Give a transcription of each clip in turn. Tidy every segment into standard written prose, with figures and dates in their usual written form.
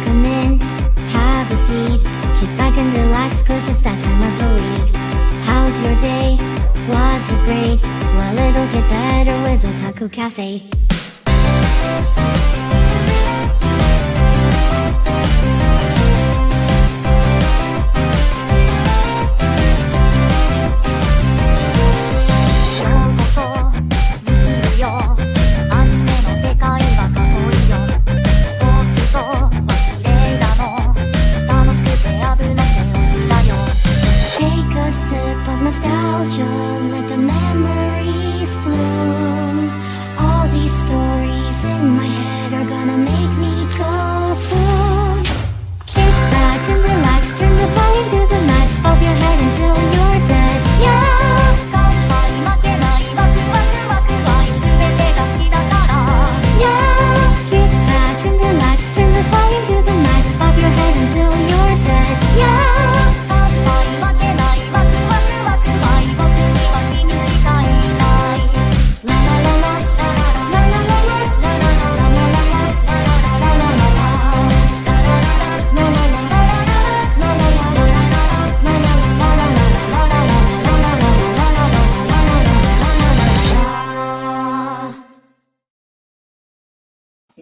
come in, have a seat, kick back and relax, cause it's that time of the week. How's your day? Was it great? Well, it'll get better with Otalku Cafe. Nostalgia, let the memories bloom. All these stories in my head are gonna make me go boom. Kick back and relax, turn the volume to the max, bob your head until you're dead. Yeah. Yeah. Kick back and relax, turn the volume to the max, bob your head until you're dead. Yeah.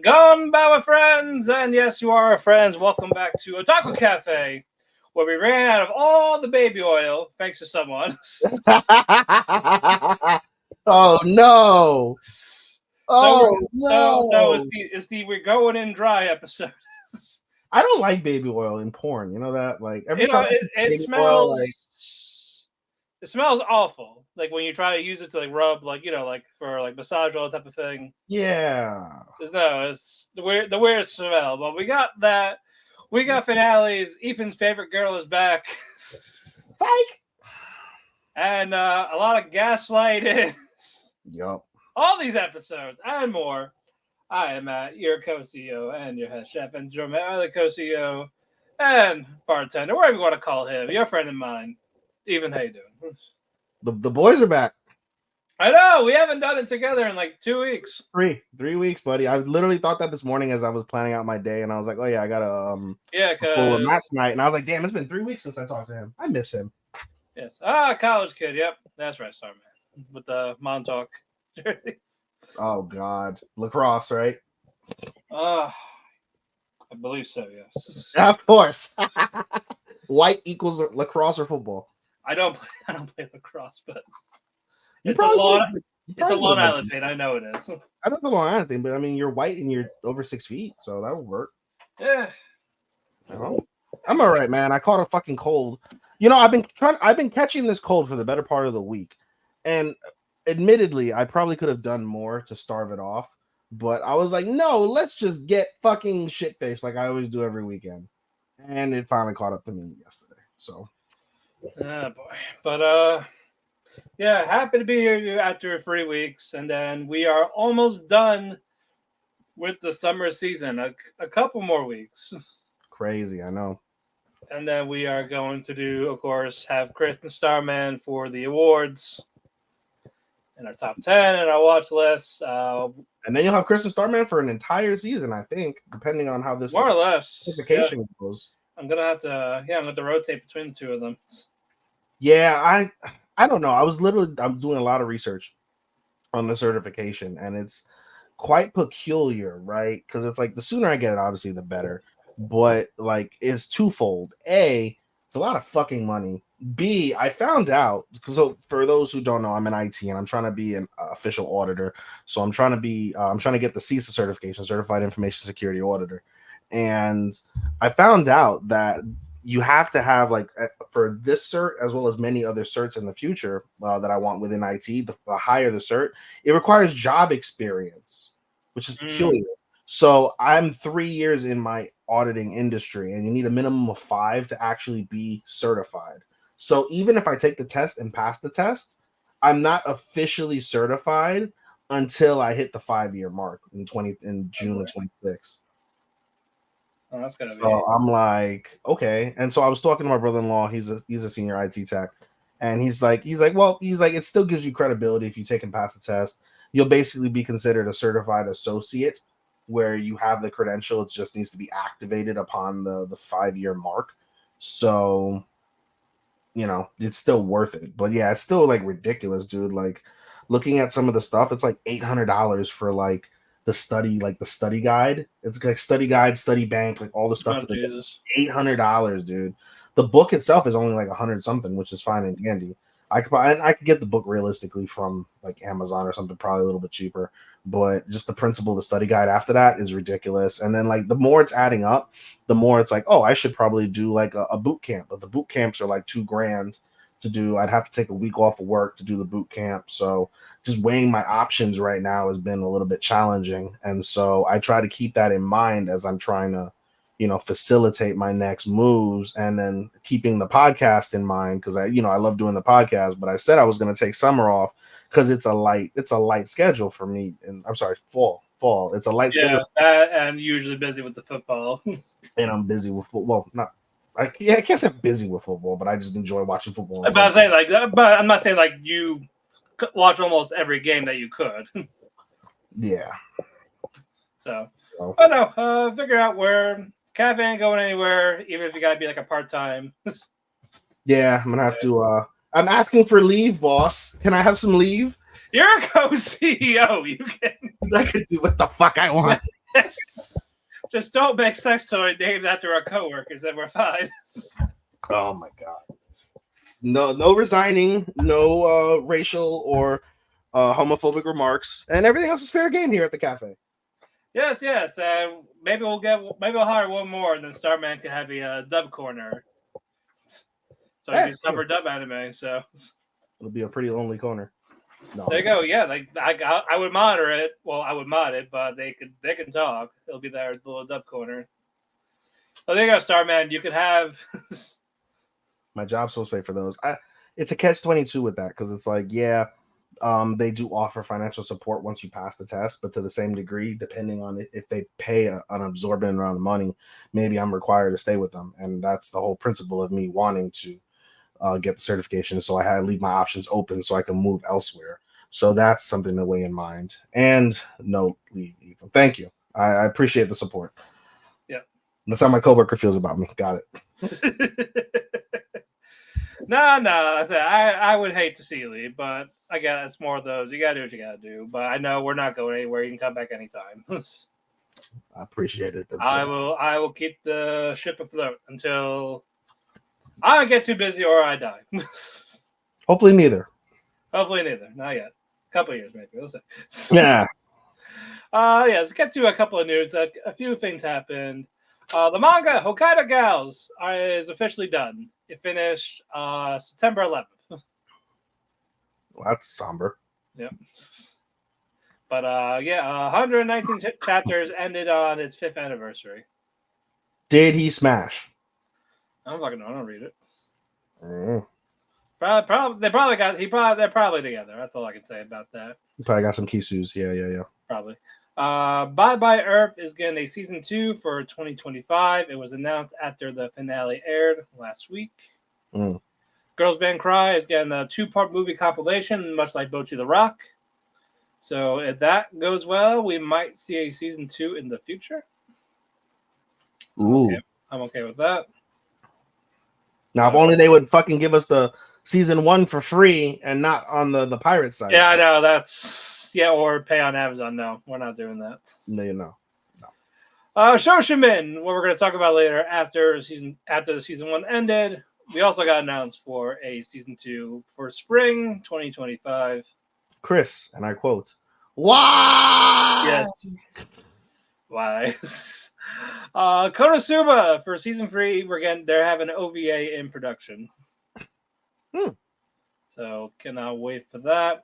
Gonbawa friends, and yes, you are our friends. Welcome back to Otalku Cafe, where we ran out of all the baby oil, thanks to someone. Oh no! So it's the we're going in dry episode. I don't like baby oil in porn. You know that? Like every time it smells. Oil, it smells awful. Like when you try to use it to like rub, like like for like massage oil type of thing. Yeah. It's the weird smell. But we got that. We got finales. Ethan's favorite girl is back. Psych. And a lot of gaslighting. Yup. All these episodes and more. I am Matt, your co-CEO and your head chef, and joined by other co-CEO and bartender, whatever you want to call him, your friend and mine. Even how you doing? The boys are back. I know, we haven't done it together in like 2 weeks. Three weeks, buddy. I literally thought that this morning as I was planning out my day, and I was like, oh yeah, I gotta because Matt tonight, and I was like, damn, it's been 3 weeks since I talked to him. I miss him. Yes. College kid, yep. That's right, Starman. With the Montauk jerseys. Oh god. Lacrosse, right? I believe so, yes. Of course. White equals lacrosse or football. I don't play lacrosse, but it's a Long Island thing. I know it is. I don't know the Long Island thing, but I mean, you're white and you're over 6 feet, so that would work. Yeah. I'm all right, man. I caught a fucking cold. I've been catching this cold for the better part of the week, and admittedly, I probably could have done more to starve it off. But I was like, no, let's just get fucking shit faced like I always do every weekend, and it finally caught up to me yesterday. So. Oh boy. But yeah, happy to be here after 3 weeks, and then we are almost done with the summer season. A couple more weeks. Crazy, I know. And then we are going to do, of course, have Chris and Starman for the awards and our top 10 and our watch list. And then you'll have Chris and Starman for an entire season, I think, depending on how this more or less certification goes. I'm gonna have to rotate between the two of them. Yeah, I don't know. I'm doing a lot of research on the certification, and it's quite peculiar, right? Because it's like the sooner I get it, obviously, the better. But like, it's twofold. A, it's a lot of fucking money. B, I found out, so for those who don't know, I'm in IT and I'm trying to be an official auditor. So I'm trying to get the CISA certification, Certified Information Security Auditor. And I found out that you have to have, like, for this cert as well as many other certs in the future that I want within IT, the higher the cert, it requires job experience, which is peculiar. So I'm 3 years in my auditing industry, and you need a minimum of 5 to actually be certified. So even if I take the test and pass the test, I'm not officially certified until I hit the 5-year mark in June of 26. Oh, that's gonna be. So I'm like, okay. And so I was talking to my brother-in-law. He's a senior IT tech, and he's like, it still gives you credibility if you take and pass the test. You'll basically be considered a certified associate where you have the credential. It just needs to be activated upon the 5-year mark. So, it's still worth it. But yeah, it's still like ridiculous, dude. Like looking at some of the stuff, it's like $800 for like the study guide. It's like study guide, study bank, like all the stuff Oh, for the Jesus. $800, dude. The book itself is only like 100 something, which is fine and dandy. I could get the book realistically from like Amazon or something, probably a little bit cheaper. But just the principle of the study guide after that is ridiculous. And then like the more it's adding up, the more it's like, oh, I should probably do like a boot camp. But the boot camps are like $2,000 to do. I'd have to take a week off of work to do the boot camp. So just weighing my options right now has been a little bit challenging. And so I try to keep that in mind as I'm trying to, facilitate my next moves, and then keeping the podcast in mind because I love doing the podcast. But I said I was going to take summer off because it's a light schedule for me. And I'm sorry, fall. It's a light schedule. That and usually busy with the football. And I'm busy with football. I can't say I'm busy with football, but I just enjoy watching football. But I'm saying but I'm not saying like you watch almost every game that you could. Yeah. So, but no, figure out where cafe ain't going anywhere, even if you gotta be like a part-time. Yeah, I'm gonna have to. I'm asking for leave, boss. Can I have some leave? You're a co-CEO. You can. I can do what the fuck I want. Just don't make sex toy named after our coworkers, and we're fine. Oh my god. No resigning, no racial or homophobic remarks, and everything else is fair game here at the cafe. Yes. Maybe we'll hire one more, and then Starman can have a dub corner. So you can cover dub anime. So it'll be a pretty lonely corner. No, there you go. Yeah, like I would monitor it. Well, I would mod it, but they can talk. It'll be their little dub corner. So there you go, Starman. You could have. My job's supposed to pay for those. It's a catch-22 with that because it's like, they do offer financial support once you pass the test, but to the same degree, depending on if they pay an absorbent amount of money, maybe I'm required to stay with them, and that's the whole principle of me wanting to get the certification. So I had to leave my options open so I can move elsewhere. So that's something to weigh in mind. And no leave, Ethan. Thank you. I appreciate the support. Yeah, that's how my coworker feels about me. Got it. No. I would hate to see you leave, but I guess it's more of those. You gotta do what you gotta do. But I know we're not going anywhere. You can come back anytime. I appreciate it. I will keep the ship afloat until I get too busy or I die. Hopefully neither. Not yet. A couple of years maybe. We'll see. Yeah. Let's get to a couple of news. A few things happened. The manga Hokkaido Gals is officially done. It finished September 11th. Well, that's somber. Yep. But 119 chapters ended on its 5th anniversary. Did he smash? I don't fucking know. I don't read it. Mm. They're probably together. That's all I can say about that. You probably got some kisus. Yeah. Probably. Bye Bye Earth is getting a season 2 for 2025. It was announced after the finale aired last week. Mm. Girls Band Cry is getting a 2-part movie compilation, much like Bocchi the Rock. So if that goes well, we might see a season 2 in the future. Ooh. I'm okay with that. Now, if only they would fucking give us the season 1 for free and not on the pirate side. Yeah, I know. Or pay on Amazon. No, we're not doing that. No. Shoshimin, what we're going to talk about later after the season 1 ended. We also got announced for a season 2 for spring 2025. Chris, and I quote, "Why?" Yes. Why? Konosuba for season 3. They're having an OVA in production. So cannot wait for that.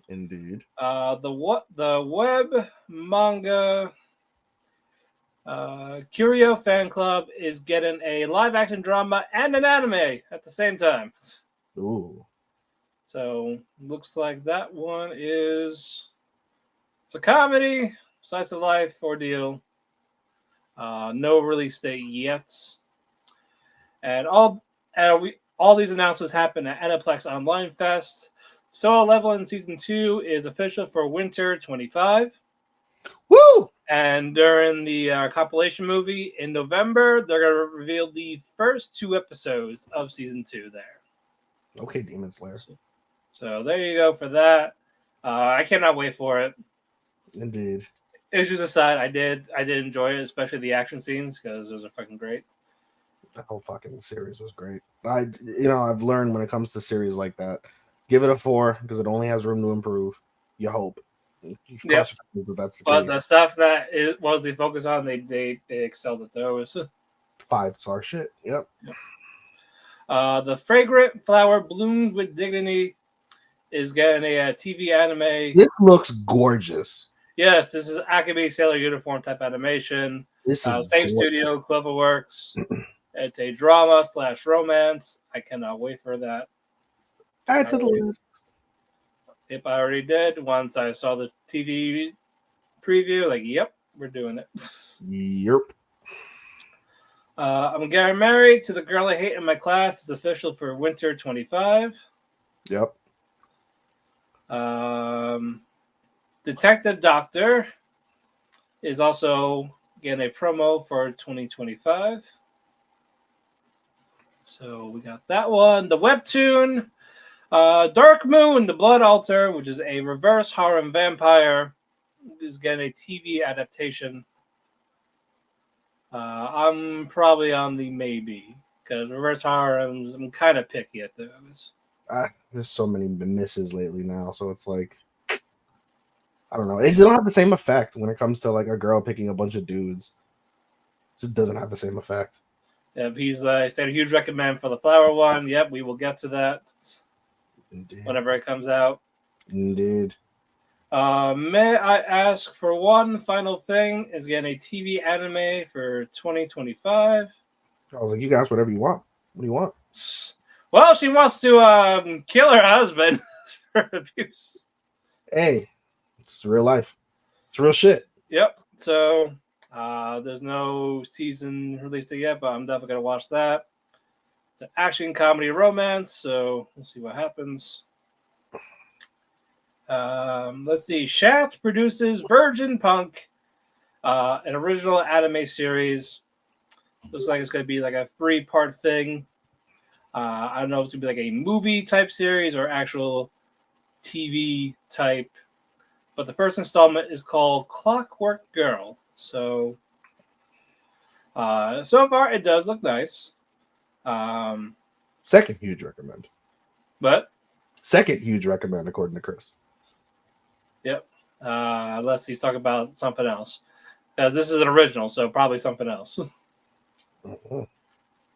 Indeed. The web manga Curio Fan Club is getting a live action drama and an anime at the same time. Ooh. So looks like that one it's a comedy, slice of life ordeal. No release date yet. And all these announcements happen at Aniplex Online Fest. Solo Level in Season 2 is official for Winter 25. Woo! And during the compilation movie in November, they're going to reveal the first 2 episodes of season 2 there. Okay, Demon Slayer. So there you go for that. I cannot wait for it. Indeed. Issues aside, I did enjoy it, especially the action scenes because those are fucking great. That whole fucking series was great. I've learned when it comes to series like that, give it a 4 because it only has room to improve. You hope. Yep. But that's the But case. the stuff that it was the focus on, they excelled at those. 5-star shit. Yep. The Fragrant Flower Blooms with Dignity is getting a TV anime. This looks gorgeous. Yes, this is Acme Sailor Uniform type animation. This is Same gorgeous. studio, Cloverworks. It's a drama/romance. I cannot wait for that. Add to the list. If I already did, once I saw the TV preview, like, yep, we're doing it. Yep. I'm getting married to the girl I hate in my class. It's official for winter 25. Yep. Detective Doctor is also getting a promo for 2025. So we got that one. The webtoon, Dark Moon, The Blood Altar, which is a reverse harem vampire, is getting a TV adaptation. I'm probably on the maybe because reverse harems, I'm kind of picky at those. There's so many misses lately now, so it's like, I don't know. It don't have the same effect when it comes to like a girl picking a bunch of dudes. It just doesn't have the same effect. Yep, he's said a huge recommend for the flower one. Yep, we will get to that. Indeed. Whenever it comes out. Indeed. May I ask for one final thing? Is getting a TV anime for 2025. I was like, you guys, whatever you want. What do you want? Well, she wants to kill her husband for abuse. Hey, it's real life. It's real shit. Yep. So there's no season released yet, but I'm definitely gonna watch that. It's an action comedy romance, so we'll see what happens. Let's see. Shaft produces Virgin Punk, an original anime series. Looks like it's going to be like a 3-part thing. I don't know if it's going to be like a movie type series or actual TV type. But the first installment is called Clockwork Girl. So far it does look nice. Second huge recommend. But second huge recommend according to Chris. Yep. Unless he's talking about something else. Because this is an original, so probably something else. Mm-hmm.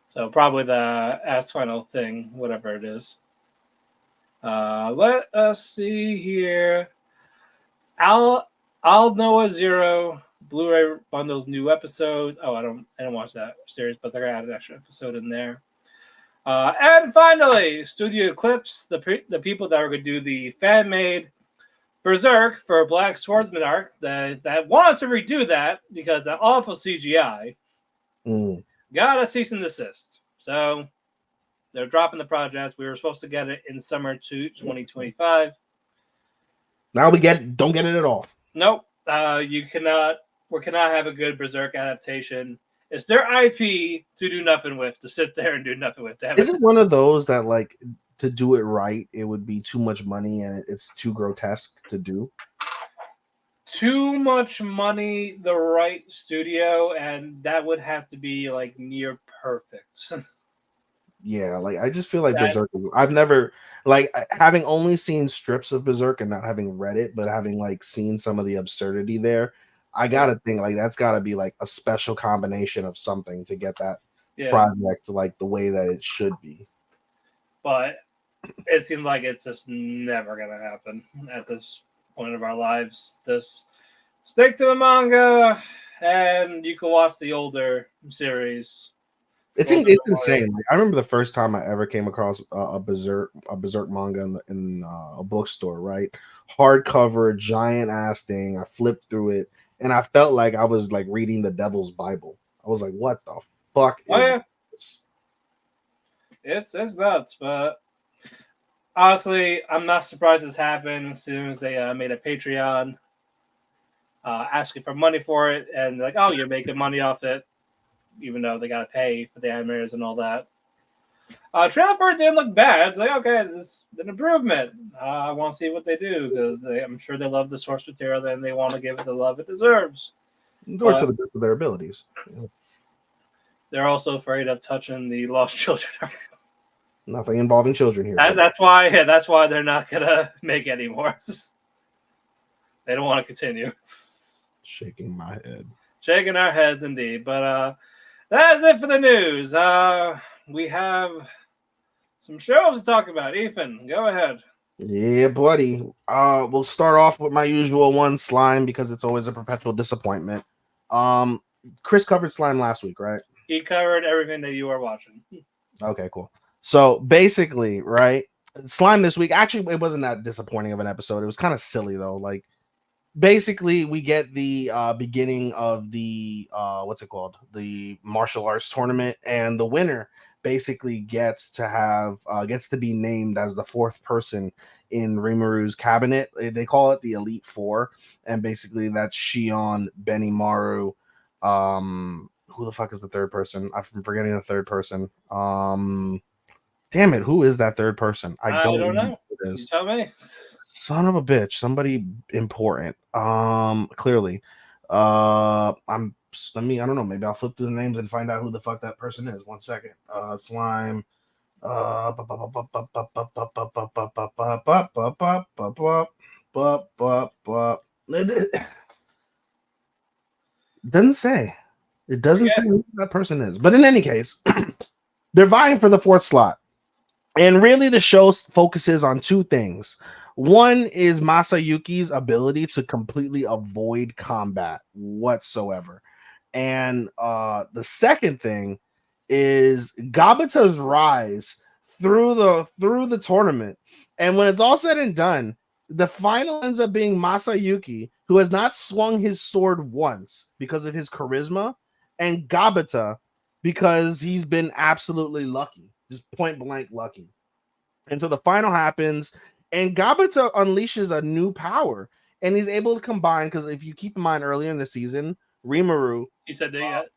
So probably the Ask Final thing, whatever it is. Let us see here. Al Noah Zero Blu-ray bundles new episodes. Oh, I didn't watch that series, but they're gonna add an extra episode in there. And finally, Studio Eclypse, the people that are gonna do the fan-made Berserk for Black Swordsman arc that wanted to redo that because that awful CGI got a cease and desist. So they're dropping the project. We were supposed to get it in summer 2025. Now we don't get it at all. Nope. We cannot have a good Berserk adaptation. It's their IP to do nothing with, to sit there and do nothing with. Isn't one of those that like to do it right, it would be too much money and it's too grotesque to do? Too much money, the right studio, and that would have to be like near perfect. Yeah, like I just feel like Berserk. I've never having only seen strips of Berserk and not having read it, but having like seen some of the absurdity there. I gotta think like that's gotta be like a special combination of something to get that project like the way that it should be. But it seems like it's just never gonna happen at this point of our lives. Just stick to the manga, and you can watch the older series. It's insane. Like, I remember the first time I ever came across a Berserk manga in a bookstore. Right, hardcover, giant ass thing. I flipped through it, and I felt like I was like reading the Devil's Bible. I was like, "What the fuck is this?" It's nuts, but honestly, I'm not surprised this happened as soon as they made a Patreon. asking for money for it, and like, oh, you're making money off it, even though they gotta pay for the animators and all that. Trailer for it didn't look bad. It's like, okay, this is an improvement. I want to see what they do because I'm sure they love the source material and they want to give it the love it deserves. Or to the best of their abilities. They're also afraid of touching the lost children. Nothing involving children here. That's why they're not gonna make any more. They don't want to continue. Shaking my head. Shaking our heads indeed. But that's it for the news. We have some shows to talk about. Ethan, go ahead. Yeah, buddy. We'll start off with my usual one, Slime, because it's always a perpetual disappointment. Chris covered Slime last week, right? He covered everything that you are watching. Okay, cool. So basically, right, Slime this week, actually, it wasn't that disappointing of an episode. It was kind of silly, though. Like, basically, we get the beginning of the, what's it called? The martial arts tournament, and the winner basically gets to be named as the fourth person in Rimaru's cabinet. They call it the Elite Four, and basically that's Shion, Benimaru, who the fuck is the third person? I'm forgetting the third person. Damn it, who is that third person? I don't know who it is. You tell me. Son of a bitch, somebody important. Clearly. I don't know, maybe I'll flip through the names and find out who the fuck that person is. 1 second. Slime. Doesn't say. It doesn't say who that person is. But in any case, they're vying for the fourth slot. And really, the show focuses on two things. One is Masayuki's ability to completely avoid combat whatsoever. And the second thing is Gabata's rise through the tournament. And when it's all said and done, the final ends up being Masayuki, who has not swung his sword once because of his charisma, and Gabata because he's been absolutely lucky, just point blank lucky. And so the final happens, and Gabata unleashes a new power, and he's able to combine, because if you keep in mind earlier in the season, Rimaru. You said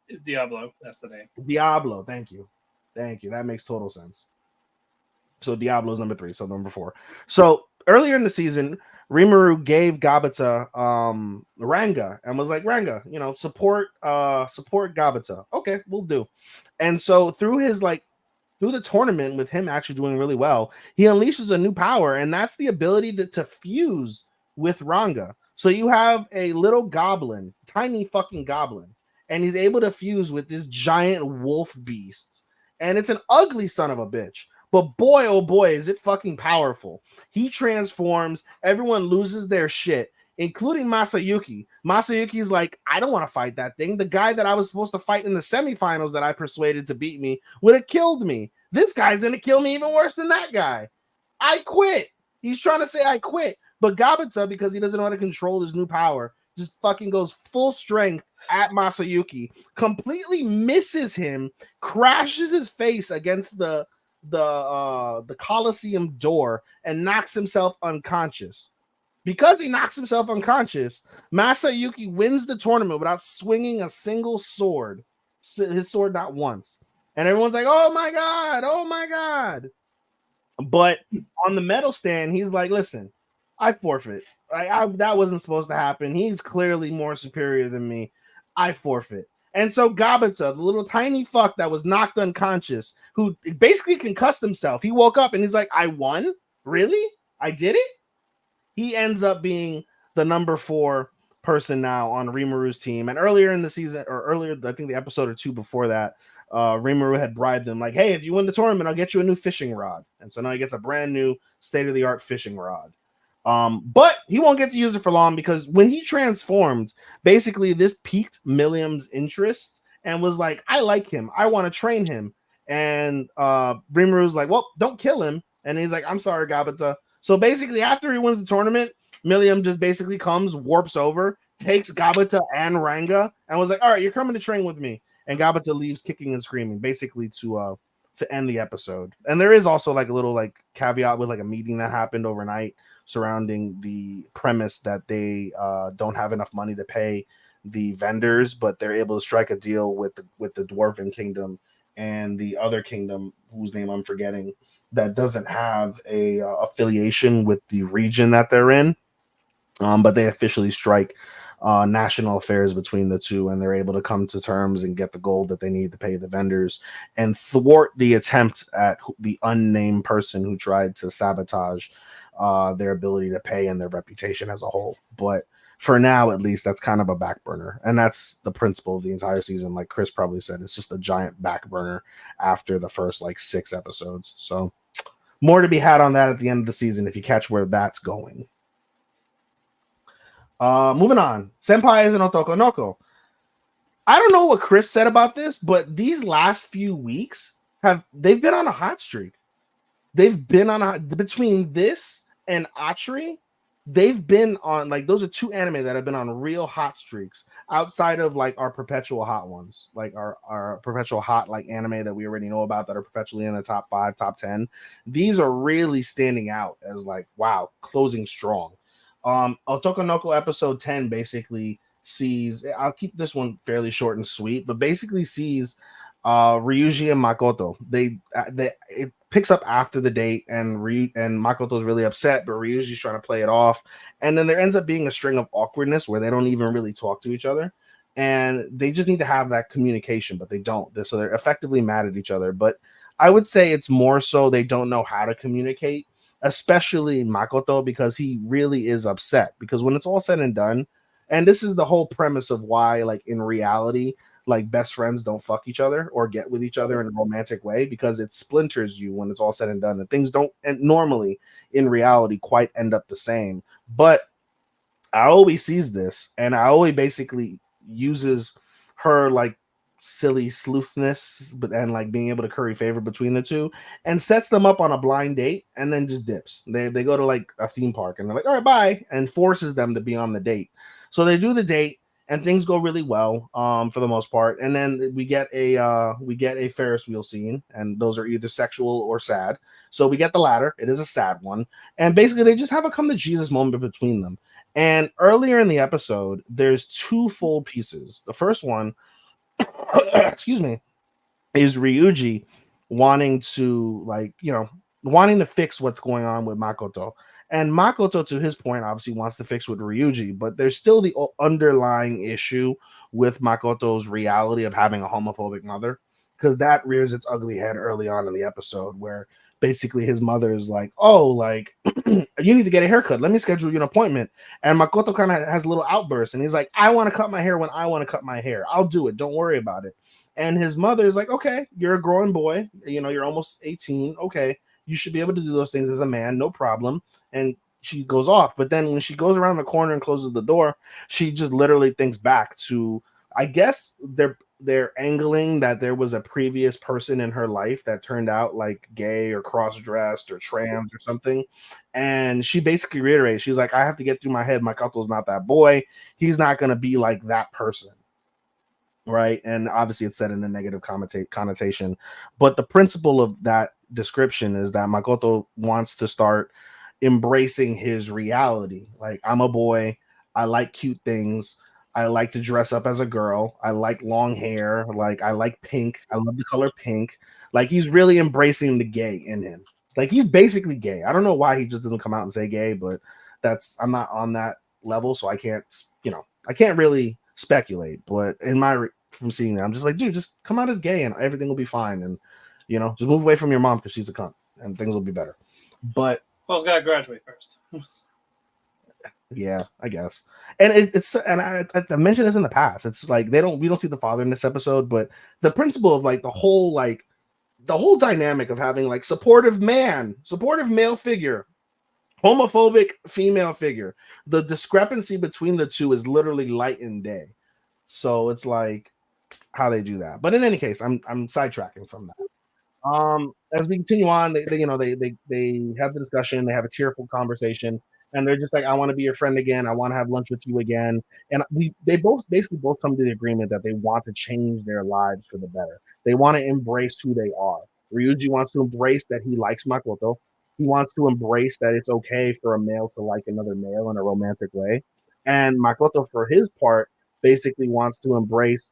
it's Diablo. That's the name. Diablo. Thank you. That makes total sense. So Diablo's number 3. So number 4. So earlier in the season, Rimaru gave Gabata Ranga and was like, Ranga, support Gabata. Okay, we'll do. And so through the tournament, with him actually doing really well, he unleashes a new power, and that's the ability to fuse with Ranga. So you have a little goblin, tiny fucking goblin, and he's able to fuse with this giant wolf beast. And it's an ugly son of a bitch. But boy, oh boy, is it fucking powerful. He transforms, everyone loses their shit, including Masayuki. Masayuki's like, I don't want to fight that thing. The guy that I was supposed to fight in the semifinals that I persuaded to beat me would have killed me. This guy's going to kill me even worse than that guy. I quit. He's trying to say I quit. But Gabata, because he doesn't know how to control his new power, just fucking goes full strength at Masayuki, completely misses him, crashes his face against the Coliseum door, and knocks himself unconscious. Because he knocks himself unconscious, Masayuki wins the tournament without swinging a single sword. His sword not once. And everyone's like, oh my God. But on the medal stand, he's like, listen, I forfeit. That wasn't supposed to happen. He's clearly more superior than me. I forfeit. And so Gabata, the little tiny fuck that was knocked unconscious, who basically concussed himself, he woke up and he's like, I won? Really? I did it? He ends up being the number 4 person now on Rimaru's team. And earlier in the season, or earlier, I think the episode or 2 before that, Rimaru had bribed him like, hey, if you win the tournament, I'll get you a new fishing rod. And so now he gets a brand new state-of-the-art fishing rod. But he won't get to use it for long, because when he transformed, basically this piqued Milliam's interest and was like, I like him. I want to train him. And Rimaru's like, well, don't kill him. And he's like, I'm sorry, Gabata. So basically, after he wins the tournament, Milliam just basically warps over, takes Gabata and Ranga, and was like, all right, you're coming to train with me. And Gabata leaves kicking and screaming, basically to to end the episode. And there is also like a little like caveat with like a meeting that happened overnight surrounding the premise that they don't have enough money to pay the vendors, but they're able to strike a deal with the Dwarven Kingdom and the other kingdom whose name I'm forgetting that doesn't have a affiliation with the region that they're in, but they officially strike national affairs between the two, and they're able to come to terms and get the gold that they need to pay the vendors and thwart the attempt at the unnamed person who tried to sabotage their ability to pay and their reputation as a whole. But for now, at least, that's kind of a back burner, and that's the principle of the entire season. Like Chris probably said, it's just a giant back burner after the first like 6 episodes. So more to be had on that at the end of the season if you catch where that's going. Moving on. Senpai is an Otoko Noko. I don't know what Chris said about this, but these last few weeks they've been on a hot streak. They've been on between this and Achiri, they've been on like those are two anime that have been on real hot streaks outside of like our perpetual hot ones, like our perpetual hot like anime that we already know about that are perpetually in the top 5, top 10. These are really standing out as like wow, closing strong. Otokonoko episode 10 basically sees, I'll keep this one fairly short and sweet, but basically sees Ryuji and Makoto. It picks up after the date, and Makoto's really upset, but Ryuji's trying to play it off. And then there ends up being a string of awkwardness where they don't even really talk to each other. And they just need to have that communication, but they don't. So they're effectively mad at each other. But I would say it's more so they don't know how to communicate, especially Makoto, because he really is upset. Because when it's all said and done, and this is the whole premise of why, like in reality, like best friends don't fuck each other or get with each other in a romantic way, because it splinters you when it's all said and done, and things don't and normally in reality quite end up the same. But Aoi sees this, and Aoi basically uses her like silly sleuthness, but and like being able to curry favor between the two, and sets them up on a blind date, and then just dips. They go to like a theme park, and they're like, all right, bye, and forces them to be on the date. So they do the date, and things go really well for the most part. And then we get a Ferris wheel scene, and those are either sexual or sad. So we get the latter. It is a sad one, and basically they just have a come to Jesus moment between them. And earlier in the episode, there's two full pieces. The first one, excuse me, is Ryuji wanting to wanting to fix what's going on with Makoto. And Makoto, to his point, obviously wants to fix with Ryuji, but there's still the underlying issue with Makoto's reality of having a homophobic mother, because that rears its ugly head early on in the episode, where basically his mother is like, oh, like, you need to get a haircut. Let me schedule you an appointment. And Makoto kind of has a little outburst, and he's like, I want to cut my hair when I want to cut my hair. I'll do it. Don't worry about it. And his mother is like, okay, you're a growing boy. You know, you're almost 18. Okay, you should be able to do those things as a man. No problem. And she goes off. But then when she goes around the corner and closes the door, she just literally thinks back to, I guess they're angling that there was a previous person in her life that turned out like gay or cross-dressed or trans or something. And she basically reiterates, she's like, I have to get through my head, Makato's not that boy. He's not going to be like that person. Right. And obviously it's said in a negative connotation. But the principle of that description is that Makoto wants to start embracing his reality. Like, I'm a boy. I like cute things. I like to dress up as a girl. I like long hair. Like, I like pink. I love the color pink. Like, he's really embracing the gay in him. Like, he's basically gay. I don't know why he just doesn't come out and say gay, but I'm not on that level. So I can't really speculate. But from seeing that, I'm just like, dude, just come out as gay and everything will be fine. And, just move away from your mom because she's a cunt and things will be better. But well, it's got to graduate first. Yeah, I guess. And I mentioned this in the past. It's like we don't see the father in this episode, but the principle of like the whole dynamic of having like supportive male figure, homophobic female figure. The discrepancy between the two is literally light and day. So it's like how they do that. But in any case, I'm sidetracking from that. As we continue on, they have the discussion, they have a tearful conversation, and they're just like, I want to be your friend again, I want to have lunch with you again. And they both come to the agreement that they want to change their lives for the better. They want to embrace who they are. Ryuji wants to embrace that he likes Makoto. He wants to embrace that it's okay for a male to like another male in a romantic way. And Makoto, for his part, basically wants to embrace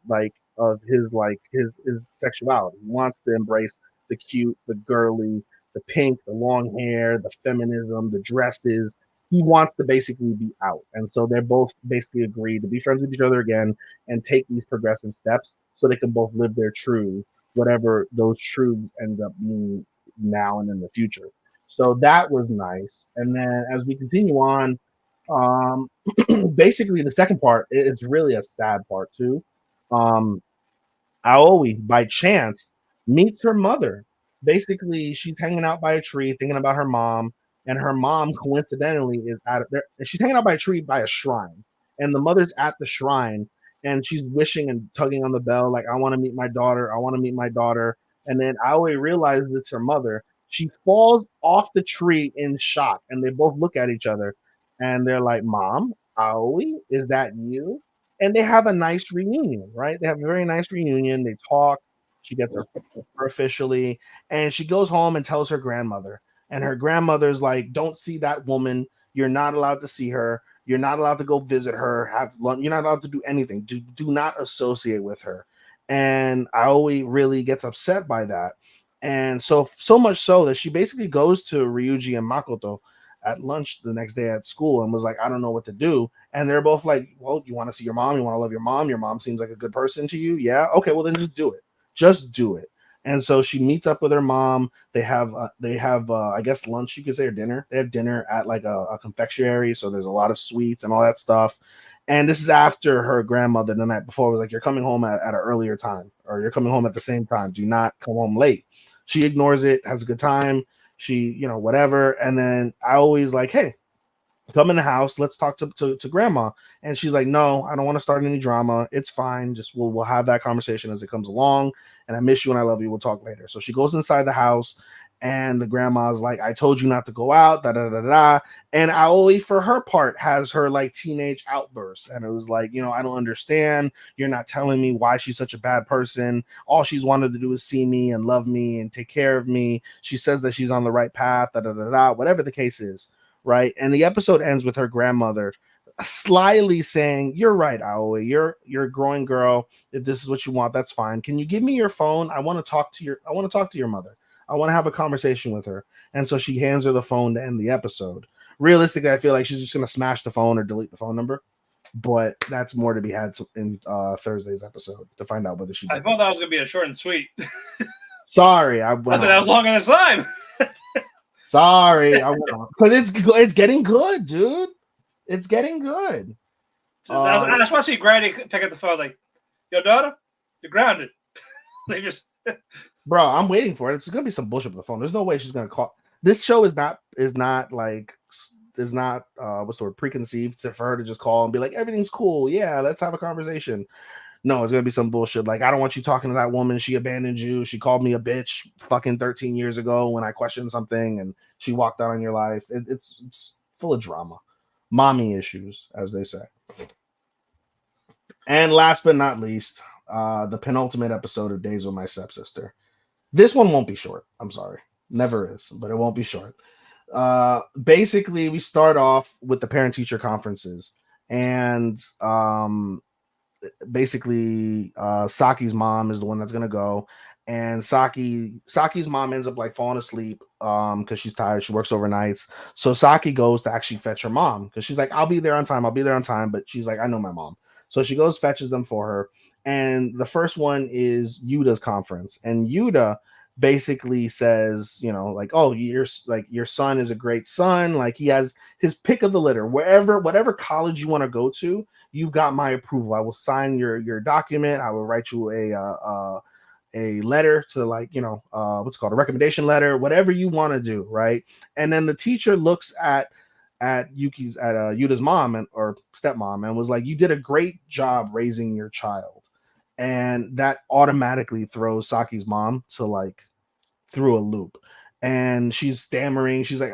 his sexuality. He wants to embrace the cute, the girly, the pink, the long hair, the feminism, the dresses. He wants to basically be out. And so they're both basically agreed to be friends with each other again and take these progressive steps so they can both live their truths, whatever those truths end up being now and in the future. So that was nice. And then as we continue on, um, basically the second part, it's really a sad part too. Um, Aoi, by chance, meets her mother. Basically, she's hanging out by a tree thinking about her mom, and her mom coincidentally is at there. She's hanging out by a tree by a shrine, and the mother's at the shrine, and she's wishing and tugging on the bell, like, I want to meet my daughter, I want to meet my daughter. And then Aoi realizes it's her mother. She falls off the tree in shock, and they both look at each other, and they're like, Mom, Aoi, is that you? And they have a nice reunion, right? They have a very nice reunion. They talk. She gets her officially, and she goes home and tells her grandmother. And her grandmother's like, "Don't see that woman. You're not allowed to see her. You're not allowed to go visit her. Have lunch. You're not allowed to do anything. Do not associate with her." And Aoi really gets upset by that, and so much so that she basically goes to Ryuji and Makoto at lunch the next day at school and was like, I don't know what to do. And they're both like, well, you want to see your mom? You want to love your mom? Your mom seems like a good person to you. Yeah. Okay. Well, then just do it. Just do it. And so she meets up with her mom. They have I guess lunch, you could say, or dinner. They have dinner at like a confectionery. So there's a lot of sweets and all that stuff. And this is after her grandmother the night before was like, you're coming home at an earlier time, or you're coming home at the same time. Do not come home late. She ignores it, has a good time. She, whatever. And then I always like, hey, come in the house, let's talk to grandma. And she's like, no, I don't want to start any drama, it's fine, just we'll have that conversation as it comes along, and I miss you and I love you, we'll talk later. So she goes inside the house, and the grandma's like, I told you not to go out, da da da da. And Aoi, for her part, has her like teenage outbursts, and it was like, I don't understand, you're not telling me why she's such a bad person. All she's wanted to do is see me and love me and take care of me. She says that she's on the right path, da da da da, whatever the case is, right? And the episode ends with her grandmother slyly saying, "You're right, Aoi. You're a growing girl. If this is what you want, that's fine. Can you give me your phone? I want to talk to your mother. I want to have a conversation with her." And so she hands her the phone to end the episode. Realistically, I feel like she's just gonna smash the phone or delete the phone number, but that's more to be had in Thursday's episode to find out whether she I does thought that was gonna be a short and sweet. Sorry, I said that was long on the time. Sorry, I went on because it's getting good, dude. It's getting good. I just want to see Granny pick up the phone like, "Yo, daughter, you're grounded." They just, bro, I'm waiting for it. It's gonna be some bullshit with the phone. There's no way she's gonna call. This show is not what's the word, preconceived for her to just call and be like, everything's cool. Yeah, let's have a conversation. No, it's gonna be some bullshit. Like, I don't want you talking to that woman. She abandoned you. She called me a bitch fucking 13 years ago when I questioned something, and she walked out on your life. It's full of drama, mommy issues, as they say. And last but not least, the penultimate episode of Days with My Stepsister. This one won't be short. I'm sorry, never is, but it won't be short. Basically, we start off with the parent-teacher conferences, and basically Saki's mom is the one that's gonna go, and Saki's mom ends up like falling asleep because she's tired. She works overnights, so Saki goes to actually fetch her mom because she's like, I'll be there on time, but she's like, I know my mom. So she goes, fetches them for her, and the first one is Yuda's conference, and Yuda basically says, like, oh, your son is a great son, like he has his pick of the litter, whatever college you want to go to, you've got my approval. I will sign your document. I will write you a letter to, like, what's called a recommendation letter, whatever you want to do, right? And then the teacher looks at Yuda's mom or stepmom and was like, you did a great job raising your child. And that automatically throws Saki's mom to like through a loop. And she's stammering. She's like,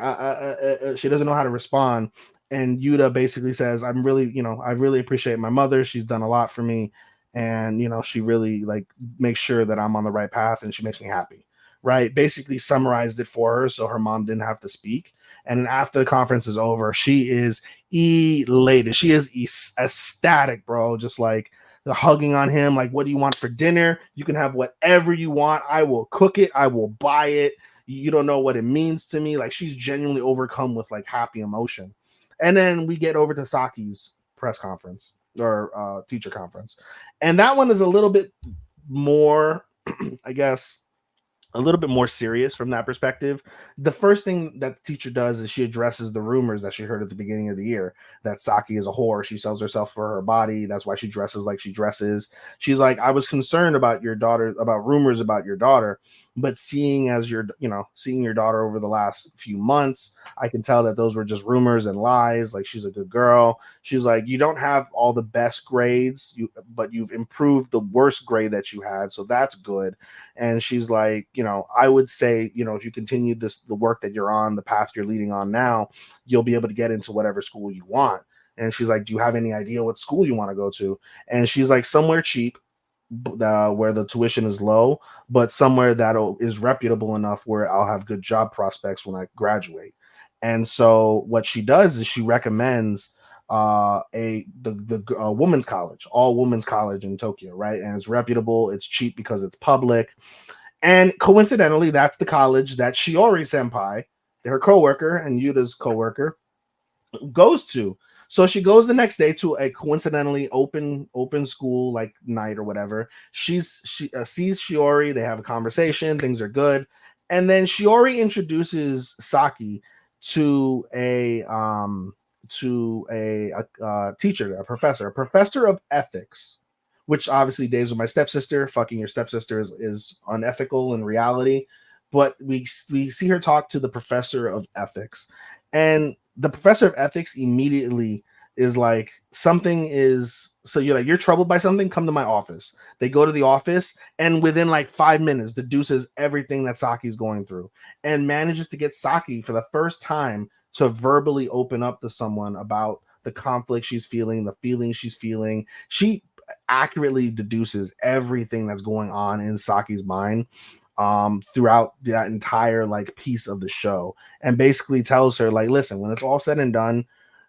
she doesn't know how to respond. And Yuda basically says, I really appreciate my mother. She's done a lot for me. And, she really like makes sure that I'm on the right path, and she makes me happy. right? Basically summarized it for her so her mom didn't have to speak. And then after the conference is over, she is elated. She is ecstatic, bro. Just like hugging on him, like, what do you want for dinner? You can have whatever you want. I will cook it. I will buy it. You don't know what it means to me. Like, she's genuinely overcome with like happy emotion. And then we get over to Saki's press conference or teacher conference. And that one is a little bit more, I guess, a little bit more serious from that perspective. The first thing that the teacher does is she addresses the rumors that she heard at the beginning of the year that Saki is a whore. She sells herself for her body. That's why she dresses like she dresses. She's like, I was concerned about your daughter, about rumors about your daughter, but seeing your daughter over the last few months, I can tell that those were just rumors and lies. Like, she's a good girl. She's like, you don't have all the best grades, but you've improved the worst grade that you had, so that's good. And she's like, I would say, if you continue the work that you're on, the path you're leading on now, you'll be able to get into whatever school you want. And she's like, do you have any idea what school you want to go to? And she's like, somewhere cheap, where the tuition is low, but somewhere that is reputable enough where I'll have good job prospects when I graduate. And so what she does is she recommends the women's college, all women's college in Tokyo, right? And it's reputable, it's cheap because it's public. And coincidentally, that's the college that Shiori Senpai, her coworker and Yuta's coworker, goes to. So she goes the next day to a coincidentally open school like night or whatever. She sees Shiori. They have a conversation. Things are good, and then Shiori introduces Saki to a teacher, a professor of ethics, which obviously days with my stepsister. Fucking your stepsister is unethical in reality, but we see her talk to the professor of ethics, and the professor of ethics immediately is like, something is, so you're like, you're troubled by something, come to my office. They go to the office, and within like 5 minutes deduces everything that Saki's going through and manages to get Saki for the first time to verbally open up to someone about the conflict she's feeling, the feelings she's feeling. She accurately deduces everything that's going on in Saki's mind throughout that entire like piece of the show, and basically tells her like, listen, when it's all said and done,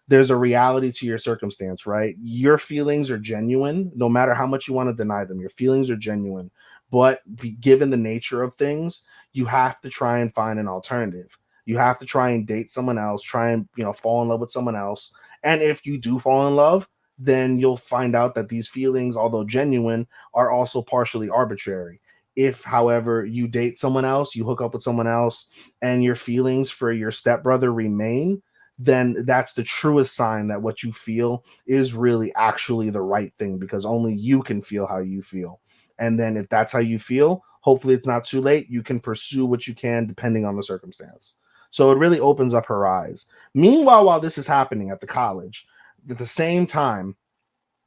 there's a reality to your circumstance, right? Your feelings are genuine, no matter how much you want to deny them. Your feelings are genuine, but given the nature of things, you have to try and find an alternative. You have to try and date someone else, try and fall in love with someone else. And if you do fall in love, then you'll find out that these feelings, although genuine, are also partially arbitrary. If, however, you date someone else, you hook up with someone else, and your feelings for your stepbrother remain, then that's the truest sign that what you feel is really actually the right thing, because only you can feel how you feel. And then if that's how you feel, hopefully it's not too late. You can pursue what you can depending on the circumstance. So it really opens up her eyes. Meanwhile, while this is happening at the college, at the same time,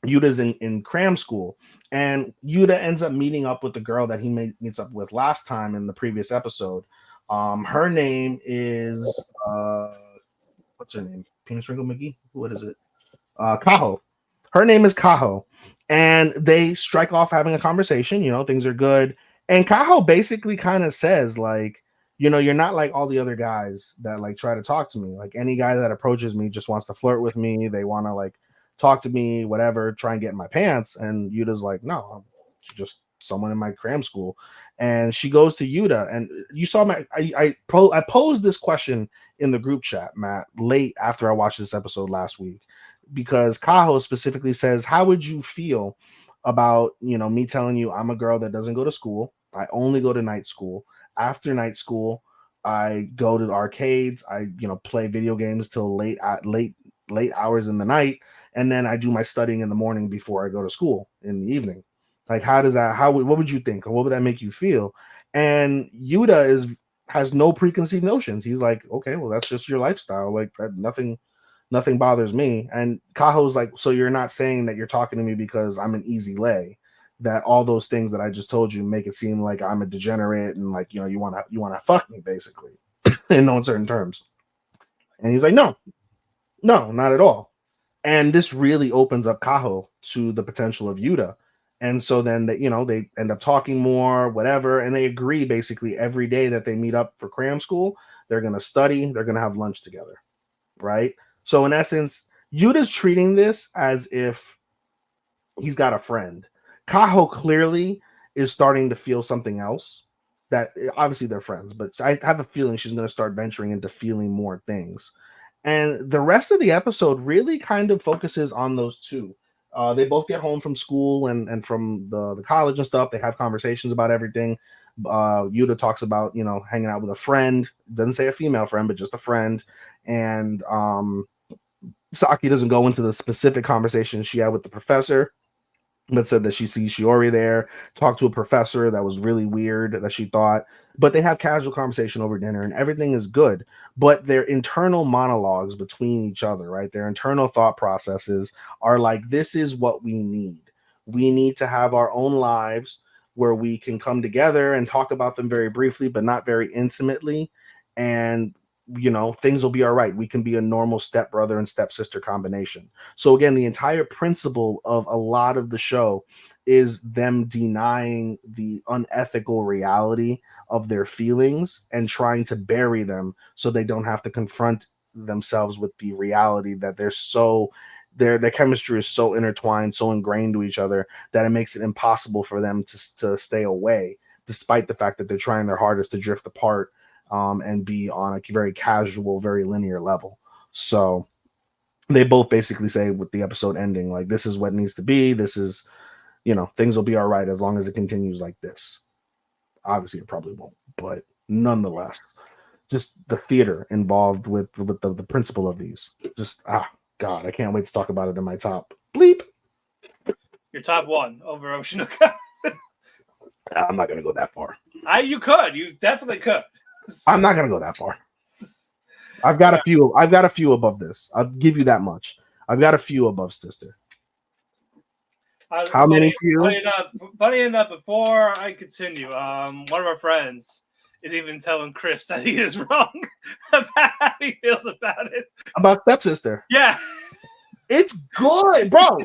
Yuta's in cram school, and Yuta ends up meeting up with the girl that he meets up with last time in the previous episode. Her name is what's her name? Penis Wrinkle McGee? What is it? Kaho. Her name is Kaho, and they strike off having a conversation. Things are good, and Kaho basically kind of says like, you're not like all the other guys that like try to talk to me. Like, any guy that approaches me just wants to flirt with me. They want to like talk to me, whatever, try and get in my pants. And Yuta's like, no, I'm just someone in my cram school. And she goes to Yuta, and you saw I posed this question in the group chat, Matt, late after I watched this episode last week, because Kaho specifically says, how would you feel about, me telling you I'm a girl that doesn't go to school. I only go to night school. After night school, I go to arcades. I, play video games till late hours in the night, and then I do my studying in the morning before I go to school in the evening. Like, what would you think, or what would that make you feel? And Yuta has no preconceived notions. He's like, okay, well, that's just your lifestyle. Like, nothing bothers me. And Kaho's like, so you're not saying that you're talking to me because I'm an easy lay, that all those things that I just told you make it seem like I'm a degenerate and like, you want to fuck me, basically, in no uncertain terms. And he's like, no, not at all. And this really opens up Kaho to the potential of Yuta. And so then they, they end up talking more, whatever, and they agree basically every day that they meet up for cram school, they're gonna study, they're gonna have lunch together, right? So in essence, Yuta's treating this as if he's got a friend. Kaho clearly is starting to feel something else. That obviously they're friends, but I have a feeling she's going to start venturing into feeling more things. And the rest of the episode really kind of focuses on those two. They both get home from school and from the college and stuff. They have conversations about everything. Yuta talks about, hanging out with a friend. Doesn't say a female friend, but just a friend. And Saki doesn't go into the specific conversations she had with the professor, but said that she sees Shiori there, talked to a professor that was really weird that she thought, but they have casual conversation over dinner and everything is good. But their internal monologues between each other, right? Their internal thought processes are like, this is what we need. We need to have our own lives where we can come together and talk about them very briefly, but not very intimately. And things will be all right. We can be a normal stepbrother and stepsister combination. So again, the entire principle of a lot of the show is them denying the unethical reality of their feelings and trying to bury them so they don't have to confront themselves with the reality that their chemistry is so intertwined, so ingrained to each other that it makes it impossible for them to stay away, despite the fact that they're trying their hardest to drift apart and be on a very casual, very linear level. So they both basically say with the episode ending, like, this is what needs to be. This is, things will be all right as long as it continues like this. Obviously, it probably won't, but nonetheless, just the theater involved with the principle of these. Just, God, I can't wait to talk about it in my top. Bleep. Your top one over Oceanuka. I'm not going to go that far. You could. You definitely could. I'm not going to go that far. I've got a few above this. I'll give you that much. I've got a few above Sister. How many few? Funny enough, before I continue, one of our friends is even telling Chris that he is wrong about how he feels about it. About Stepsister. Yeah. It's good, bro.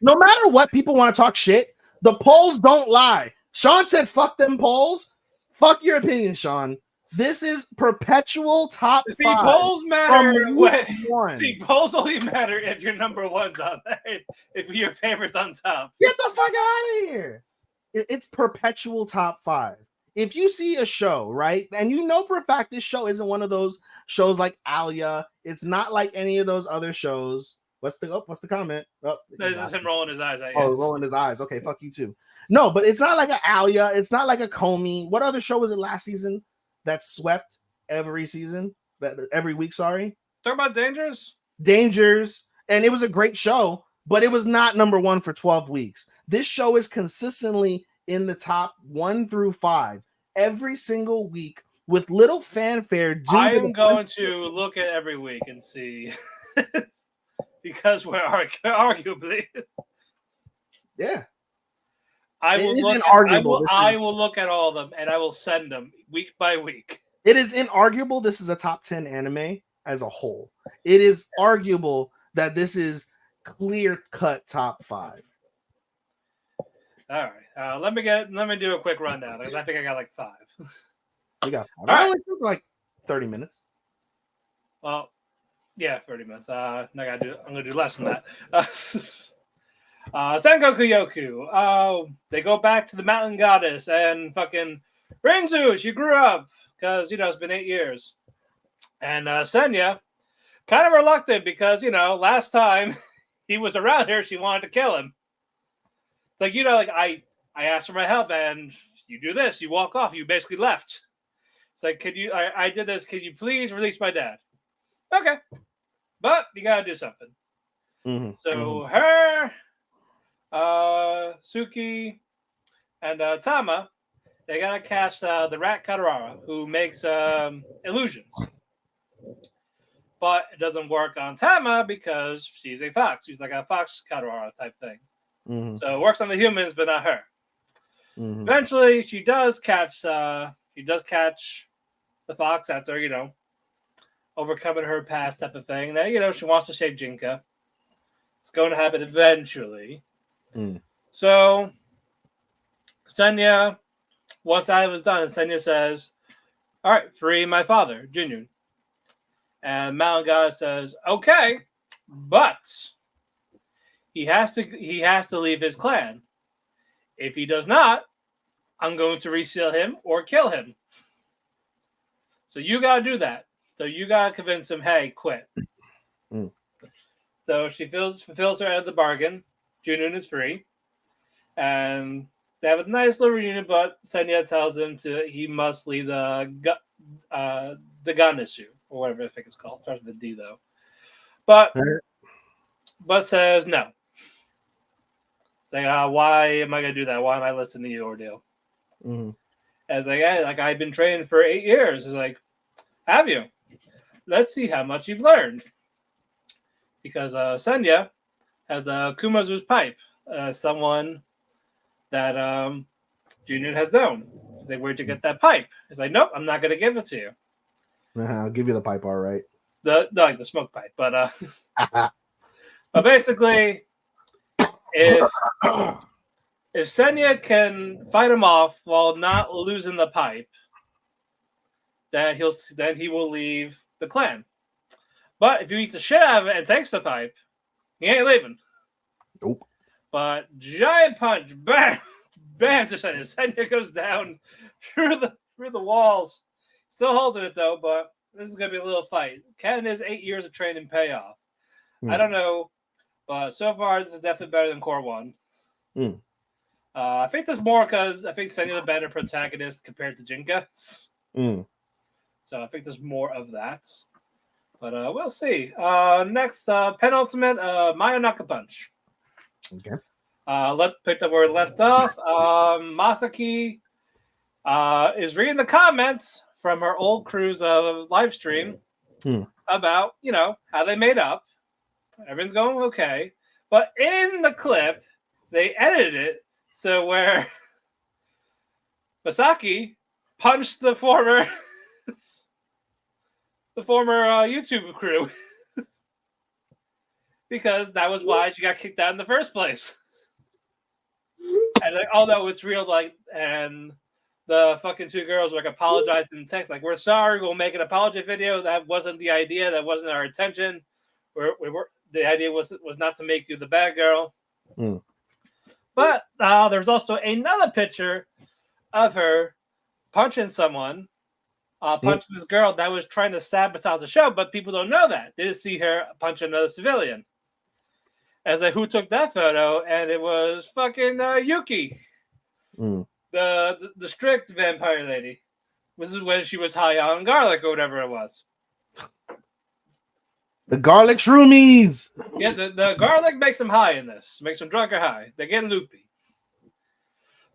No matter what people want to talk shit, the polls don't lie. Sean said, fuck them polls. Fuck your opinion, Sean. This is perpetual top 5. Polls matter polls only matter if your number one's on there. If your favorite's on top. Get the fuck out of here. It's perpetual top 5. If you see a show, right, and for a fact this show isn't one of those shows like Alia. It's not like any of those other shows. What's the comment? Oh, this is him rolling his eyes. Rolling his eyes. Okay, fuck you too. No, but it's not like an Alia. It's not like a Comey. What other show was it last season that swept every season? Every week, sorry. Talk about Dangers. And it was a great show, but it was not number 1 for 12 weeks. This show is consistently in the top 1 through 5 every single week with little fanfare. I am going to look at every week and see because we're arguably. Yeah. I will look at all of them and I will send them week by week. It is inarguable this is a top 10 anime as a whole. It is arguable that this is clear-cut top 5. All right. Let me do a quick rundown because I think I got like 5. You got 5. I only took like 30 minutes. Well, yeah, 30 minutes. I'm gonna do less than that. Sengoku Yoku. They go back to the mountain goddess and fucking Rinzu, she grew up because it's been 8 years. And Senya, kind of reluctant because last time he was around here, she wanted to kill him. Like I asked for my help and you do this, you walk off, you basically left. It's like, I did this, can you please release my dad? Okay. But you gotta do something. Mm-hmm. So her, Suki, and Tama, they gotta catch the rat Katarara, who makes illusions. But it doesn't work on Tama because she's a fox. She's like a fox Katarara type thing. Mm-hmm. So it works on the humans, but not her. Mm-hmm. Eventually, she does catch the fox after overcoming her past type of thing. That she wants to save Jinka. It's going to happen eventually. Mm. So Senya, once that was done, Senya says, "All right, free my father, Junyun." And Malangara says, "Okay, but he has to leave his clan. If he does not, I'm going to reseal him or kill him. So you gotta do that. So you gotta convince him, hey, quit." Mm. So she fulfills her end of the bargain. Junyun is free, and they have a nice little reunion. But Senya tells him he must leave the Ganishu or whatever I think it's called. It starts with a D though, but says no. It's like, why am I gonna do that? Why am I listening to you, ordeal? Mm-hmm. As like, hey, like I've been training for 8 years. It's like, have you? Let's see how much you've learned. Because Senya has Kumazu's pipe, someone that Junior has known. He's like, where'd you get that pipe? He's like, nope, I'm not going to give it to you. I'll give you the pipe, all right. The smoke pipe. But but basically, if Senya can fight him off while not losing the pipe, then he will leave the clan. But if he eats the shit out of it and takes the pipe, he ain't leaving. Nope. But giant punch, bam, bam, to Senya. Senya goes down through the walls. Still holding it though, but this is gonna be a little fight. Can his 8 years of training pay off? I don't know, but so far this is definitely better than Core 1. I think there's more because I think Senya's a better protagonist compared to Jinka. So I think there's more of that. But we'll see. Next, penultimate, Mayonaka Punch. Okay. Let's pick up where we left off. Masaki is reading the comments from her old crew's live stream about, how they made up. Everything's going okay. But in the clip, they edited it so where Masaki punched the former YouTube crew because that was why she got kicked out in the first place. And like, although it's real, like, and the fucking two girls were like apologized in text, like, we're sorry, we'll make an apology video. That wasn't the idea. That wasn't our intention. The idea was not to make you the bad girl. But there's also another picture of her punching someone. Punching this girl that was trying to sabotage the show, but people don't know that. They just see her punch another civilian. As like, who took that photo? And it was fucking Yuki, the strict vampire lady. This is when she was high on garlic or whatever it was. The garlic shroomies. Yeah, the garlic makes them high in this. Makes them drunk or high. They get loopy.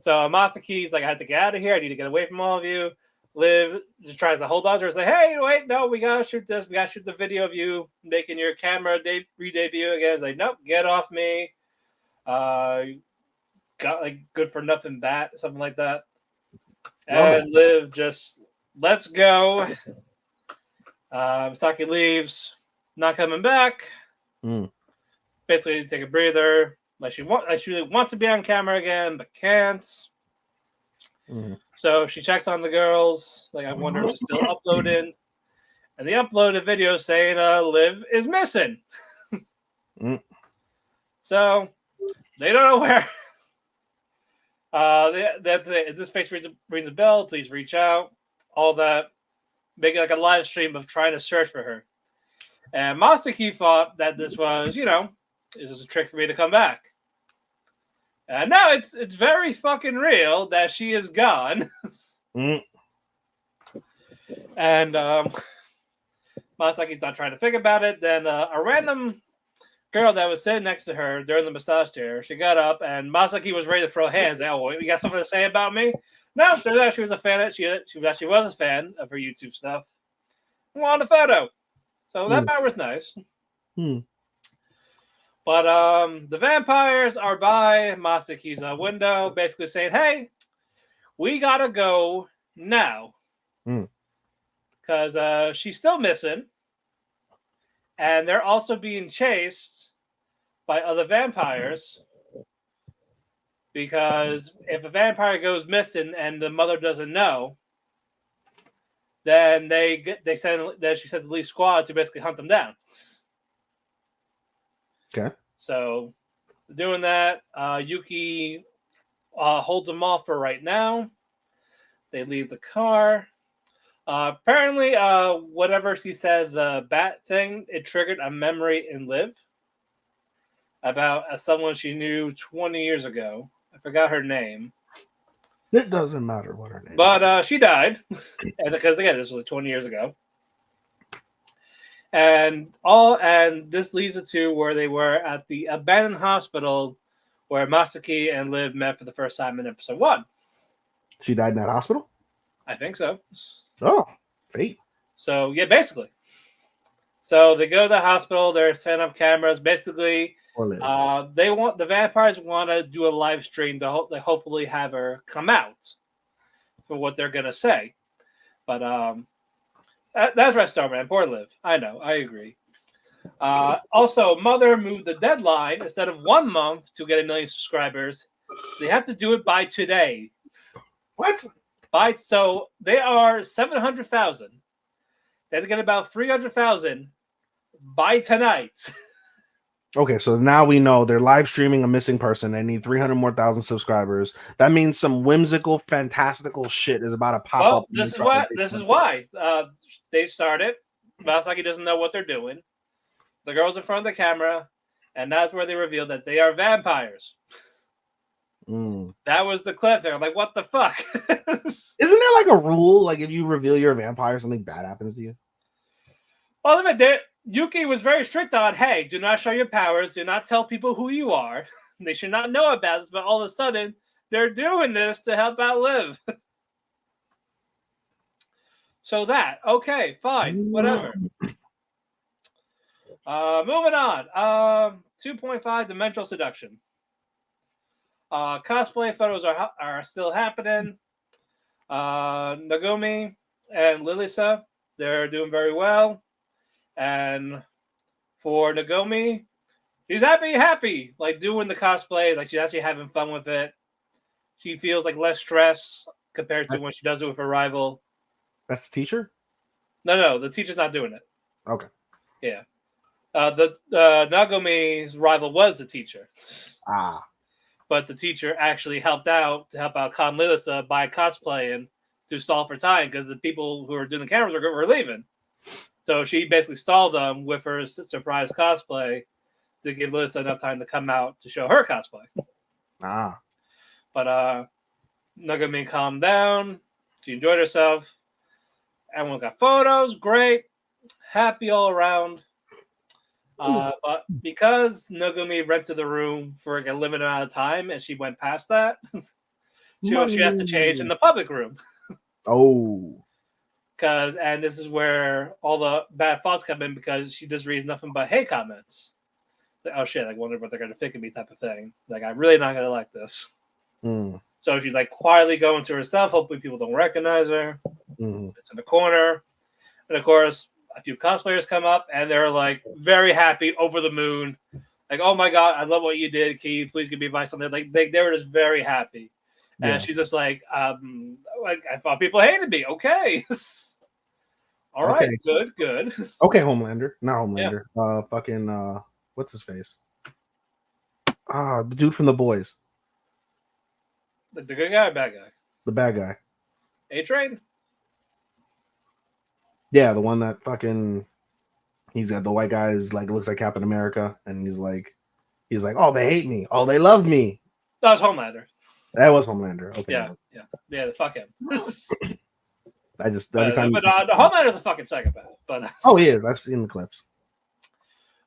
So Masaki's like, I have to get out of here. I need to get away from all of you. Liv just tries to hold on to her. It's like, hey, wait, no, we gotta shoot this. We gotta shoot the video of you making your camera re-debut again. It's like, nope, get off me. Got like good for nothing bat, something like that. And Liv just lets go. Misaki leaves, not coming back. Basically, take a breather. Like she really wants to be on camera again, but can't. So she checks on the girls. Like, I wonder if it's still uploading. And they upload a video saying Liv is missing. So they don't know where. If this face rings a bell, please reach out. All that. Make it like a live stream of trying to search for her. And Masaki thought that this was, is this a trick for me to come back? And now it's very fucking real that she is gone. And Masaki's not trying to think about it. Then a random girl that was sitting next to her during the massage chair, she got up and Masaki was ready to throw hands. Like, oh, you got something to say about me? No, turns out she was a fan. She actually was a fan of her YouTube stuff. I wanted a photo. So that part was nice. But the vampires are by Masaki's window, basically saying, hey, we gotta go now. Because she's still missing. And they're also being chased by other vampires. because if a vampire goes missing and the mother doesn't know, then she sends the lead squad to basically hunt them down. Okay. So doing that, Yuki holds them off for right now. They leave the car. Apparently, whatever she said, the bat thing, it triggered a memory in Liv about someone she knew 20 years ago. I forgot her name. It doesn't matter what her name is. But she died. And because, again, this was like 20 years ago. And this leads it to where they were at the abandoned hospital where Masaki and Liv met for the first time in episode 1. She died in that hospital? I think so. Oh, fate. So, yeah, basically. So they go to the hospital. They're setting up cameras. Basically, the vampires want to do a live stream to hopefully have her come out for what they're gonna say. But that's right, Starman. Poor Liv. I know. I agree. Also, Mother moved the deadline instead of 1 month to get 1 million subscribers. They have to do it by today. What? So they are 700,000. They have to get about 300,000 by tonight. Okay, so now we know they're live streaming a missing person. They need 300 more thousand subscribers. That means some whimsical, fantastical shit is about to pop up. This is why they started. Masaki doesn't know what they're doing. The girl's in front of the camera, and that's where they reveal that they are vampires. That was the clip there. I'm like, what the fuck? Isn't there like a rule? Like if you reveal you're a vampire, something bad happens to you? Well, Yuki was very strict on, hey, do not show your powers. Do not tell people who you are. They should not know about this. But all of a sudden, they're doing this to help out Liv. So that, okay, fine, whatever. Moving on. 2.5 Dimensional Seduction. Cosplay photos are still happening. Nagumi and Lilisa, they're doing very well. And for Nagumi, she's happy, like doing the cosplay, like she's actually having fun with it. She feels like less stress compared to when she does it with her rival. That's the teacher? No, the teacher's not doing it. Okay. Yeah. The Nagumi's rival was the teacher. But the teacher actually helped out Con Lilisa by cosplaying to stall for time because the people who were doing the cameras were leaving. So she basically stalled them with her surprise cosplay to give Lilisa enough time to come out to show her cosplay. But Nagumi calmed down. She enjoyed herself. Everyone got photos. Great. Happy all around. But because Nagumi rented the room for like a limited amount of time and she went past that, she has to change in the public room. And this is where all the bad thoughts come in because she just reads nothing but hate comments. Like, oh shit, I wonder what they're going to think of me type of thing. Like, I'm really not going to like this. So she's like quietly going to herself. Hopefully people don't recognize her. It's in the corner. And of course, a few cosplayers come up and they're like very happy, over the moon. Like, oh my God, I love what you did. Can you please give me advice on that? Like, they were just very happy. And she's just like I thought people hated me. Okay. All right. Good. Okay, Homelander. Not Homelander. Yeah. What's his face? The dude from The Boys. The good guy or bad guy? The bad guy. A-Train? Yeah, the one that he's got the white guy who's like looks like Captain America, and he's like, oh, they hate me. Oh, they love me. That was Homelander. That was Homelander. Okay. Yeah. Fuck him. I just every time. But Homelander's a fucking psychopath. But he is. I've seen the clips.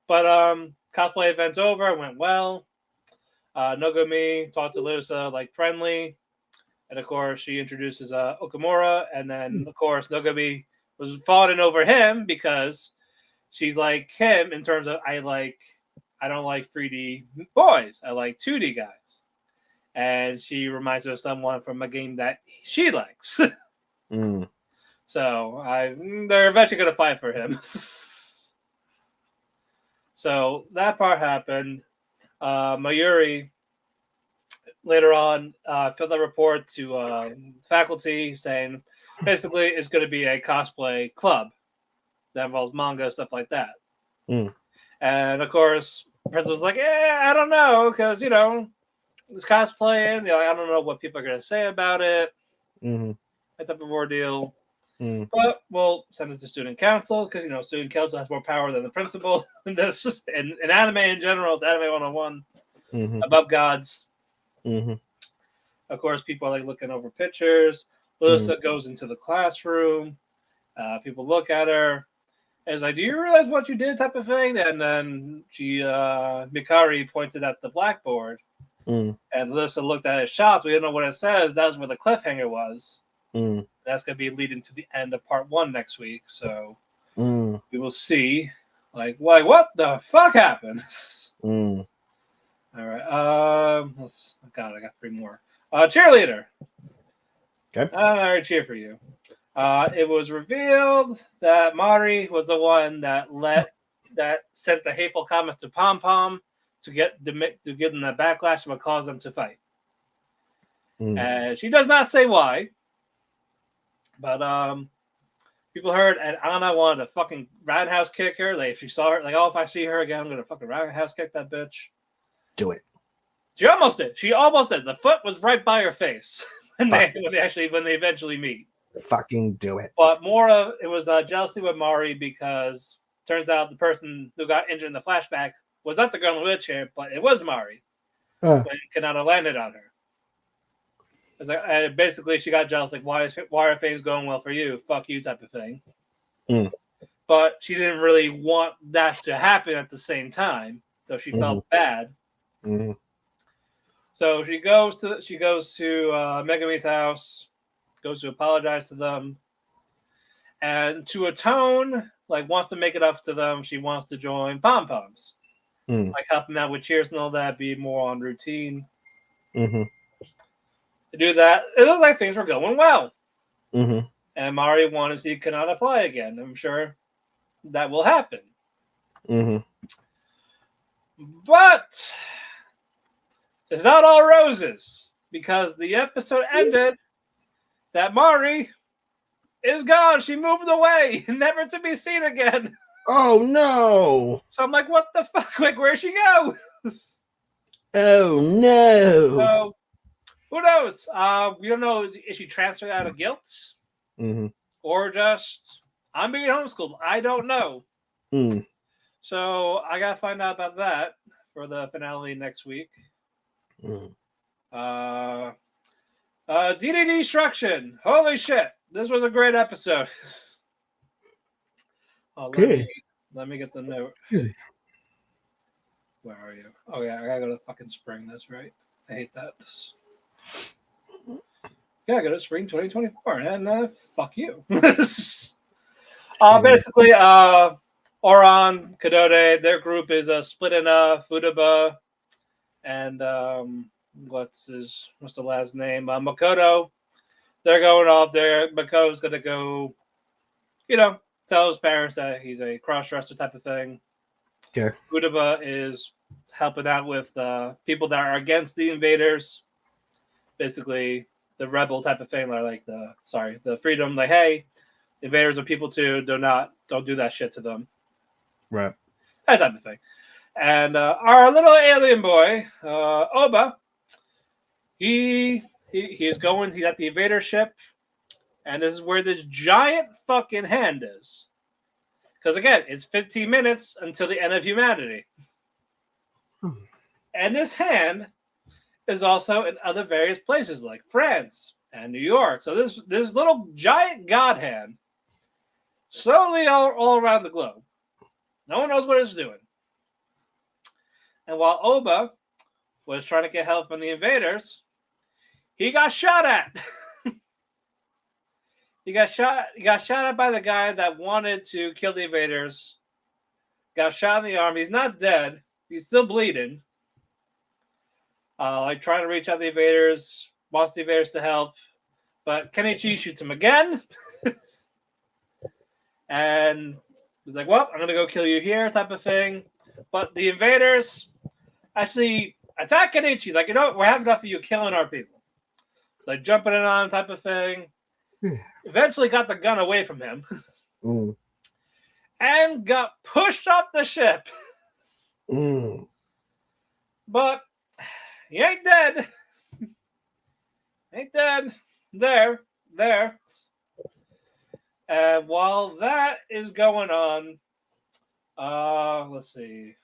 But cosplay event's over. It went well. Nogami talked to Lisa like friendly, and of course she introduces Okamura, and then of course Nogami was falling over him because she's like him in terms of I don't like 3D boys. I like 2D guys. And she reminds her of someone from a game that she likes. So they're eventually going to fight for him. So that part happened. Mayuri later on filled a report to faculty saying basically it's going to be a cosplay club that involves manga, stuff like that. Mm. And of course, the principal's like, I don't know, because, it's cosplaying. I don't know what people are going to say about it. Mm-hmm. That type of ordeal. Mm. But we'll send it to student council because, student council has more power than the principal in this. In anime in general, it's anime 101. Mm-hmm. Above gods. Mm-hmm. Of course, people are like looking over pictures. Lissa goes into the classroom. People look at her. And it's like, do you realize what you did type of thing? And then Mikari pointed at the blackboard. Mm. And Lissa looked at his shots. We didn't know what it says. That was where the cliffhanger was. Mm. That's going to be leading to the end of part 1 next week. So we will see. Like, what the fuck happened? Mm. All right. God, I got 3 more. Cheerleader. Okay. I cheer for you. It was revealed that Mari was the one that sent the hateful comments to Pom Pom to give them the backlash that would cause them to fight. And she does not say why, but people heard, and Anna wanted to fucking roundhouse kick her. Like, if she saw her, like, if I see her again, I'm gonna fucking roundhouse kick that bitch. Do it. She almost did. The foot was right by her face when they eventually meet. Fucking do it. But more of it was jealousy with Mari because turns out the person who got injured in the flashback was not the girl in the wheelchair, but it was Mari. When Kanata landed on her. It was like, basically, she got jealous, like, why are things going well for you? Fuck you, type of thing. But she didn't really want that to happen at the same time, so she felt bad. So she goes to Megumi's house, goes to apologize to them, and to atone, like, wants to make it up to them. She wants to join Pom Poms, like helping out with cheers and all that, be more on routine. To do that, it looked like things were going well. And Mari wanted to see Kanata fly again. I'm sure that will happen. But it's not all roses, because the episode ended that Mari is gone. She moved away, never to be seen again. Oh no! So I'm like, what the fuck? Like, where'd she go? Oh no! So who knows? We don't know if she transferred out of guilt or just I'm being homeschooled. I don't know. So I gotta find out about that for the finale next week. DD Destruction. Holy shit! This was a great episode. Let me get the note. Where are you? Oh yeah, I gotta go to fucking spring. That's right. I hate that. Yeah, I go to spring 2024, and fuck you. Basically, Oran, Kadode, their group is split in Futaba, and what's the last name? Makoto. They're going off there. Makoto's gonna go, tell his parents that he's a cross-dresser type of thing. Okay. Futaba is helping out with people that are against the invaders. Basically, the rebel type of thing, the freedom. Like, hey, invaders are people too. Don't do that shit to them. Right. That type of thing. And our little alien boy, Oba, he's at the invader ship, and this is where this giant fucking hand is. Because again, it's 15 minutes until the end of humanity. And this hand is also in other various places like France and New York. So this little giant god hand slowly all around the globe. No one knows what it's doing. And while Oba was trying to get help from the invaders, he got shot at. He got shot at by the guy that wanted to kill the invaders. Got shot in the arm. He's not dead. He's still bleeding. Trying to reach out the invaders, wants the invaders to help, but Kenichi shoots him again. And he's like, well, I'm going to go kill you here type of thing. But the invaders, actually, attack Kenichi. Like, we're having enough of you killing our people. Like, jumping in on him type of thing. Eventually got the gun away from him. And got pushed off the ship. But he ain't dead. Ain't dead. There. And while that is going on, let's see.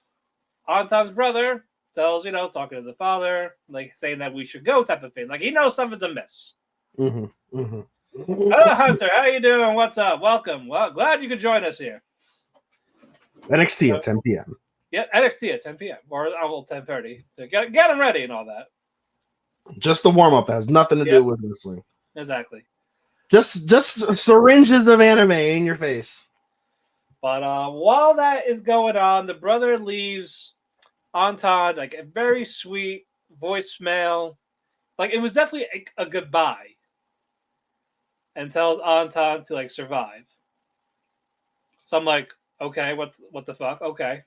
Anton's brother tells, talking to the father, like saying that we should go type of thing. Like he knows something's amiss. Hello, Hunter. How you doing? What's up? Welcome. Well, glad you could join us here. NXT at 10 p.m. Yeah, NXT at 10 p.m. or 10:30. So get them ready and all that. Just the warm up has nothing to do with wrestling. Exactly. Just syringes of anime in your face. But while that is going on, the brother leaves Anton like a very sweet voicemail. Like it was definitely a goodbye. And tells Anton to like survive. So I'm like, okay, what the fuck? Okay.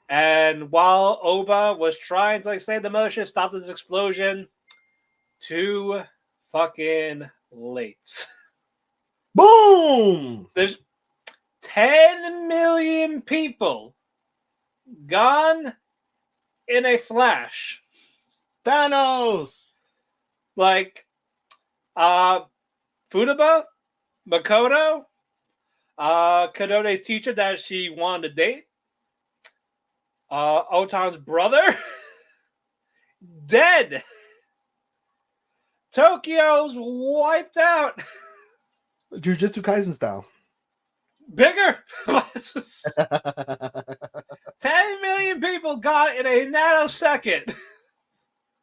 And while Oba was trying to like save the motion, stop this explosion, too fucking late. Boom! There's 10 million people gone in a flash. Thanos! Like, Futaba, Makoto, Kadode's teacher that she wanted to date, Otan's brother, dead. Tokyo's wiped out. Jujutsu Kaisen style. Bigger. 10 million people got in a nanosecond.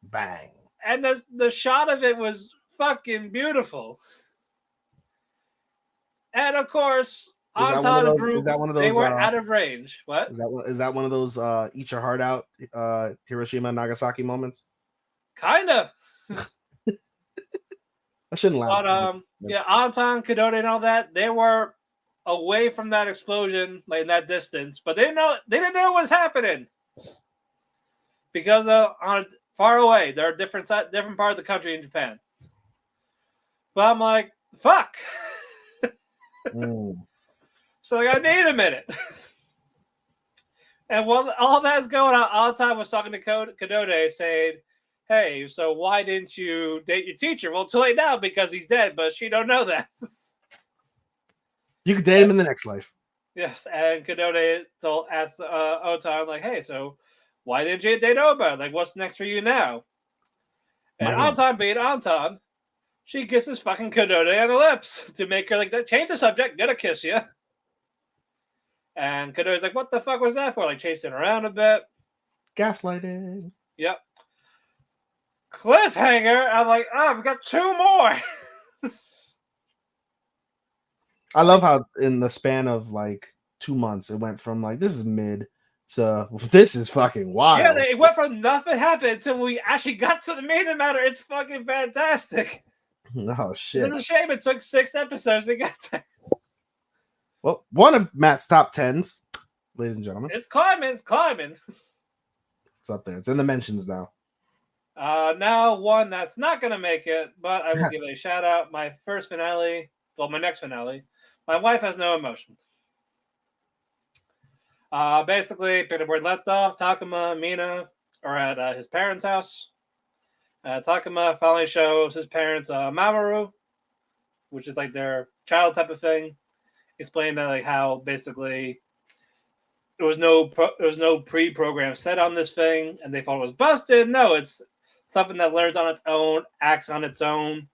Bang. And the shot of it was fucking beautiful. And of course, Anton's group, they were out of range. What? Is that one of those eat your heart out Hiroshima and Nagasaki moments? Kinda. I shouldn't laugh. But yeah, Anton, Kadode, and all that, they were away from that explosion, like in that distance, but they didn't know what was happening. Because on far away, they're a different part of the country in Japan. But I'm like, fuck. So like, I need a minute. And while all that's going on, all the time I was talking to Kadode saying, hey, so why didn't you date your teacher? Well, too late now because he's dead, but she don't know that. You could date him in the next life. Yes, and Kadode asked Otan, like, hey, so why didn't you date Oba? Like, what's next for you now? And Anton being Anton, she kisses fucking Kadode on the lips to make her like, change the subject, gonna kiss you. And Kadode's like, what the fuck was that for? Like, chasing around a bit. Gaslighting. Yep. Cliffhanger. I'm like, we've got 2 more. I love how in the span of like 2 months, it went from like, this is mid to this is fucking wild. Yeah, it went from nothing happened until we actually got to the main matter. It's fucking fantastic. Oh, shit. It's a shame it took 6 episodes to get there. Well, one of Matt's top 10s, ladies and gentlemen. It's climbing. It's up there. It's in the mentions now. Now one that's not going to make it, but I will give it a shout out. My next finale. My wife has no emotions. Basically, picked up where it left off. Takuma and Mina are at his parents' house. Takuma finally shows his parents Mamoru, which is like their child type of thing. Explaining that like how basically there was no pre-program set on this thing, and they thought it was busted. No, it's something that learns on its own, acts on its own,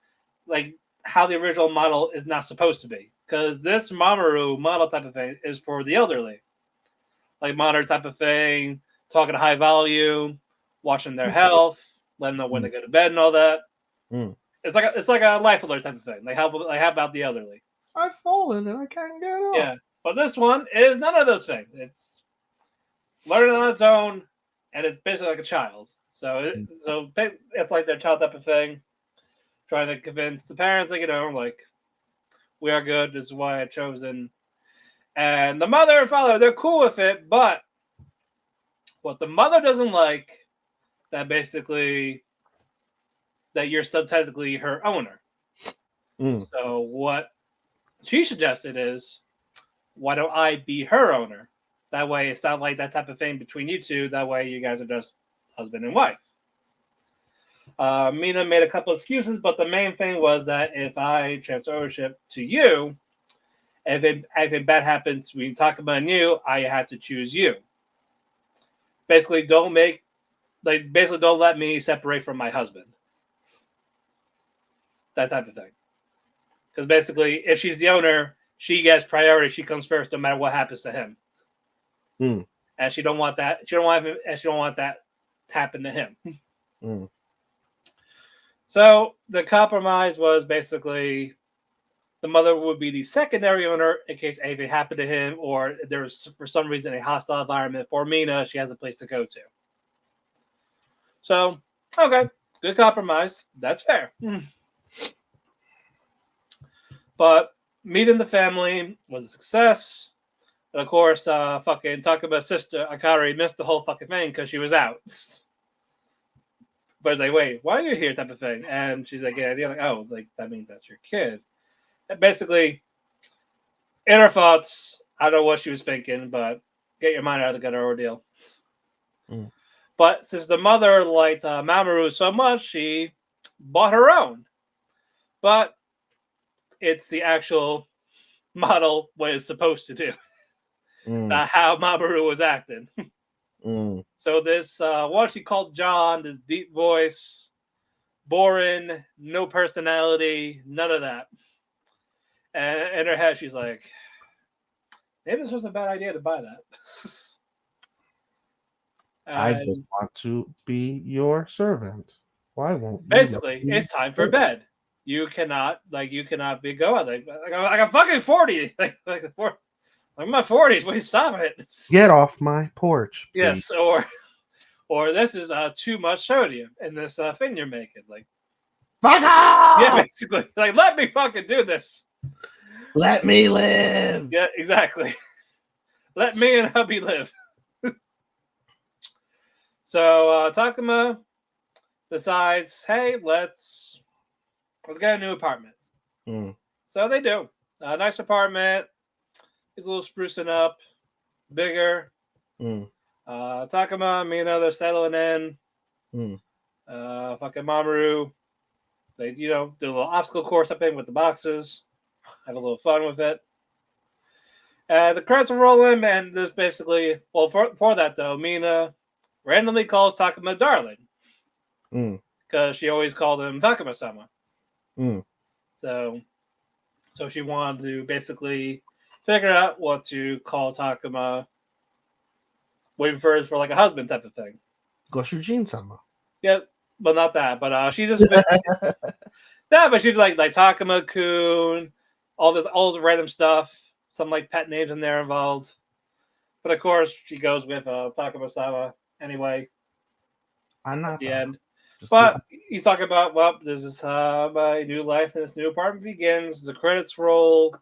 like how the original model is not supposed to be. Because this Mamoru model type of thing is for the elderly, like monitor type of thing, talking to high volume, watching their health, letting them know when they go to bed and all that. It's like a life alert type of thing. Like how about the elderly? I've fallen and I can't get up. Yeah, but this one is none of those things. It's learning on its own, and it's basically like a child. So it's like their child type of thing, trying to convince the parents, like, like, we are good. This is why I chosen. And the mother and father, they're cool with it, but what the mother doesn't like that basically that you're still technically her owner. So what she suggested is, why don't I be her owner? That way it's not like that type of thing between you two. That way you guys are just husband and wife. Mina made a couple of excuses, but the main thing was that if I transfer ownership to you, if it bad happens between Takuma and you, I have to choose you. Basically, don't let me separate from my husband. That type of thing. Because basically, if she's the owner, she gets priority. She comes first, no matter what happens to him. And she don't want that. She don't want that to happen to him. So the compromise was basically the mother would be the secondary owner in case anything happened to him, or if there was for some reason a hostile environment for Mina, she has a place to go to. So, okay, good compromise. That's fair. But meeting the family was a success. And of course, fucking Takuma's sister Akari missed the whole fucking thing because she was out. But it's like, wait, why are you here? Type of thing. And she's like, yeah, like, oh, like that means that's your kid. And basically, in her thoughts, I don't know what she was thinking, but get your mind out of the gutter ordeal. But since the mother liked Mamoru so much, she bought her own. But it's the actual model what it's supposed to do. Not how Mamoru was acting. So this what she called John, this deep voice, boring, no personality, none of that. And in her head, she's like, maybe this was a bad idea to buy that. I just want to be your servant. Why won't you? Basically, it's time for bed. You cannot be going like I'm fucking 40. I'm in my 40s. Wait, stop it. Get off my porch. Please. Yes, or this is too much sodium in this thing you're making. Like, fuck off! Yeah, basically. Like, let me fucking do this. Let me live. Yeah, exactly. Let me and hubby live. So Takuma decides, hey, let's get a new apartment. So they do. A nice apartment. He's a little sprucing up. Bigger. Takuma, Mina, they're settling in. Fucking Mamoru. They, do a little obstacle course up in with the boxes. Have a little fun with it. The credits are rolling, and there's basically, well, for that though, Mina randomly calls Takuma darling. Because she always called him Takuma-sama. So she wanted to basically figure out what to call Takuma, waiting for like a husband type of thing. Goshujin-sama. Yeah, but not that. But she just but she's like Takuma-kun, all this random stuff, some like pet names in there involved. But of course, she goes with Takuma-sama anyway. I'm not at the end. But you talk about, well, this is how my new life in this new apartment begins. The credits roll.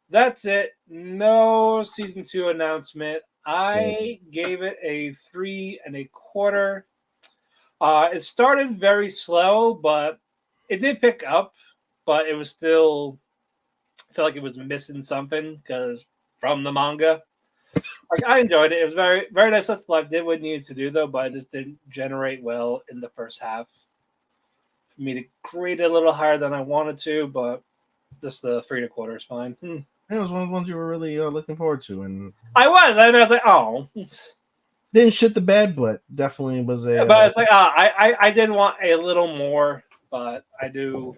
That's it. No season 2 announcement. I gave it a 3.25. It started very slow, but it did pick up. But it was still, I feel like it was missing something because from the manga. Like, I enjoyed it. It was very, very nice. Life did what it needed to do, though, but it just didn't generate well in the first half. For me to grade it a little higher than I wanted to, but just the 3.25 is fine. It was one of the ones you were really looking forward to, and I was like, oh, didn't shit the bed, but definitely was a. Yeah, but it's like, I did want a little more, but I do.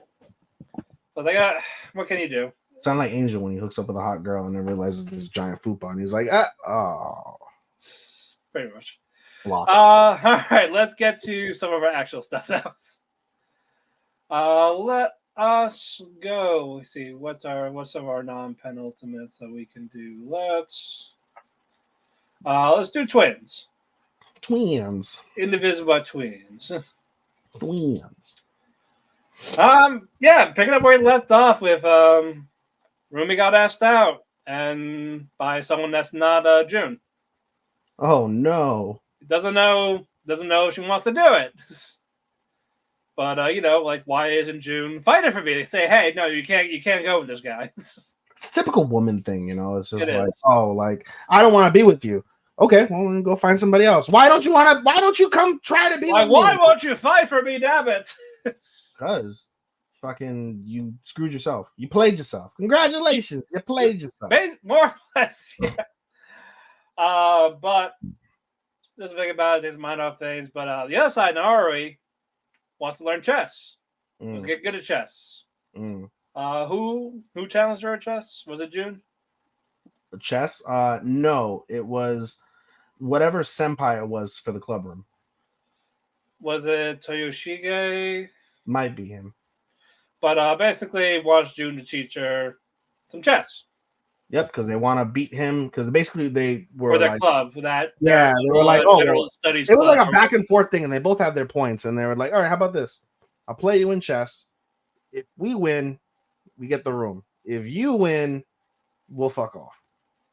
I was like, what can you do? Sound like Angel when he hooks up with a hot girl and then realizes there's a giant fupa, and he's like, oh. Pretty much. Lock. All right, let's get to some of our actual stuff now. Let us go. Let's see, what's some of our non-penultimates that we can do? Let's do twins. Twins. Indivisible twins. Twins. Yeah, picking up where he left off with Rumi got asked out, and by someone that's not June. Oh no. He doesn't know doesn't know if she wants to do it. But you know, like, why isn't June fighting for me? They say, hey, no, you can't go with this guy. It's a typical woman thing, you know. It's just It like, is. oh, like I don't want to be with you. Okay, well, then go find somebody else. Why don't you come try to be with Why me? won't you fight for me, damn it? Because fucking you screwed yourself. You played yourself. Congratulations, you played yourself. More or less, yeah. But doesn't think about it, takes his mind off things. But the other side, Naori wants to learn chess. Wants to get good at chess. Who challenged her at chess? Was it June? Chess? No, it was whatever senpai it was for the club room. Was it Toyoshige? Might be him. But basically wants June to teach her some chess. Yep, because they want to beat him. Because basically they were for their like, club. That yeah, they were like, oh, literal well, studies. it was club. like a back and forth thing, and they both had their points, and they were like, all right, how about this? I'll play you in chess. If we win, we get the room. If you win, we'll fuck off.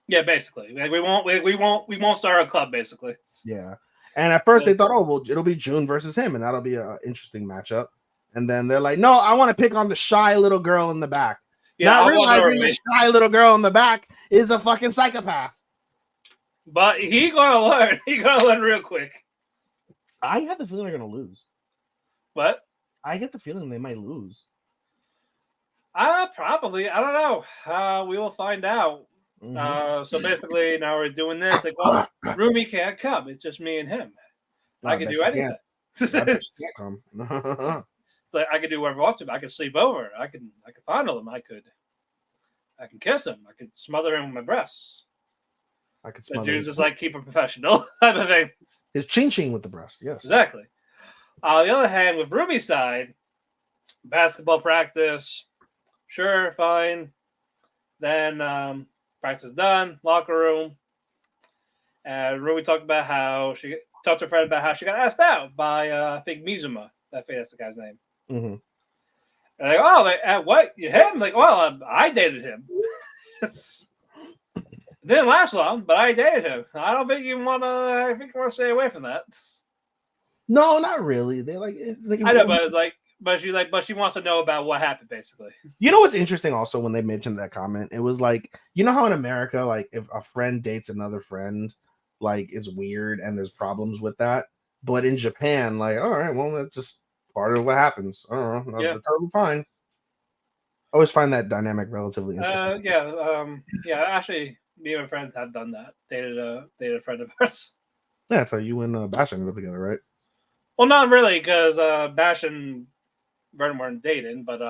Yeah, basically, like, we won't start a club. Basically, yeah. And at first they thought, oh, well, it'll be June versus him, and that'll be an interesting matchup. And then they're like, no, I want to pick on the shy little girl in the back. Yeah, not realizing the shy little girl in the back is a fucking psychopath. But he gonna learn. He gonna learn real quick. I have the feeling they're gonna lose. What? I get the feeling they might lose. Probably. I don't know. We will find out. So basically, now we're doing this. Like, well, Rumi can't come. It's just me and him. I can do anything. Like, I could do whatever I want to. I could sleep over. I can fondle him. I can kiss him. I could smother him with my breasts. I could smother. June's just like, keep it professional type of thing. His ching with the breast. Yes. Exactly. On the other hand, with Rumi's side, basketball practice, sure, fine. Then practice is done, locker room. And Rumi talked to her friend about how she got asked out by I think Mizuma. That's the guy's name. Mm-hmm. And like, oh, what? You him? Like, well, I dated him. It didn't last long, but I dated him. I don't think you want to. I think you want to stay away from that. No, not really. They like. It's like I know, but she wants to know about what happened, basically. You know what's interesting? Also, when they mentioned that comment, it was like, you know how in America, like if a friend dates another friend, like it's weird and there's problems with that. But in Japan, like, all right, well, that's just part of what happens. I don't know. Yeah. That's totally fine. I always find that dynamic relatively interesting. Yeah. Actually, me and my friends have done that. Dated a friend of ours. Yeah, so you and Bash ended up together, right? Well, not really, because Bash and Vernon weren't dating, but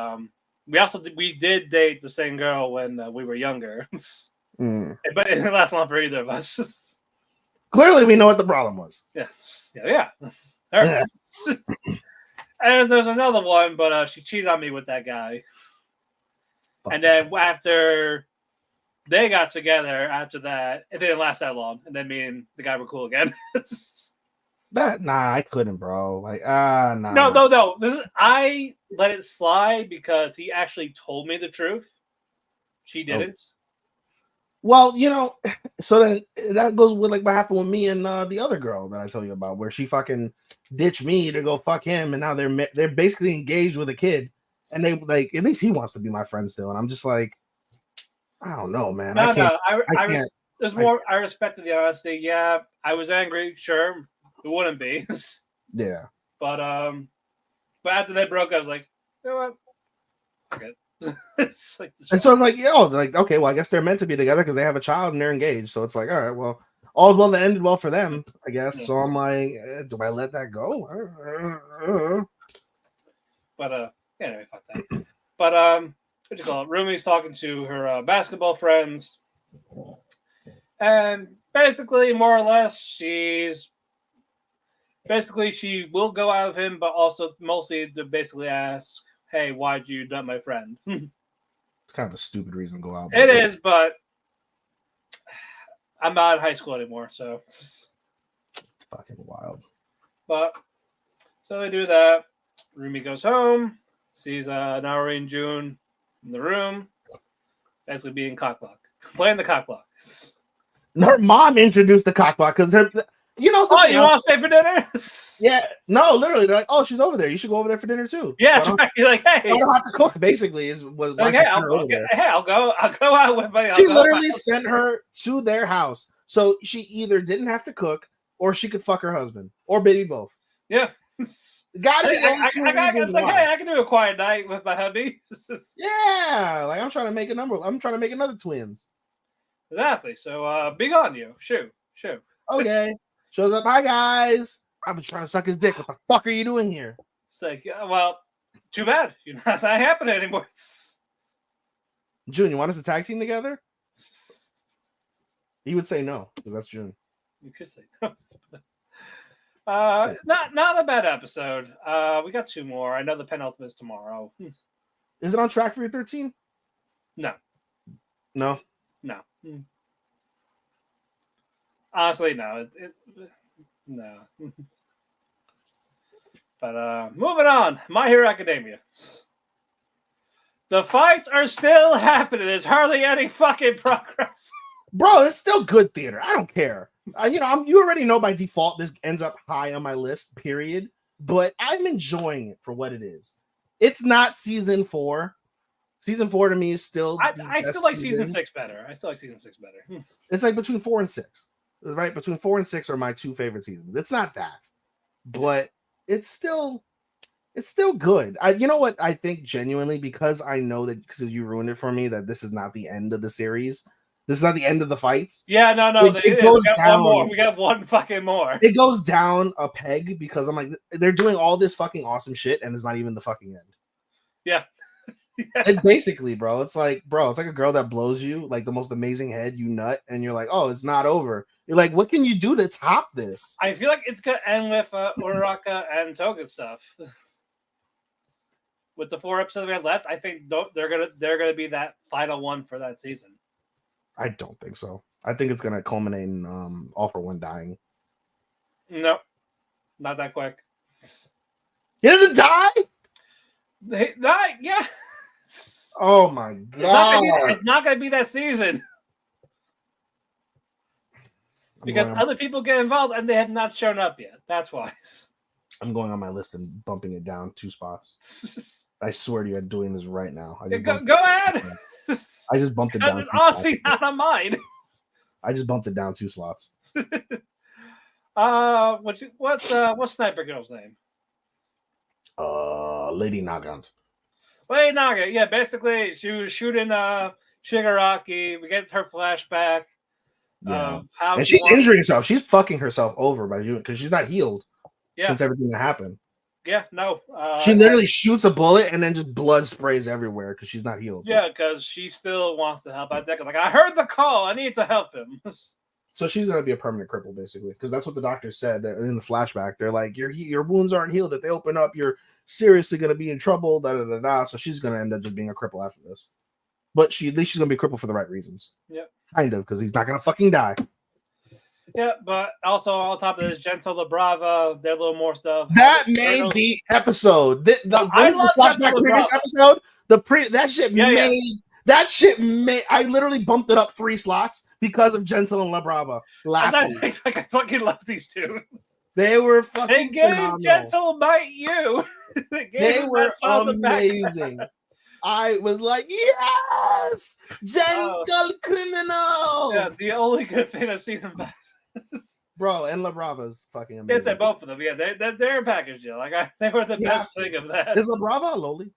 we did date the same girl when we were younger. But it didn't last long for either of us. Clearly, we know what the problem was. Yes. Yeah. Yeah. And there's another one, but she cheated on me with that guy. And then after they got together, after that, it didn't last that long. And then me and the guy were cool again. I couldn't, bro. Like, nah. No. I let it slide because he actually told me the truth. She didn't. Well, you know, so then that goes with like what happened with me and the other girl that I told you about, where she fucking ditched me to go fuck him, and now they're basically engaged with a kid, and they like at least he wants to be my friend still, and I'm just like, I don't know, man. I can't. There's more. I respected the honesty. Yeah, I was angry. Sure, it wouldn't be. Yeah. But after they broke, I was like, you know what? Okay. It's like, and so I was like, okay, well, I guess they're meant to be together because they have a child and they're engaged. So it's like, all right, well, all's well that ended well for them, I guess. Yeah. So I'm like, do I let that go? But anyway, fuck that. But what you call it? Rumi's talking to her basketball friends, and basically, more or less, she will go out of him, but also mostly to basically ask, hey, why'd you dump my friend? It's kind of a stupid reason to go out. It is, but I'm not in high school anymore, so it's fucking wild. But so they do that. Rumi goes home, sees Naori and June in the room, basically being cockblock, playing the cockblock. Her mom introduced the cockblock because You know Oh, something you else? want to stay for dinner? Yeah. No, literally, they're like, oh, she's over there. You should go over there for dinner too. Yeah, So that's right. You're like, hey, I don't have to cook. Basically, is why like, she hey, sent her over there. I'll go out with my. She literally sent her to their house, so she either didn't have to cook or she could fuck her husband, or maybe both. Yeah. Gotta be only two reasons like, why. hey, I can do a quiet night with my hubby. Yeah, like I'm trying to make a number. I'm trying to make another twins. Exactly. So, big on you. Shoo. Okay. Shows up. Hi guys. I've been trying to suck his dick. What the fuck are you doing here? It's like, well, too bad. That's not happening anymore. June, you want us to tag team together? He would say no because that's June. You could say no. Not a bad episode. We got 2 more. I know the penultimate is tomorrow. Is it on track for your 13? No. No. Honestly, no. No. But moving on. My Hero Academia. The fights are still happening. There's hardly any fucking progress. Bro, it's still good theater. I don't care. You already know by default this ends up high on my list, period. But I'm enjoying it for what it is. It's not season 4. Season 4 to me is still. I still like season 6 better. It's like between 4 and 6, right? Between 4 and 6 are my 2 favorite seasons. It's not that, but it's still good. You know what I think genuinely, because I know that because you ruined it for me, that this is not the end of the series. This is not the end of the fights. Yeah, no. It goes down. 1 more. We got 1 fucking more. It goes down a peg because I'm like, they're doing all this fucking awesome shit and it's not even the fucking end. Yeah. And basically, bro, it's like a girl that blows you, like the most amazing head, you nut, and you're like, oh, it's not over. You're like, what can you do to top this? I feel like it's gonna end with Uraraka and Toga stuff. With the 4 episodes we have left, I think they're gonna be that final one for that season. I don't think so. I think it's gonna culminate in All for One dying. No, not that quick. He doesn't die. Yeah. Oh my god! It's not gonna be that season because other people get involved and they have not shown up yet. That's why. I'm going on my list and bumping it down 2 spots. I swear to you, I'm doing this right now. Go ahead. I just bumped it down. It's honestly not on mine. I just bumped it down 2 slots. What's Sniper Girl's name? Lady Nagant. Lady Naga. Yeah, basically she was shooting Shigaraki. We get her flashback. Yeah, and she's injuring herself. She's fucking herself over by doing because she's not healed since everything that happened. Yeah, no. She literally shoots a bullet and then just blood sprays everywhere because she's not healed. Yeah, because she still wants to help out Deku. Like, I heard the call. I need to help him. So she's gonna be a permanent cripple, basically, because that's what the doctor said. That in the flashback, they're like, your wounds aren't healed. If they open up, you're seriously gonna be in trouble. Da da da da. So she's gonna end up just being a cripple after this. But at least she's gonna be a cripple for the right reasons. Yeah, kind of, because he's not gonna fucking die. Yeah, but also on top of this, Gentle La Brava, there's a little more stuff. That made the episode. I love flashback previous episode. That shit made. I literally bumped it up 3 slots because of Gentle and La Brava last week. Like I fucking love these two. They were fucking. They gave phenomenal. Gentle Bite You. They were amazing. I was like, yes, Gentle Criminal. Yeah, the only good thing of season 5. Bro, and La Brava's fucking amazing. It's at both of them. Yeah, they're a package deal. Like they were the best thing of that. Is La Brava a loli?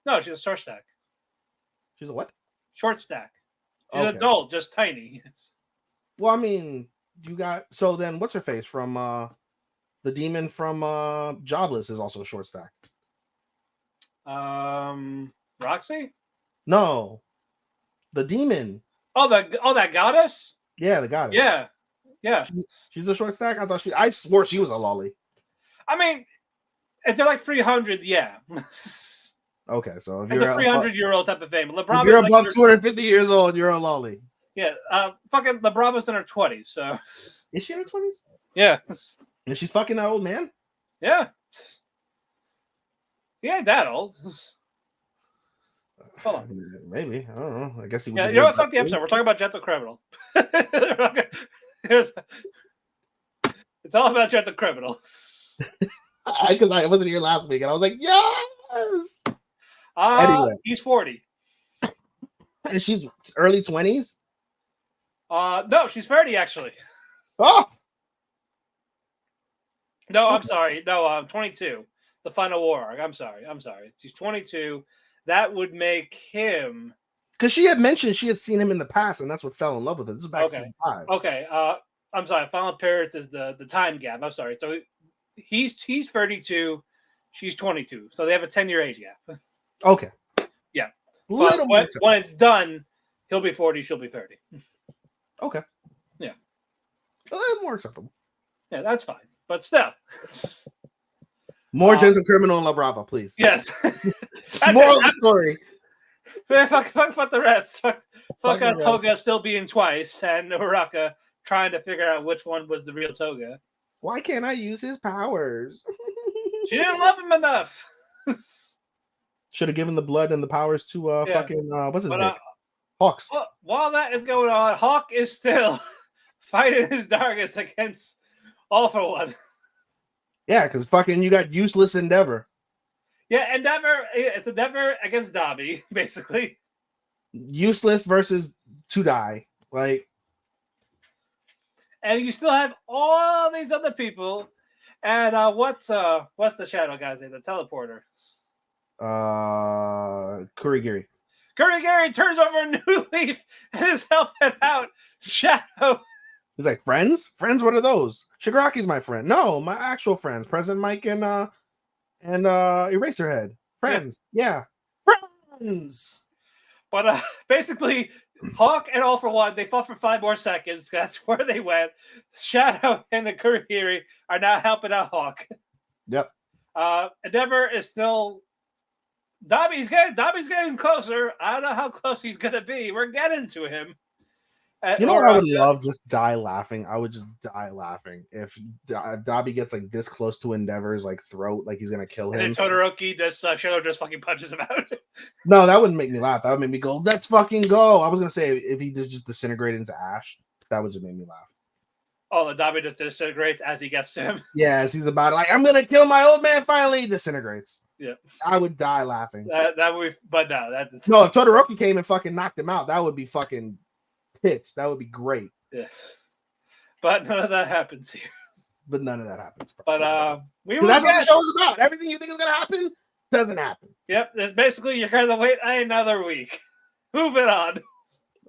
No, she's a short stack. She's a what? Short stack. She's an adult, just tiny. Well, I mean, you got so then what's her face from the demon from Jobless is also a short stack. Roxy? No, the demon. Oh, that goddess. Yeah, the goddess. Yeah. She's a short stack. I swore she was a lolly. I mean, if they're like 300, yeah. Okay, so if you're a 300-year-old type of fame, if you're above 250 years old, you're a lolly. Yeah, fucking La Brava's in her 20s. So is she in her 20s? Yeah. And she's fucking that old man. Yeah. He ain't that old. Hold on. Maybe. I don't know. I guess he. Yeah, you know what? Fuck the episode. We're talking about Gentle Criminal. It's all about Gentle Criminals. Because I wasn't here last week, and I was like, yes. Anyway, He's 40. And she's early 20s. No, she's 30 actually. Oh, No, I'm sorry. No, 22. The Final War arc. I'm sorry. She's 22. That would make him. because she had mentioned she had seen him in the past, and that's what fell in love with it. This is back season 5. Okay. I'm sorry. Final Appearance is the time gap. I'm sorry. So he's 32. She's 22. So they have a 10-year age gap. Okay. Yeah. Little But when it's done, he'll be 40. She'll be 30. Okay. Yeah. A little more acceptable. Yeah, that's fine. But still. More Gentle Criminal and La Brava, please. Yes. Moral of the story. Fuck the rest. Fuck the Toga still being twice and Uraka trying to figure out which one was the real Toga. Why can't I use his powers? She didn't love him enough. Should have given the blood and the powers to fucking what's his name? Hawks. Well, while that is going on, Hawk is still fighting his darkest against All for One. Yeah, because fucking you got useless Endeavor. Yeah, Endeavor. It's Endeavor against Dobby, basically. Useless versus to die. Like, and you still have all these other people. And what's the shadow guy's name? The teleporter. Kurigiri. Kurigiri turns over a new leaf and is helping out Shadow. He's like, friends? Friends? What are those? Shigaraki's my friend. No, my actual friends. President Mike and Eraserhead. Friends. Yeah. Friends. But basically, Hawk and All for One, they fought for 5 more seconds. That's where they went. Shadow and the Kurigiri are now helping out Hawk. Yep. Endeavor is still... Dobby's getting closer. I don't know how close he's going to be. We're getting to him. You know what I would love? Just die laughing. I would just die laughing if Dobby gets like this close to Endeavor's like throat, like he's gonna kill him. And then Todoroki Shadow just fucking punches him out. No, that wouldn't make me laugh. That would make me go, "Let's fucking go!" I was gonna say if he just disintegrated into ash, that would just make me laugh. Oh, the Dobby just disintegrates as he gets to him. Yeah, as he's about to, like, I'm gonna kill my old man. Finally, he disintegrates. Yeah, I would die laughing. That would, but no, that's no. If Todoroki came and fucking knocked him out, that would be fucking hits. That would be great. Yeah, but none of that happens here. But none of that happens. But that's what the show's about. Everything you think is gonna happen doesn't happen. Yep, it's basically you're gonna wait another week. Moving on.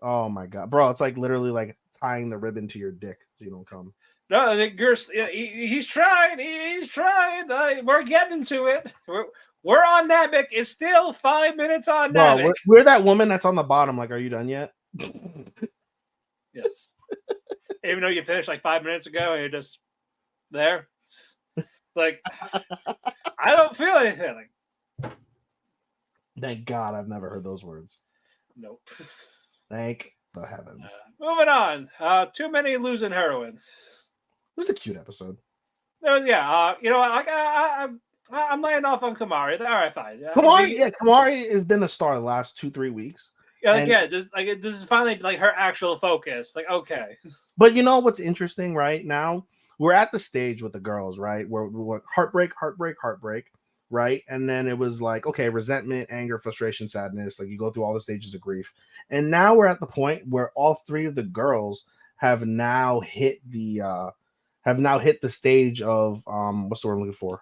Oh my god, bro! It's like literally like tying the ribbon to your dick so you don't come. No, I think he's trying. He's trying. We're getting to it. We're on Namek. It's still 5 minutes on Namek. Bro, we're that woman that's on the bottom. Like, are you done yet? Yes. Even though you finished like 5 minutes ago and you're just there. Like, I don't feel anything. Like, thank God I've never heard those words. Nope. Thank the heavens. Moving on. Too many losing heroin. It was a cute episode. Yeah. You know, I'm laying off on Kamari. All right, fine. Kamari has been a star the last 2-3 weeks. Yeah, this is finally like her actual focus. Like, okay. But you know what's interesting right now? We're at the stage with the girls, right? Where we're heartbreak, right? And then it was like, okay, resentment, anger, frustration, sadness. Like you go through all the stages of grief. And now we're at the point where all 3 of the girls have now hit the stage of what's the word I'm looking for?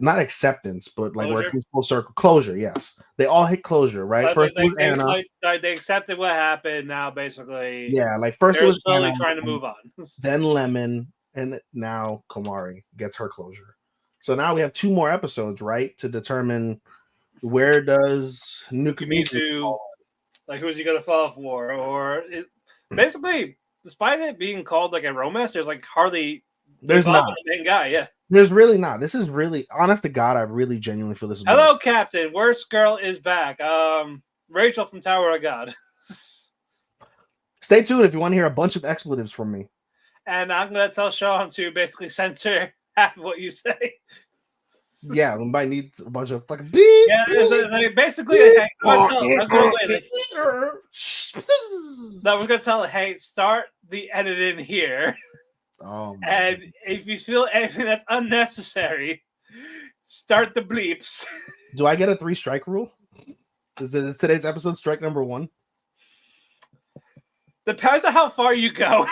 Not acceptance, but like where it comes full circle. Closure, yes. They all hit closure, right? First it was Anna. They accepted what happened. Now, basically, yeah, like first it was slowly Anna, trying to move on. Then Lemon, and now Kamari gets her closure. So now we have 2 more episodes, right, to determine where does Nukumizu like who's he gonna fall for, or basically, despite it being called like a romance, there's like hardly not the main guy. Yeah. There's really not. This is really, honest to God, I really genuinely feel this is. Hello, worse. Captain. Worst girl is back. Rachel from Tower of God. Stay tuned if you want to hear a bunch of expletives from me. And I'm gonna tell Sean to basically censor half of what you say. Yeah, we might need a bunch of fucking beep. Yeah, basically, we're gonna tell her, hey, start the editing here. Oh, my And God. if you feel anything that's unnecessary, start the bleeps. Do I get a 3-strike rule? Is today's episode strike number 1? Depends on how far you go.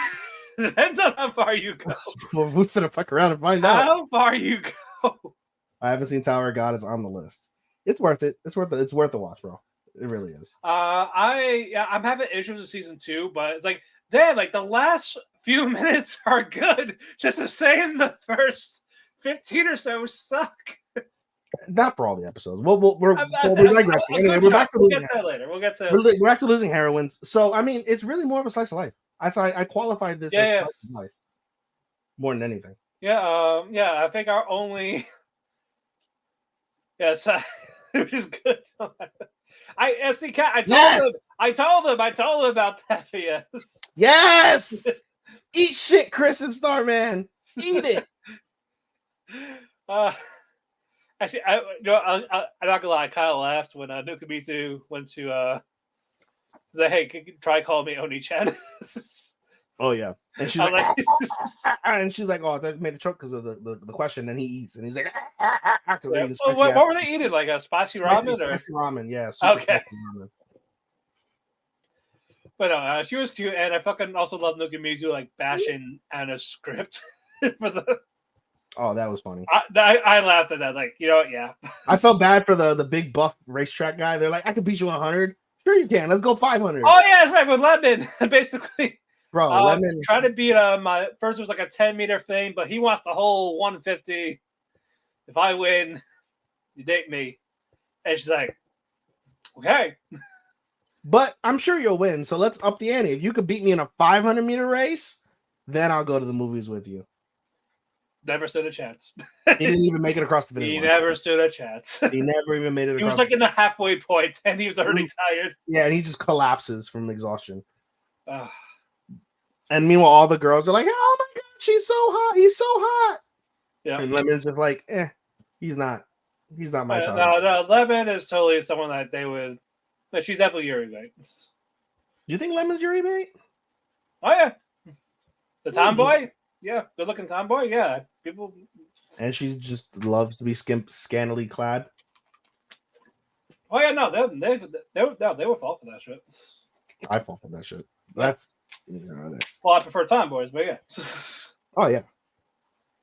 Depends on how far you go. Well, who's gonna fuck around and find out? How far you go. I haven't seen Tower of God. It's on the list. It's worth it. It's worth it. It's worth the watch, bro. It really is. I'm having issues with season 2, but like, damn, like the last few minutes are good. Just the same, the first 15 or so suck. Not for all the episodes. We're I'm digressing. Anyway, we're back to we'll losing. get to that later. We'll get to We're back to losing heroines. So I mean, it's really more of a slice of life. I qualified this as slice of life more than anything. Yeah, I think our only yes, it was good. I told him about that. Yes. Yes. Eat shit, Chris and Starman. Eat it. Actually, I'm not gonna lie. I kind of laughed when Nukamitsu went to the hey, try call me Oni-chan. Oh yeah, and she's like and she's like, oh, that made a choke because of the question. And he eats, and he's like, what were they eating? Like a spicy ramen? Spicy ramen, yeah. Okay. Ramen. But no, she was cute, and I fucking also love Nukamitsu like bashing Anna's script for the. Oh, that was funny. I laughed at that. Like, yeah. I felt bad for the big buff racetrack guy. They're like, I can beat you 100. Sure you can. Let's go 500. Oh yeah, that's right. With Lemon, basically. Bro, Lemon trying to beat my first was like a 10-meter thing, but he wants the whole 150. If I win, you date me. And she's like, okay. But I'm sure you'll win. So let's up the ante. If you could beat me in a 500-meter race, then I'll go to the movies with you. Never stood a chance. He didn't even make it across the finish line. He never stood a chance. He never even made it across. He was like in the halfway point, and he was already tired. Yeah, and he just collapses from exhaustion. And meanwhile, all the girls are like, oh my God, she's so hot. He's so hot. Yeah. And Lemon's just like, he's not my child. No, Lemon is totally someone that they would. But she's definitely Yuri bait. You think Lemon's Yuri bait? Oh yeah. The tomboy? Yeah, good looking tomboy. Yeah, people. And she just loves to be scantily clad. Oh yeah, no, they would fall for that shit. I fall for that shit. That's well, I prefer tomboys, but yeah. Oh yeah,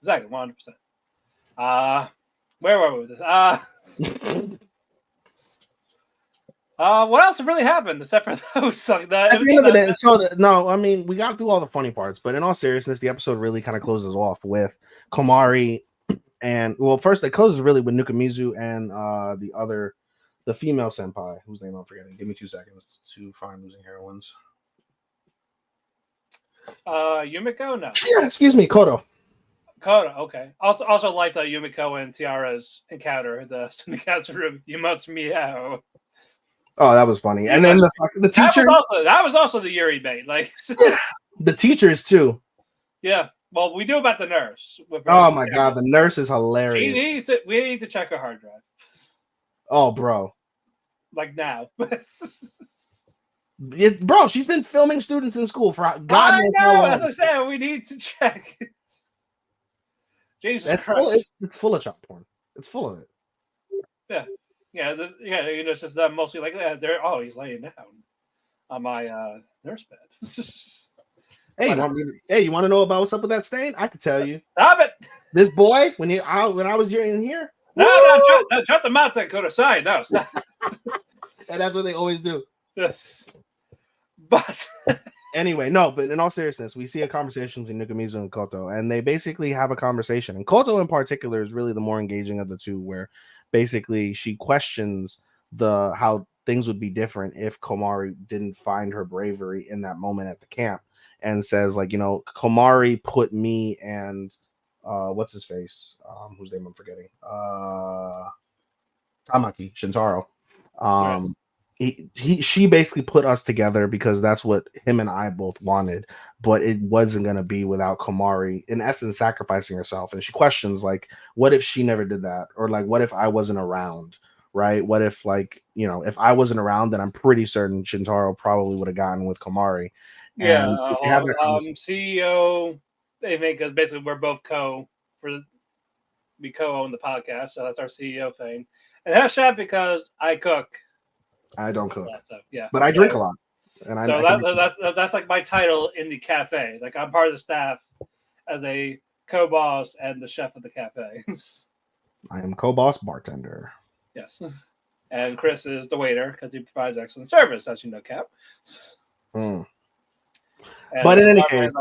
exactly, 100%. Where were we with this? What else really happened except for those? At the end of the day, no, I mean, we got through all the funny parts, but in all seriousness, the episode really kind of closes off with Komari, and well, first it closes really with Nukamitsu and the female senpai, whose name I'm forgetting. Give me 2 seconds to find losing heroines. Yumiko, no. Yeah, excuse me, Kodo. Okay. Also liked Yumiko and Tiara's encounter, the Sunakatsu room. You must meow. Oh, that was funny. And then the teacher. That was also the Yuri bait. Like the teachers too. Yeah. Well, we knew about the nurse. Oh my God, the nurse is hilarious. We need to check her hard drive. Oh, bro. Like now. Bro, she's been filming students in school for God knows how long. That's what I'm saying. We need to check. Jesus Christ. It's full of child porn. It's full of it. Yeah. Yeah, it's just mostly like that. He's laying down on my nurse bed. Hey, you want to know about what's up with that stain? I could tell you. Stop it! This boy, when I was in here. No, shut the mouth and go to side. No, stop. And that's what they always do. Yes. But anyway, no, but in all seriousness, we see a conversation between Nukamitsu and Koto, and they basically have a conversation. And Koto in particular is really the more engaging of the two, where basically she questions how things would be different if Komari didn't find her bravery in that moment at the camp, and says, like, Komari put me and what's his face, whose name I'm forgetting, Tamaki Shintaro, right. She basically put us together because that's what him and I both wanted, but it wasn't going to be without Komari, in essence, sacrificing herself. And she questions, like, what if she never did that? Or like, what if I wasn't around, right? What if, like, if I wasn't around, then I'm pretty certain Shintaro probably would have gotten with Komari. Yeah, CEO because basically we're both we co-own the podcast, so that's our CEO thing. And that's Chef because I cook. I don't cook, So, yeah, but I drink a lot, and that's like my title in the cafe. Like I'm part of the staff as a co-boss and the chef of the cafe. I am co-boss bartender. Yes, and Chris is the waiter because he provides excellent service, as you know, Cap. But in any case,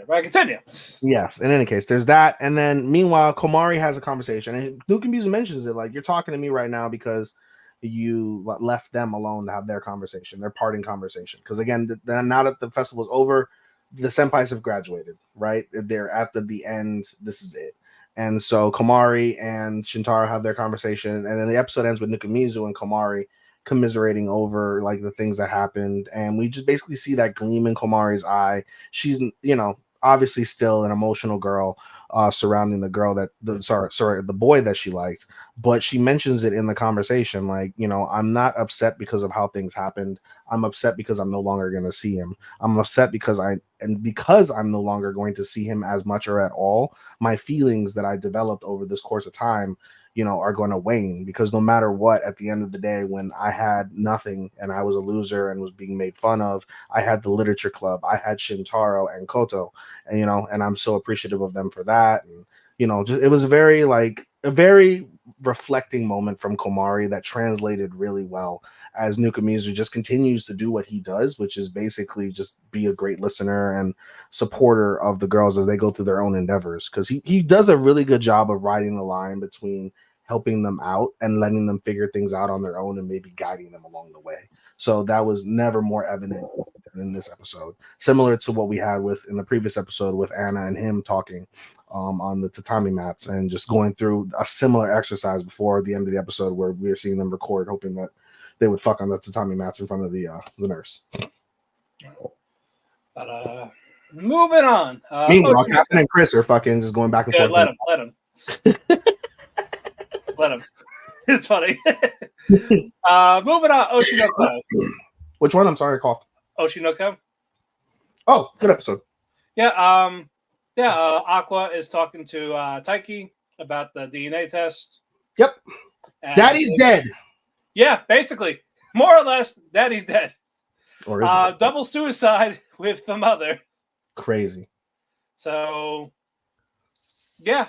Right, continue. Yes, in any case, there's that, and then meanwhile, Komari has a conversation, and Nukamuse mentions it like, you're talking to me right now because you left them alone to have their conversation, their parting conversation. Because again, now that the festival is over, the senpais have graduated, right? They're at the end. This is it. And so Komari and Shintaro have their conversation, and then the episode ends with Nukamuse and Komari commiserating over like the things that happened, and we just basically see that gleam in Komari's eye. She's, obviously still an emotional girl surrounding the girl the boy that she liked, but she mentions it in the conversation like, I'm not upset because of how things happened. I'm upset because I'm no longer going to see him. I'm upset because I'm no longer going to see him as much or at all. My feelings that I developed over this course of time are going to wane, because no matter what, at the end of the day, when I had nothing and I was a loser and was being made fun of, I had the literature club, I had Shintaro and Koto, and and I'm so appreciative of them for that. And just, it was a very reflecting moment from Komari that translated really well as Nukamuse just continues to do what he does, which is basically just be a great listener and supporter of the girls as they go through their own endeavors, because he does a really good job of riding the line between helping them out and letting them figure things out on their own and maybe guiding them along the way. So that was never more evident than in this episode, similar to what we had in the previous episode with Anna and him talking on the tatami mats and just going through a similar exercise before the end of the episode, where we were seeing them record, hoping that they would fuck on the tatami mats in front of the nurse. But moving on. Meanwhile, Captain and Chris are fucking just going back and forth. Let him. Let him. It's funny. Moving on. Oshinoko. Which one? I'm sorry, I coughed. Oshinoko. Oh, good episode. Yeah. Aqua is talking to Taiki about the DNA test. Yep. And Daddy's dead. Yeah, basically, more or less, Daddy's dead. Or is it? Double suicide with the mother. Crazy. So, yeah,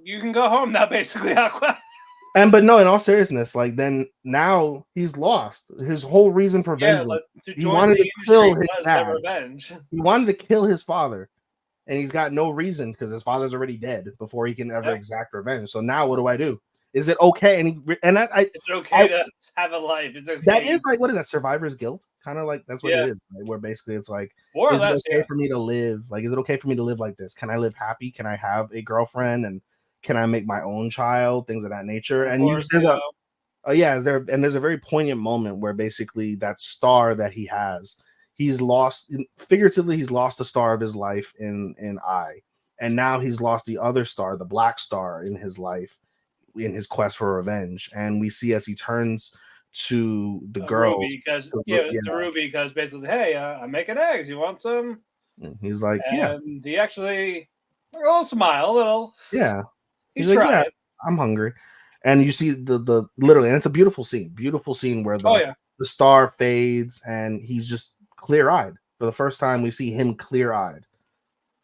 you can go home now, basically, Aqua. But no, in all seriousness, like, then now he's lost his whole reason for vengeance. He wanted to kill his dad. He wanted to kill his father, and he's got no reason because his father's already dead before he can ever exact revenge. So now what do? Is it okay? It's okay to have a life. It's okay. That is like, what is that? Survivor's guilt, kind of like that's what it is. Right? Where basically it's like, is it okay for me to live? Like, is it okay for me to live like this? Can I live happy? Can I have a girlfriend? And can I make my own child? Things of that nature. And there's a very poignant moment where basically that star that he has, he's lost figuratively. He's lost the star of his life in I, and now he's lost the other star, the black star in his life, in his quest for revenge. And we see as he turns to the girls, Ruby, because basically, hey, I'm making eggs. You want some? And he's like, and he actually a little smile, a little. Yeah. He's like, yeah, I'm hungry. And you see the literally, and it's a beautiful scene where the star fades and he's just clear-eyed. For the first time, we see him clear-eyed,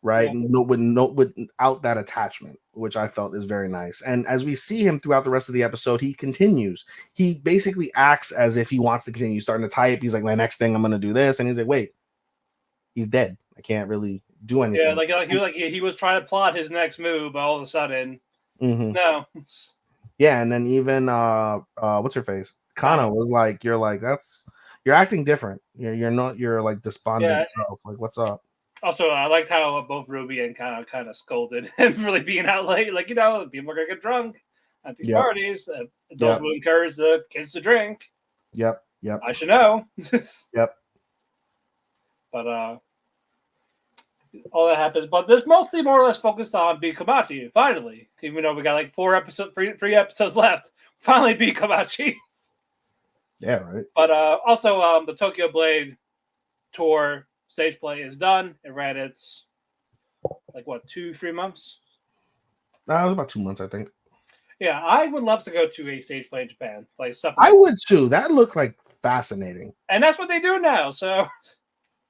right? Yeah. Without that attachment, which I felt is very nice. And as we see him throughout the rest of the episode, he continues. He basically acts as if he wants to continue. Starting to type. He's like, my next thing, I'm going to do this. And he's like, wait, he's dead. I can't really do anything. Yeah, he was trying to plot his next move, but all of a sudden, no. Yeah, and then even what's her face? Kana was like, you're acting different. You're not your like despondent self. Like, what's up? Also, I liked how both Ruby and Kana kind of scolded him for like being out late. Like, people are gonna get drunk at these parties. Those will encourage the kids to drink. Yep. I should know. Yep. But all that happens, but there's mostly more or less focused on beat Komachi. Finally, even though we got like 3 episodes left, finally beat Komachi. Yeah, right. But also, the Tokyo Blade tour stage play is done. It ran its like what, 2-3 months? It was about 2 months, I think. Yeah, I would love to go to a stage play in Japan, like something. I would too. That looked like fascinating. And that's what they do now. So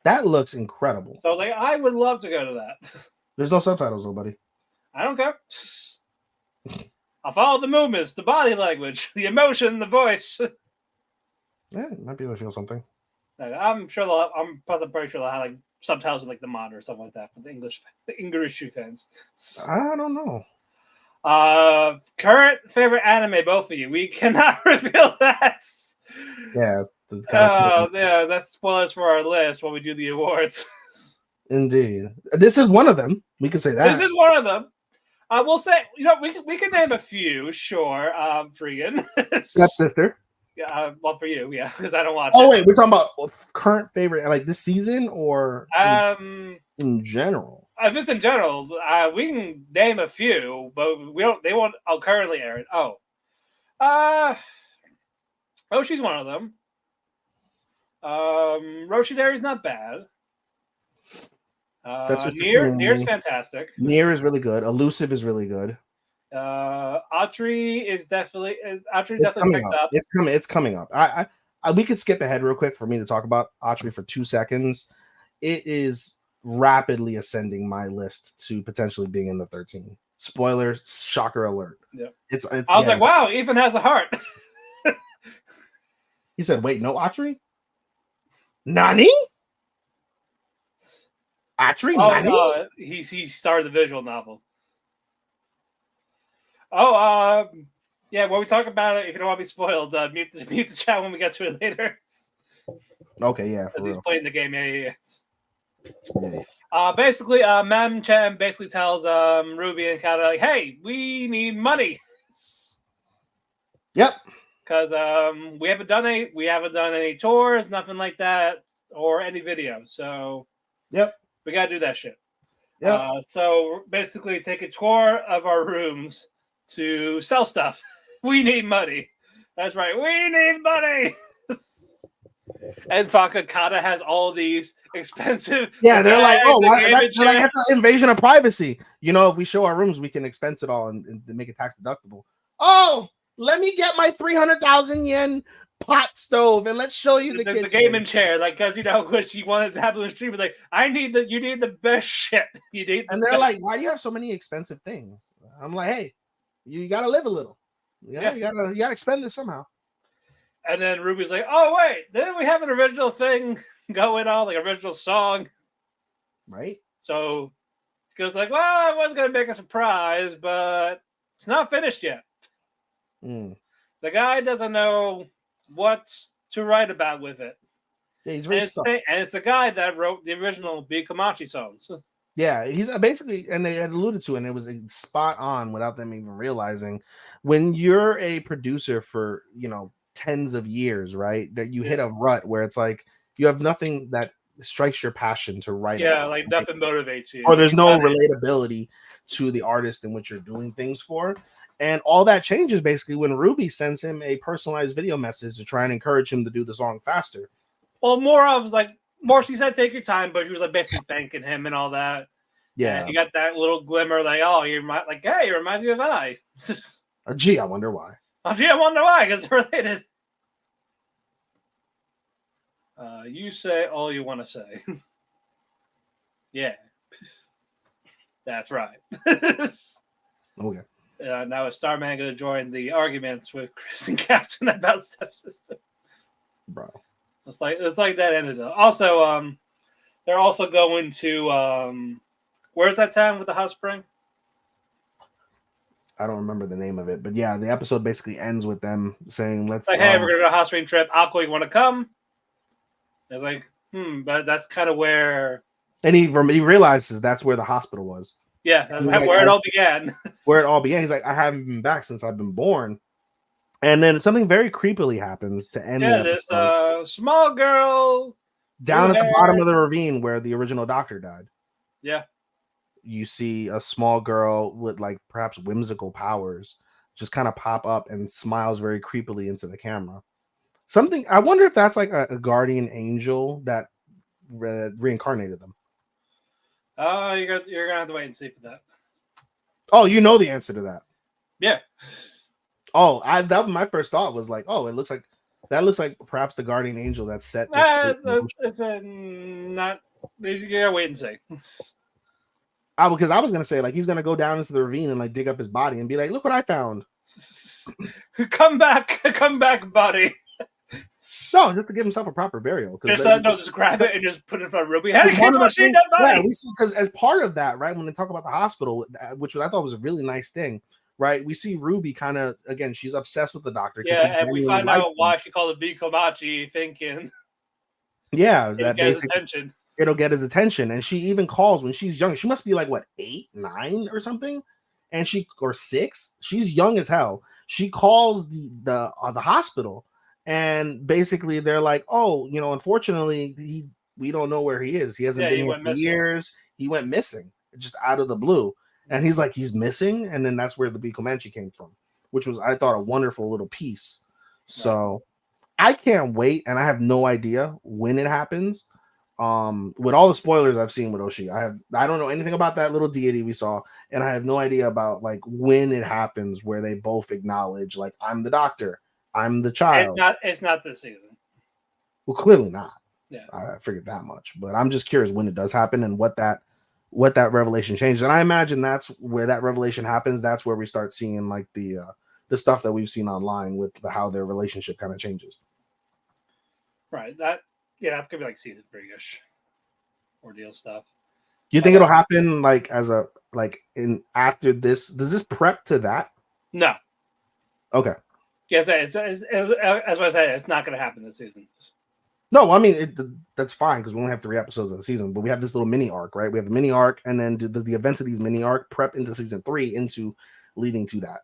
that looks incredible. So I was like, I would love to go to that. There's no subtitles, though, buddy. I don't care. I'll follow the movements, the body language, the emotion, the voice. Yeah, might be able to feel something. I'm sure I'm pretty sure they'll have like subtitles in like the monitor or something like that for the English fans. I don't know. Current favorite anime, both of you. We cannot reveal that. Yeah. Yeah, that's spoilers for our list when we do the awards. Indeed. This is one of them. We can say that. This is one of them. We'll say, we can name a few, sure. Freegan. Stepsister. Yeah, well, for you, yeah, because I don't watch. Oh, wait, we're talking about current favorite, like this season or in general? If it's in general, we can name a few, but we don't. They won't. I'll currently air it. She's one of them. Roshinari's not bad. Nier's fantastic. Nier is really good. Elusive is really good. Autry is definitely picked up. It's coming up. I we could skip ahead real quick for me to talk about Autry for 2 seconds. It is rapidly ascending my list to potentially being in the 13. Spoilers, shocker alert. Yeah. It's I was like, wow, Ethan has a heart. He said, wait, no Autry? Nani? Autry? Nani? No, he started the visual novel. Yeah, when we talk about it, if you don't want to be spoiled, mute the chat when we get to it later. Okay, yeah. Because he's playing the game, yeah. Basically, Mam Chen basically tells Ruby and Kata, like, hey, we need money. Yep. Because we haven't done any tours, nothing like that, or any videos. So yep, we gotta do that shit. Yep. So basically, take a tour of our rooms to sell stuff. We need money. That's right. We need money. And Kata has all these expensive. Yeah, they're like, oh, that's an invasion of privacy. If we show our rooms, we can expense it all and make it tax deductible. Oh, let me get my 300,000 yen pot stove and let's show you the gaming chair, like, because what she wanted to have on the stream, but like, you need the best shit. And they're like, why do you have so many expensive things? I'm like, hey, you gotta live a little. Yeah, you gotta expend this somehow. And then Ruby's like, oh wait, then we have an original thing going on, like original song, right? So it goes like, well, I was gonna make a surprise, but it's not finished yet. The guy doesn't know what to write about with it. Yeah, he's very stuck. And it's the guy that wrote the original Big Komachi songs. Yeah, he's basically, and they had alluded to it, and it was spot on without them even realizing. When you're a producer for, tens of years, right, that you hit a rut where it's like you have nothing that strikes your passion to write about, like nothing motivates you, or there's no relatability to the artist in which you're doing things for. And all that changes basically when Ruby sends him a personalized video message to try and encourage him to do the song faster. Well, she said take your time, but she was like basically thanking him and all that. Yeah, and he got that little glimmer, like, oh, you remind me of I. Gee, I wonder why. Gee, I wonder why, because they're related. You say all you want to say. Yeah, that's right. Okay. Now is Starman going to join the arguments with Chris and Captain about Stepsister? Bro, it's like that ended up. Also, they're also going to where's that town with the hot spring? I don't remember the name of it, but yeah, the episode basically ends with them saying, "Let's." Like, hey, we're gonna go on a hot spring trip. Aqua, you want to come? It's like, but that's kind of where. And he realizes that's where the hospital was. Yeah, that's where it all began. Where it all began. He's like, I haven't been back since I've been born. And then something very creepily happens to end. Yeah, this small girl down at the bottom of the ravine where the original doctor died. Yeah. You see a small girl with like perhaps whimsical powers just kind of pop up and smiles very creepily into the camera. I wonder if that's like a guardian angel that reincarnated them. Oh, you're gonna have to wait and see for that. Oh, you know the answer to that. Yeah. Oh, my first thought was like, oh, it looks like perhaps the guardian angel that set this. It's a not. You gotta wait and see. Because I was gonna say like he's gonna go down into the ravine and like dig up his body and be like, look what I found. Come back, buddy. No, just to give himself a proper burial. Just grab it and just put it in front of Ruby. Hey, keep watching that body. Yeah, we see because as part of that, right, when they talk about the hospital, which I thought was a really nice thing, right? We see Ruby kind of again, she's obsessed with the doctor. Yeah, and we find out why she called it Bikomachi, thinking. Yeah, that basically it'll get his attention, and she even calls when she's young. She must be like what 8, 9 or something, and or 6. She's young as hell. She calls the hospital. And basically, they're like, "Oh, unfortunately, we don't know where he is. He hasn't been here for years. He went missing, just out of the blue." And he's like, "He's missing," and then that's where the Bikomanchi came from, which was, I thought, a wonderful little piece. So, I can't wait, and I have no idea when it happens. With all the spoilers I've seen with Oshi, I don't know anything about that little deity we saw, and I have no idea about like when it happens where they both acknowledge, like, I'm the doctor. I'm the child. It's not this season. Well, clearly not. Yeah, I figured that much, but I'm just curious when it does happen and what that revelation changes. And I imagine that's where that revelation happens. That's where we start seeing like the stuff that we've seen online with how their relationship kind of changes. Right. That's gonna be like season 3-ish ordeal stuff. Do you think it'll happen like in after this? Does this prep to that? No. Okay. Yes, as I said, it's not going to happen this season. No, I mean that's fine because we only have 3 episodes of the season, but we have this little mini arc, right? We have the mini arc, and then does the events of these mini arc prep into season 3 into leading to that?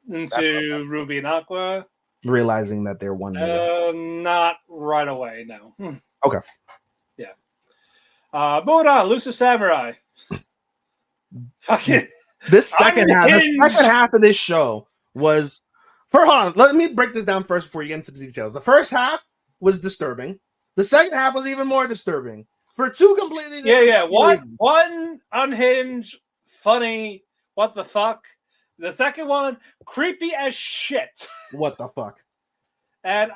Into Ruby and Aqua realizing that they're one. Not right away, no. Okay. Yeah. Moving on, Lucius Samurai. Fucking the second half of this show was. Hold on, let me break this down first before you get into the details. The first half was disturbing. The second half was even more disturbing for 2 completely different reasons. One unhinged, funny, what the fuck. The second one, creepy as shit. What the fuck? And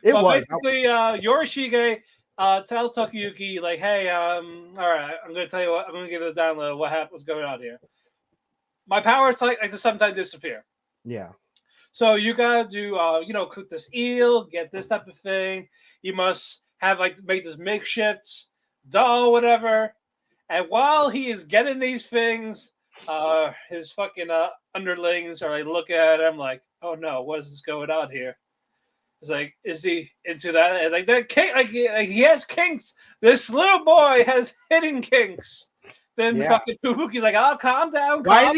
basically, Yorishige tells Tokiyuki, like, hey, all right, I'm going to tell you what, I'm going to give it a download. What's going on here? My powers like to sometimes disappear. Yeah. So you gotta do, cook this eel, get this type of thing. You must have make this makeshift doll, whatever. And while he is getting these things, his fucking underlings are like looking at him like, oh no, what is this going on here? It's like, is he into that? And like that kink, like he has kinks. This little boy has hidden kinks. Then fucking Fubuki's like, oh, calm down. Why is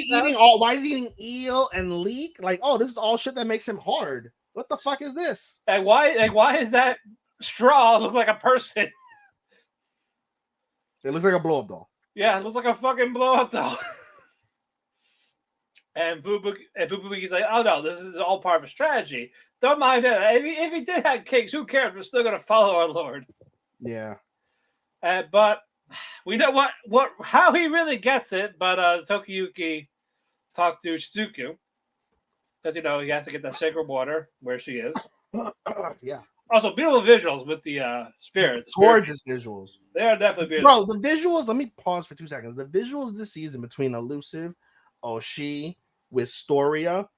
he eating eel and leek? Like, oh, this is all shit that makes him hard. What the fuck is this? And why is that straw look like a person? It looks like a blow-up doll. Yeah, it looks like a fucking blow-up doll. And Fubuki's like, oh no, this is all part of a strategy. Don't mind that. If he did have kinks, who cares? We're still gonna follow our lord. Yeah. But we know how he really gets it, but Tokiyuki talks to Shizuku because he has to get that sacred water where she is. Yeah. Also, beautiful visuals with the spirits. Gorgeous visuals. They are definitely beautiful. Bro, the visuals. Let me pause for 2 seconds. The visuals this season between Elusive, Oshi, Wistoria,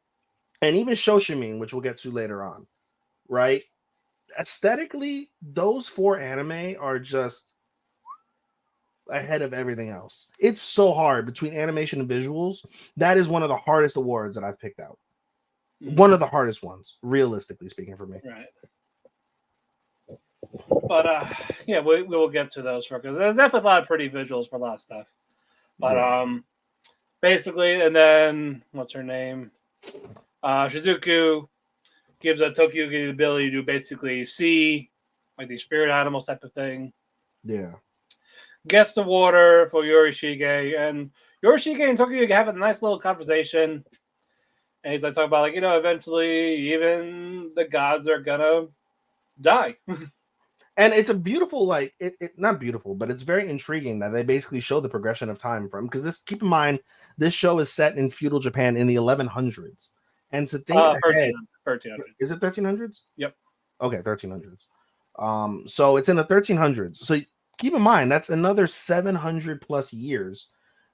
and even Shoshimin, which we'll get to later on, right? Aesthetically, those 4 anime are just ahead of everything else. It's so hard between animation and visuals. That is one of the hardest awards that I've picked out. Mm-hmm. One of the hardest ones, realistically speaking, for me. Right. But we will get to those because there's definitely a lot of pretty visuals for a lot of stuff. But basically, and then what's her name? Shizuku gives Tokiyuki the ability to basically see like these spirit animals type of thing. Yeah. Gets the water for Yorishige, and Yorishige and Tokiyuki have a nice little conversation. And he's like talking about eventually even the gods are gonna die. And it's a beautiful, like it not beautiful, but it's very intriguing that they basically show the progression of time from, because this, keep in mind, this show is set in feudal Japan in the 1100s, and to think ahead, 1300. is it 1300s? Yep. Okay, 1300s. So it's in the 1300s. So keep in mind that's another 700 plus years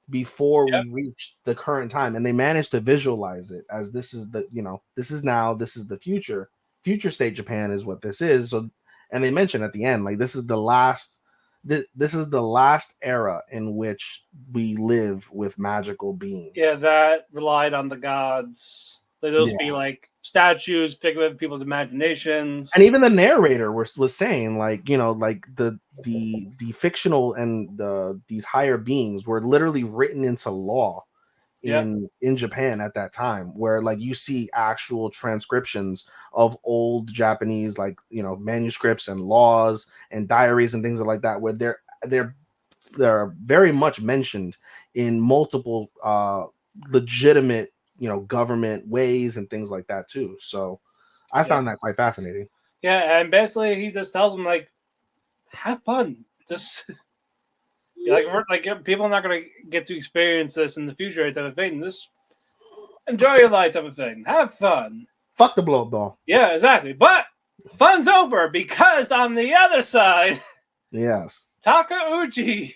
before Yep. we reach the current time, and they managed to visualize it as this is the, this is now, this is the future state Japan is what this is. So, and they mentioned at the end, like, this is the last era in which we live with magical beings. Yeah, that relied on the gods. Like, those be like statues, figment of people's imaginations. And even the narrator was saying, like, like the fictional and these higher beings were literally written into law in Japan at that time, where, like, you see actual transcriptions of old Japanese, like, manuscripts and laws and diaries and things like that, where they're very much mentioned in multiple legitimate, government ways and things like that too. So I found that quite fascinating. Yeah, and basically he just tells them, like, have fun. Just people are not gonna get to experience this in the future type of thing. Just enjoy your life type of thing. Have fun. Fuck the blow up doll. Yeah, exactly. But fun's over, because on the other side, yes, Takauchi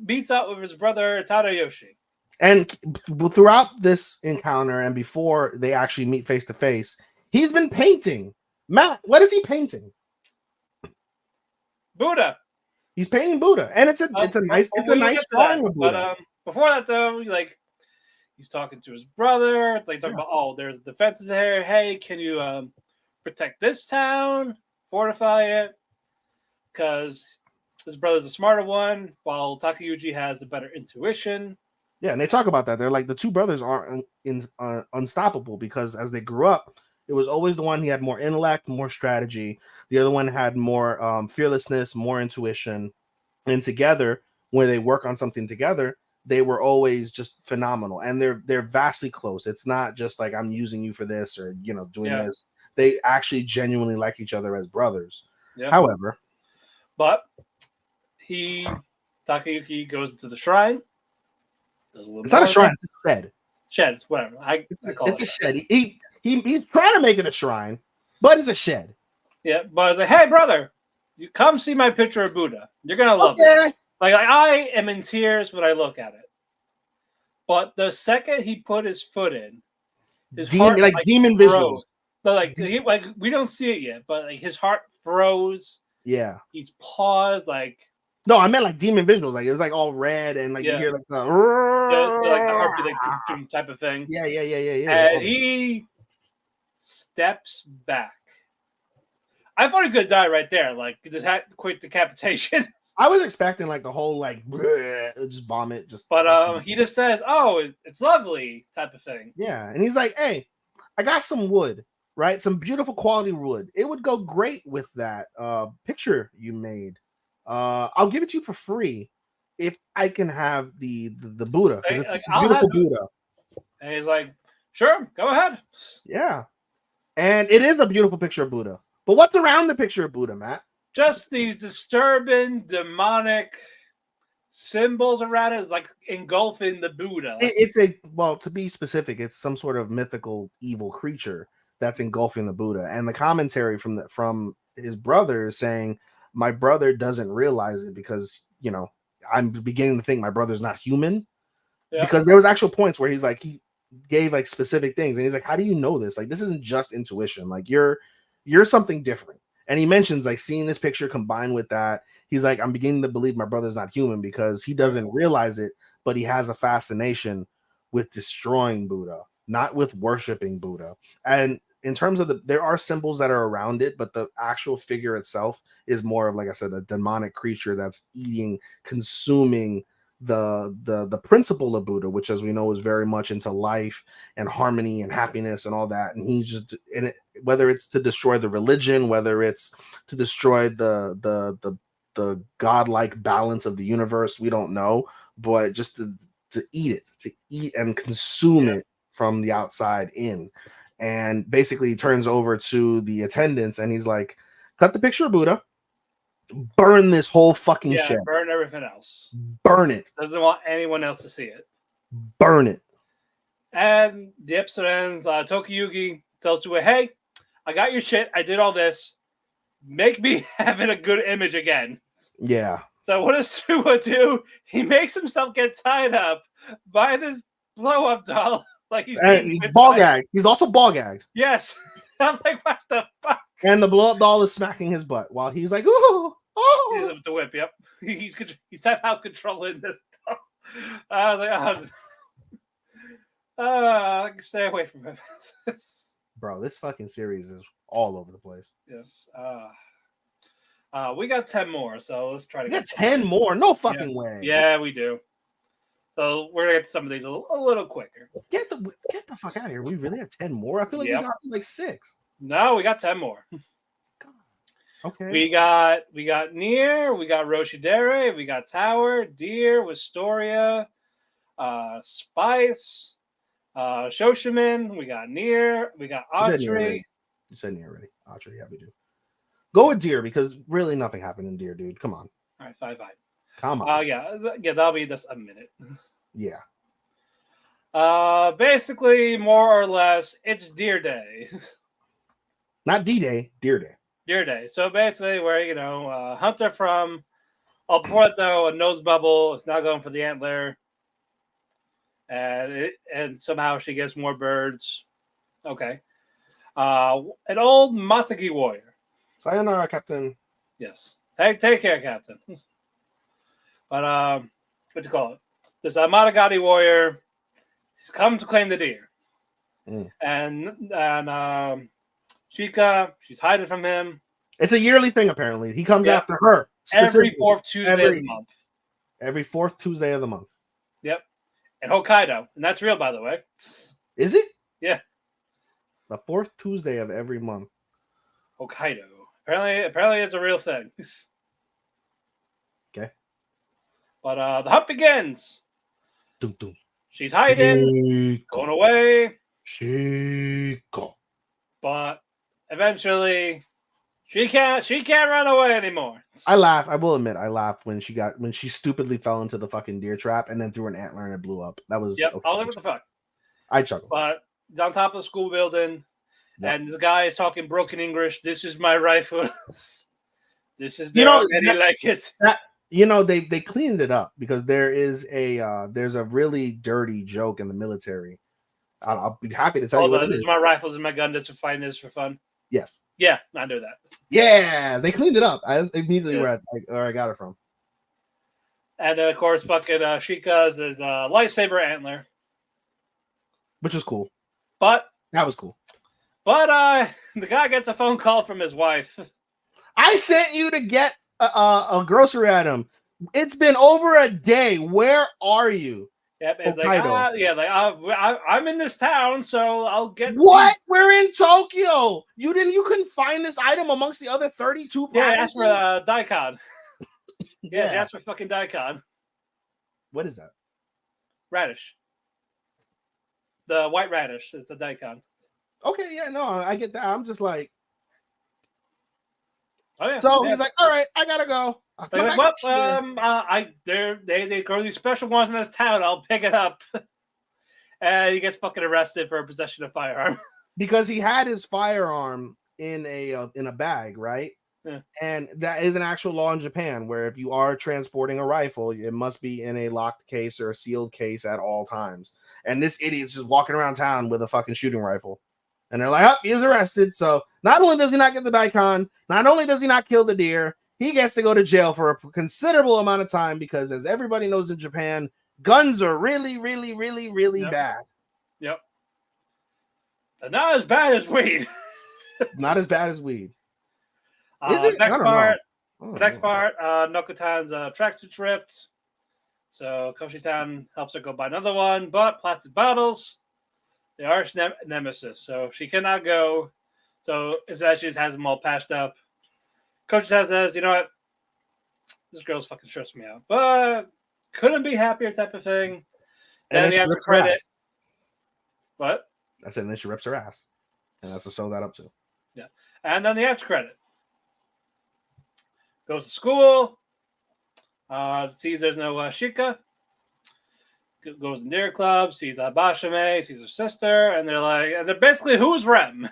beats out with his brother Tadayoshi. And throughout this encounter and before they actually meet face to face, he's been painting. Matt, what is he painting? Buddha. He's painting Buddha, and it's a nice drawing of Buddha. But before that, though, like, he's talking to his brother. Like, talking about, there's defenses here. Hey, can you protect this town, fortify it? Because his brother's a smarter one, while Takauchi has a better intuition. Yeah, and they talk about that. They're like, the two brothers are unstoppable, because as they grew up, it was always the one, he had more intellect, more strategy. The other one had more fearlessness, more intuition. And together, when they work on something together, they were always just phenomenal. And they're vastly close. It's not just like, I'm using you for this, or doing this. They actually genuinely like each other as brothers. Yeah. However, but Takayuki goes into the shrine. It's not a shrine, it's a shed. Shed, whatever. I call it's a shed. He's trying to make it a shrine, but it's a shed. Yeah, but it's like, hey, brother, you come see my picture of Buddha. You're gonna love it. Like, I am in tears when I look at it. But the second he put his foot in, his heart, like demon visuals. But we don't see it yet, but like his heart froze. Yeah, he's paused. Like, no, I meant like demon visuals. Like, it was like all red, and like you hear like the heartbeat, like type of thing. Yeah. And he steps back. I thought he was gonna die right there, like just had quick decapitation. I was expecting like the whole like just vomit, but he just says, "Oh, it's lovely," type of thing. Yeah, and he's like, "Hey, I got some wood, right? Some beautiful quality wood. It would go great with that picture you made. I'll give it to you for free if I can have the Buddha, because it's a beautiful Buddha." And he's like, "Sure, go ahead." Yeah, and it is a beautiful picture of Buddha. But what's around the picture of Buddha, Matt? Just these disturbing, demonic symbols around it. It's like engulfing the Buddha. To be specific, it's some sort of mythical evil creature that's engulfing the Buddha. And the commentary from his brother is saying, my brother doesn't realize it because, I'm beginning to think my brother's not human. Yeah. Because there was actual points where he's like, he gave like specific things, and he's like, how do you know this? Like, this isn't just intuition. Like, you're something different. And he mentions like seeing this picture combined with that. He's like, I'm beginning to believe my brother's not human, because he doesn't realize it, but he has a fascination with destroying Buddha, not with worshiping Buddha. And in terms of there are symbols that are around it, but the actual figure itself is more of, like I said, a demonic creature that's consuming the principle of Buddha, which, as we know, is very much into life and harmony and happiness and all that. And he's just in it, whether it's to destroy the religion, whether it's to destroy the godlike balance of the universe, we don't know, but just to eat and consume it from the outside in. And basically he turns over to the attendants and he's like, cut the picture of Buddha, burn this whole fucking Yeah, shit. burn everything else. Burn it. Doesn't want anyone else to see it. Burn it. And the episode ends. Tokiyuki tells Sue, hey, I got your shit. I did all this. Make me have it a good image again. Yeah. So what does Suwa do? He makes himself get tied up by this blow-up doll. Like he's ball gagged. He's also ball gagged. Yes. I'm like, what the fuck? And the blow-up doll is smacking his butt while he's like, oh, He's oh. with the whip, yep. He's somehow controlling this doll. I was like, I can stay away from him. Bro, this fucking series is all over the place. Yes. We got 10 more, so let's try to get 10 more. No fucking way. Yeah, we do. So we're gonna get to some of these a little quicker. Get the fuck out of here. We really have 10 more. I feel like we got to like 6. No, we got 10 more. God. Okay. We got Nier, we got Roshidere, we got Tower, Deer, Wistoria, Spice, Shoshimin, we got Nier, we got Autry. You said Nier already. Autry, yeah, we do. Go with Deer because really nothing happened in Deer, dude. Come on. All right, 5. Come on. Yeah, that'll be just a minute. Yeah. Basically, more or less, it's Deer Day. Not D-Day, Deer Day. Deer Day. So basically, where Hunter from El Puerto, a nose bubble, is now going for the antler, and somehow she gets more birds. Okay. An old Matagi warrior. Sayonara, Captain. Yes. Take care, Captain. But what do you call it? This Matagati warrior, he's come to claim the deer, and Chica, she's hiding from him. It's a yearly thing, apparently. He comes after her every 4th Tuesday of the month. Every 4th Tuesday of the month. Yep. And Hokkaido, and that's real, by the way. Is it? Yeah. The 4th Tuesday of every month. Hokkaido. Apparently, it's a real thing. Okay. But the hunt begins. Dum, dum. She's hiding, going away. Chico. But eventually, she can't run away anymore. I laughed. I will admit, I laughed when she stupidly fell into the fucking deer trap and then threw an antler and it blew up. That was okay. I was like, what the fuck? I chuckled. But it's on top of the school building, and this guy is talking broken English. This is my rifle. This is like it. They cleaned it up because there's a really dirty joke in the military. I'll be happy to tell you what it is. This is my rifle. This is my gun. This is fighting. This for fun. Yes. Yeah, I know that. Yeah, they cleaned it up. I immediately where I got it from. And then of course, fucking Shika's is lightsaber antler, which was cool. But that was cool. But the guy gets a phone call from his wife. I sent you to get a grocery item. It's been over a day. Where are you? Yep, it's I'm in this town, so I'll get. What? We're in Tokyo. You couldn't find this item amongst the other 32 provinces? Yeah, ask for daikon. Yeah, ask for fucking daikon. What is that? Radish. The white radish. It's a daikon. Okay, yeah, no, I get that. I'm just like, oh yeah. So he's like, all right, I gotta go. They grow these special ones in this town. I'll pick it up. And he gets fucking arrested for possession of firearm because he had his firearm in a bag, right? Yeah. And that is an actual law in Japan, where if you are transporting a rifle, it must be in a locked case or a sealed case at all times. And this idiot's just walking around town with a fucking shooting rifle. And they're like, oh, he was arrested. So not only does he not get the daikon, not only does he not kill the deer, he gets to go to jail for a considerable amount of time because, as everybody knows in Japan, guns are really, really, really, really bad. Yep. And not as bad as weed. Not as bad as weed. Is it? The next part, Nokotan's tracksuit's ripped. So Koshitan helps her go buy another one, but plastic bottles, the arch nemesis. So she cannot go. So instead, she just has them all patched up. Koshitan says, you know what? This girl's fucking stressing me out. But couldn't be happier type of thing. And then the after credit. What? I said, and then she rips her ass. And has to sew that up too. Yeah. And then the after credit. goes to school. Sees there's no Shika. Goes in their club, sees Bashame, sees her sister, and they're basically, who's Rem?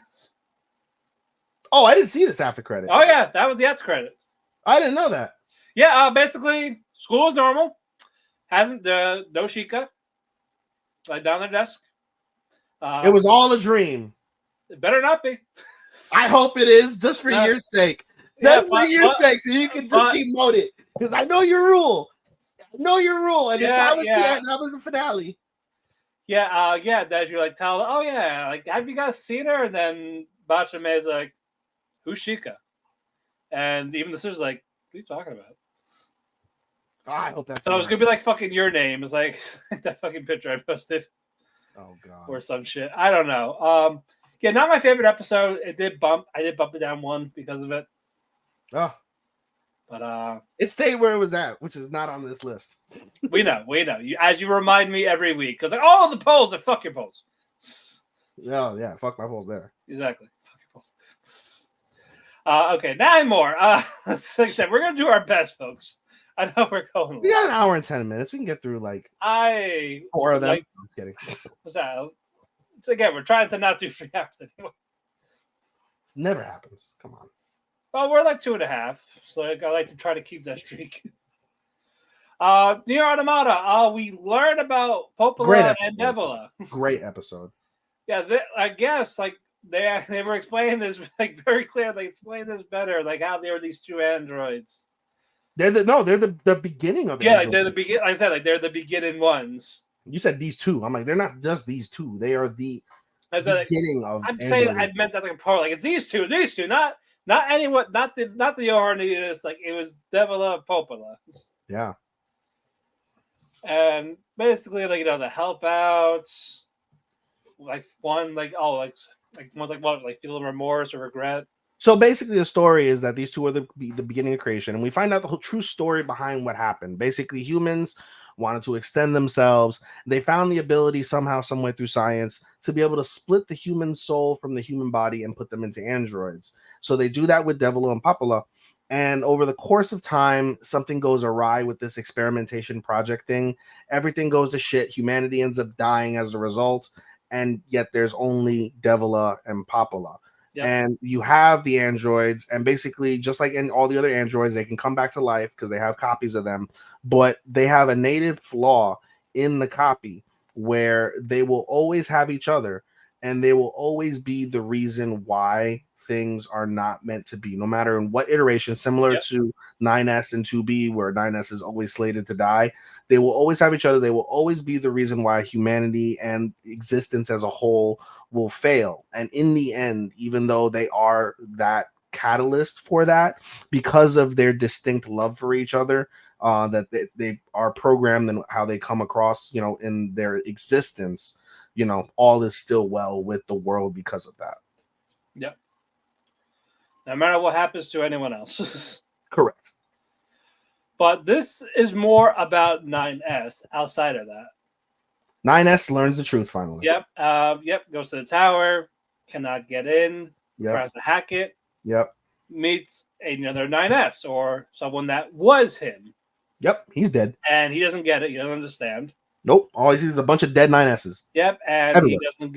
Oh, I didn't see this after credit. Oh yeah, that was the after credit. I didn't know that. Yeah, basically, school is normal. Hasn't no Shika. Like down their desk. It was all a dream. It better not be. I hope it is, just for your sake. Just for your sake, so you can demote it. Because I know your rule. And if that was the finale. Yeah, that you like tell, oh yeah, like, have you guys seen her? And then Bashame is like, who's Shika? And even the sister's like, what are you talking about? Oh, I hope that's so. It's gonna be like fucking your name. It's like that fucking picture I posted. Oh god. Or some shit. I don't know. Yeah, not my favorite episode. I did bump it down one because of it. Oh. But it stayed where it was at, which is not on this list. we know. As you remind me every week, because like, oh, the polls, fuck your polls. Oh yeah, fuck my polls there. Exactly. Fuck your polls. Okay, 9 more. Like I said, we're gonna do our best, folks. I know we're going. We got an hour and 10 minutes. We can get through like 4 of them. I'm just kidding. What's that? So again, we're trying to not do 3 hours anymore. Never happens. Come on. Well, we're like 2.5, so I like to try to keep that streak. Near Automata, we learned about Popola and Nebula. Great episode. Yeah, I guess like they were explaining this like very clearly. They explained this better, like how they were these 2 androids. They're the beginning of it. Yeah, like they're the begin. Like I said, like they're the beginning ones. You said these 2. I'm like, they're not just these 2. They are the beginning of. I'm saying I meant that like a part. Like it's these two, not anyone, not the Yoharnitas. Like it was Nebula, Popola. Yeah. And basically, like the help outs, like one, like one's like what, like feeling remorse or regret. So basically, the story is that these 2 are the beginning of creation, and we find out the whole true story behind what happened. Basically, humans wanted to extend themselves. They found the ability somehow, some way through science, to be able to split the human soul from the human body and put them into androids. So they do that with Devilo and Popola. And over the course of time, something goes awry with this experimentation project thing. Everything goes to shit. Humanity ends up dying as a result. And yet there's only Devila and Popola. Yep. And you have the androids, and basically, just like in all the other androids, they can come back to life because they have copies of them, but they have a native flaw in the copy where they will always have each other, and they will always be the reason why things are not meant to be, no matter in what iteration, similar to 9S and 2B, where 9S is always slated to die. They will always have each other. They will always be the reason why humanity and existence as a whole will fail. And in the end, even though they are that catalyst for that, because of their distinct love for each other, that they are programmed and how they come across, in their existence, all is still well with the world because of that. Yep. No matter what happens to anyone else. Correct. But this is more about 9S outside of that. 9S learns the truth finally. Yep. Goes to the tower, cannot get in, tries to hack it. Yep. Meets another 9S or someone that was him. Yep, he's dead. And he doesn't get it. He doesn't understand. Nope. All he sees is a bunch of dead 9S's. Yep, and he doesn't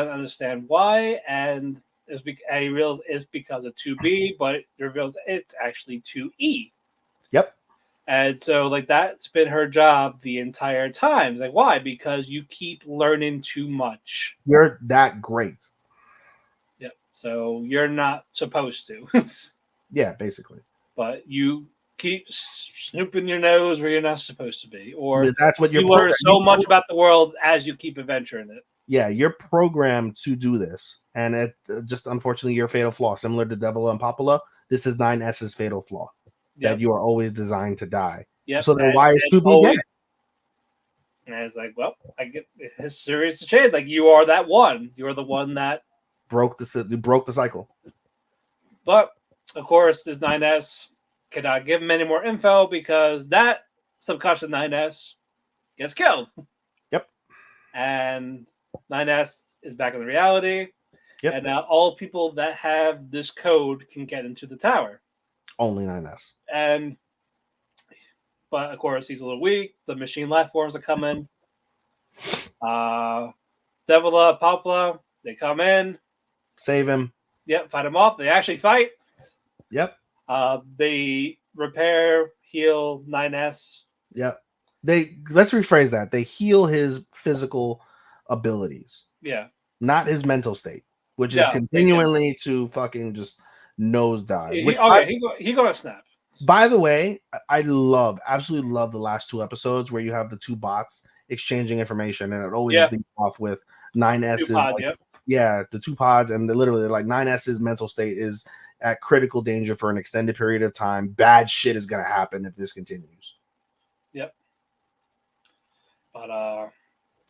understand why, and he realizes it's because of 2B, but it reveals it's actually 2E. Yep. And so, like, that's been her job the entire time. It's like, why? Because you keep learning too much. You're that great. Yep. So you're not supposed to. Yeah, basically. But you keep snooping your nose where you're not supposed to be. Or that's what you learn so much about the world as you keep adventuring it. Yeah, you're programmed to do this. And it just, unfortunately, your fatal flaw, similar to Devil and Popola, this is 9S's fatal flaw. That you are always designed to die. Yep. So then why is 2B dead? And it's like, well, I get his serious to change. Like, you are that one. You're the one that broke the cycle. But of course, this 9S cannot give him any more info because that subconscious 9S gets killed. Yep. And 9S is back in the reality. Yep. And now all people that have this code can get into the tower. Only 9S. But of course he's a little weak. The machine life forms are coming. Devila, Popla, they come in. Save him. Yep, fight him off. They actually fight. Yep. They repair, heal 9S. Yep. Let's rephrase that. They heal his physical abilities. Yeah. Not his mental state, which is continually to fucking just nosedive. He gonna snap. By the way, I absolutely love the last 2 episodes where you have the 2 bots exchanging information, and it always leads off with 9S's the 2 pods, and literally like 9S's mental state is at critical danger for an extended period of time. Bad shit is gonna happen if this continues. Yep. But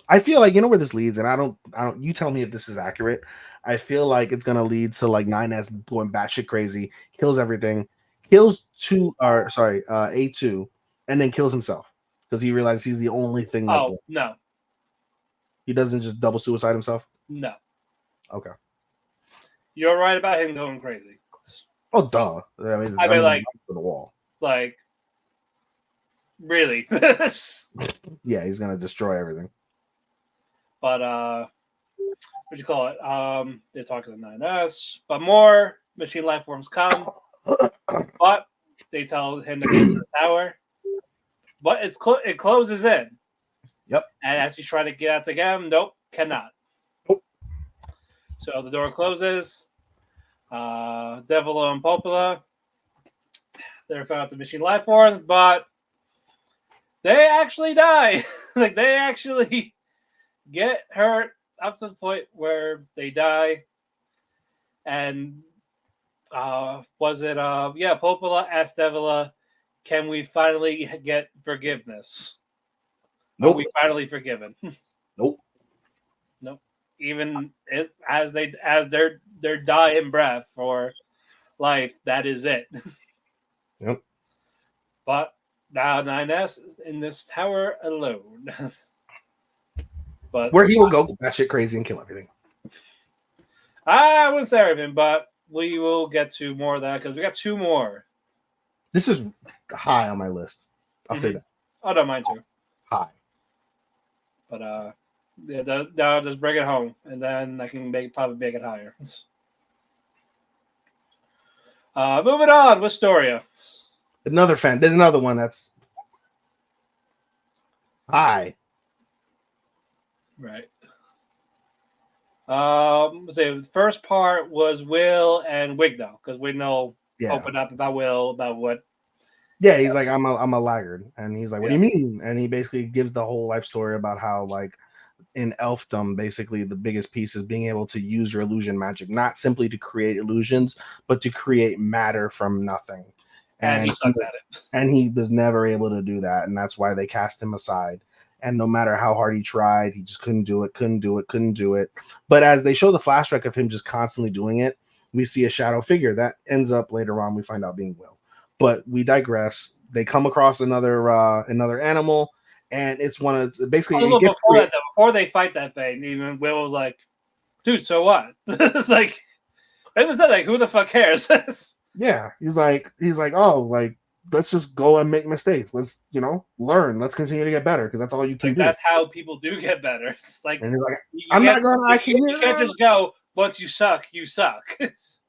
I feel like, you know where this leads, and I don't you tell me if this is accurate. I feel like it's gonna lead to like 9S going batshit crazy, kills everything, kills A2, and then kills himself because he realizes he's the only thing that's left. No. He doesn't just double suicide himself? No. Okay. You're right about him going crazy. Oh, duh. I mean like for the wall. Like, really? Yeah, he's gonna destroy everything. But what do you call it? They're talking to 9S, but more machine life forms come. But they tell him to go to the tower. But it closes in. Yep. And as he's trying to get out to get him, nope, cannot. Nope. So the door closes. Devila and Popola, they're found the machine life forms, but they actually die. Like, they actually get hurt up to the point where they die. And Popola asked Devila, can we finally get forgiveness? Nope. Are we finally forgiven? Nope. Nope. Even as their dying breath for life, that is it. Yep. But now 9S is in this tower alone. But where he will go batshit crazy and kill everything. I wouldn't say everything, but we will get to more of that because we got 2 more. This is high on my list. I'll say that. I don't mind too. High. But I'll just bring it home, and then I can probably make it higher. Moving on, Wistoria. There's another one that's high. Right. The first part was Will and Wignall, because Wignall opened up about Will, about what. Yeah, he's like, I'm a laggard, and he's like, what do you mean? And he basically gives the whole life story about how, like, in elfdom, basically the biggest piece is being able to use your illusion magic, not simply to create illusions, but to create matter from nothing. And he sucks at it. And he was never able to do that, and that's why they cast him aside. And no matter how hard he tried, he just couldn't do it. But as they show the flashback of him just constantly doing it, we see a shadow figure that ends up later on, we find out being Will. But we digress. They come across another animal, and it's one of basically. Before they fight that thing, even Will was like, "Dude, so what?" It's like, who the fuck cares? Yeah, he's like, oh, like, let's just go and make mistakes. Let's, learn. Let's continue to get better because that's all you can do. That's how people do get better. It's like, and he's like, you can't just go. Once you suck, you suck.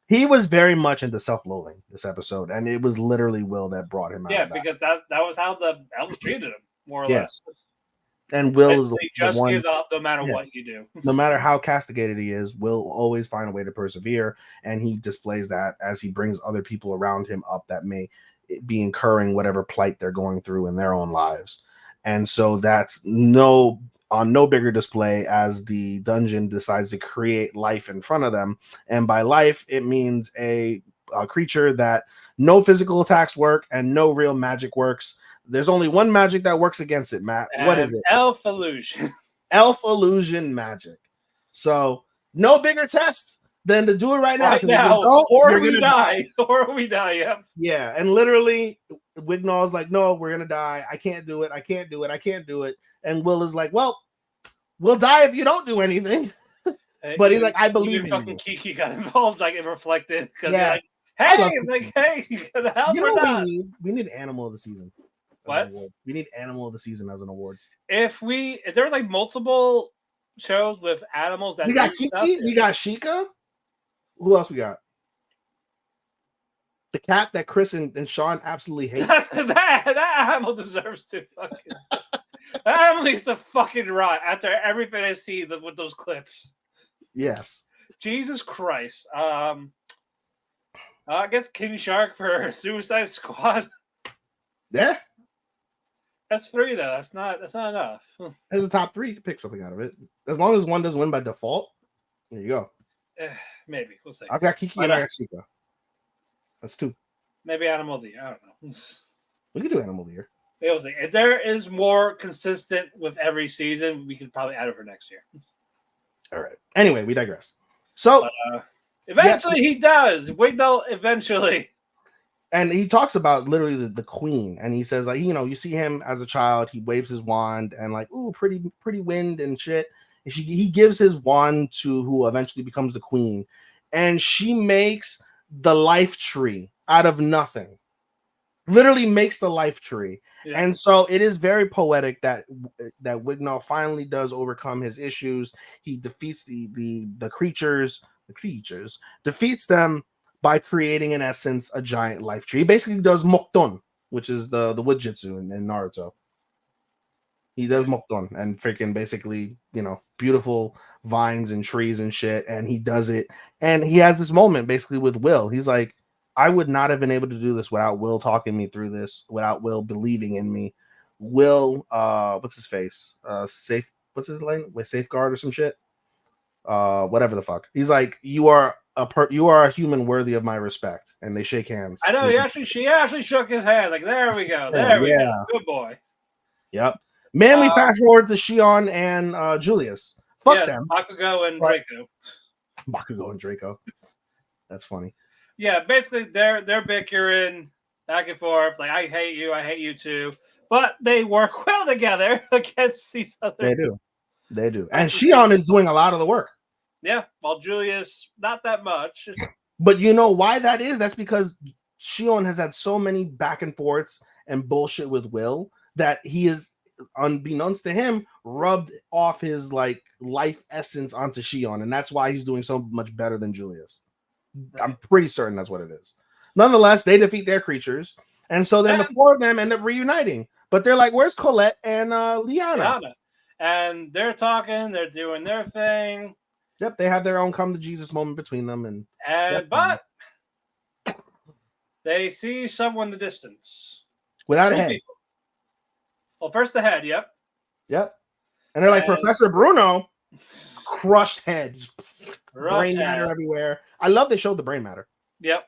He was very much into self-loathing this episode, and it was literally Will that brought him out. Yeah, because that was how the elves treated him, more or less. And Will is just give up no matter what you do. No matter how castigated he is, Will will always find a way to persevere, and he displays that as he brings other people around him up that may be incurring whatever plight they're going through in their own lives. And so that's on no bigger display as the dungeon decides to create life in front of them. And by life, it means a creature that no physical attacks work and no real magic works. There's only one magic that works against it, Matt. What is it? Elf illusion. Elf illusion magic. So no bigger test than to do it right now. Or we die. Or we die, yeah. Yeah, and literally Wignall's like, no, we're gonna die. I can't do it. And Will is like, well, we'll die if you don't do anything. But he's like, I believe in fucking you. Kiki got involved, like, it reflected. Yeah. I love Hey, Kiki. like, hey, you gonna help You or know what we not? need? We need Animal of the Season. As What? an award. We need Animal of the Season as an award. If there was like multiple shows with animals that We got do stuff, Kiki. We got Sheikah. Who else we got? The cat that Chris and Sean absolutely hate. that animal deserves to fucking. That animal needs to fucking rot after everything I see with those clips. Yes. Jesus Christ. I guess King Shark for Suicide Squad. Yeah. That's 3 though. That's not enough. As the top 3, you can pick something out of it. As long as one doesn't win by default, there you go. Maybe we'll see. I've got Kiki and I got Sheikah. That's 2. Maybe Animal of the Year. I don't know. We could do Animal of the Year. We'll see. If there is more consistent with every season, we could probably add it for next year. All right. Anyway, we digress. So eventually he does. Wait, no, eventually. And he talks about literally the queen, and he says, like, you see him as a child, he waves his wand and like, ooh, pretty wind and shit. And he gives his wand to who eventually becomes the queen, and she makes the life tree out of nothing. Literally makes the life tree. Yeah. And so it is very poetic that Wignall finally does overcome his issues. He defeats the creatures, defeats them by creating, in essence, a giant life tree. He basically does Mokton, which is the wood jutsu in Naruto. He does Mokton and freaking basically, beautiful vines and trees and shit, and he does it. And he has this moment basically with Will. He's like, I would not have been able to do this without Will talking me through this, without Will believing in me. Will, what's his face? What's his name? With Safeguard or some shit? Whatever the fuck. He's like, you are a human worthy of my respect, and they shake hands. I know she actually shook his hand. Like, there we go, there we go, good boy. Yep. Man, we fast forward to Shion and Julius. Fuck them. Bakugo and Draco. Bakugo and Draco. That's funny. Yeah, basically they're bickering back and forth. Like, I hate you too. But they work well together against each other. They do. And Shion is doing a lot of the work. Yeah, while Julius, not that much. But you know why that is? That's because Shion has had so many back and forths and bullshit with Will that he is, unbeknownst to him, rubbed off his like life essence onto Shion, and that's why he's doing so much better than Julius. I'm pretty certain that's what it is. Nonetheless, they defeat their creatures, and so then the 4 of them end up reuniting. But they're like, "Where's Colette and Liana?" And they're talking, they're doing their thing. Yep, they have their own come to Jesus moment between them, but they see someone in the distance without a head. People. Well, first the head, yep, and they're like, Professor Bruno, crushed head, brain matter everywhere. I love they showed the brain matter. Yep.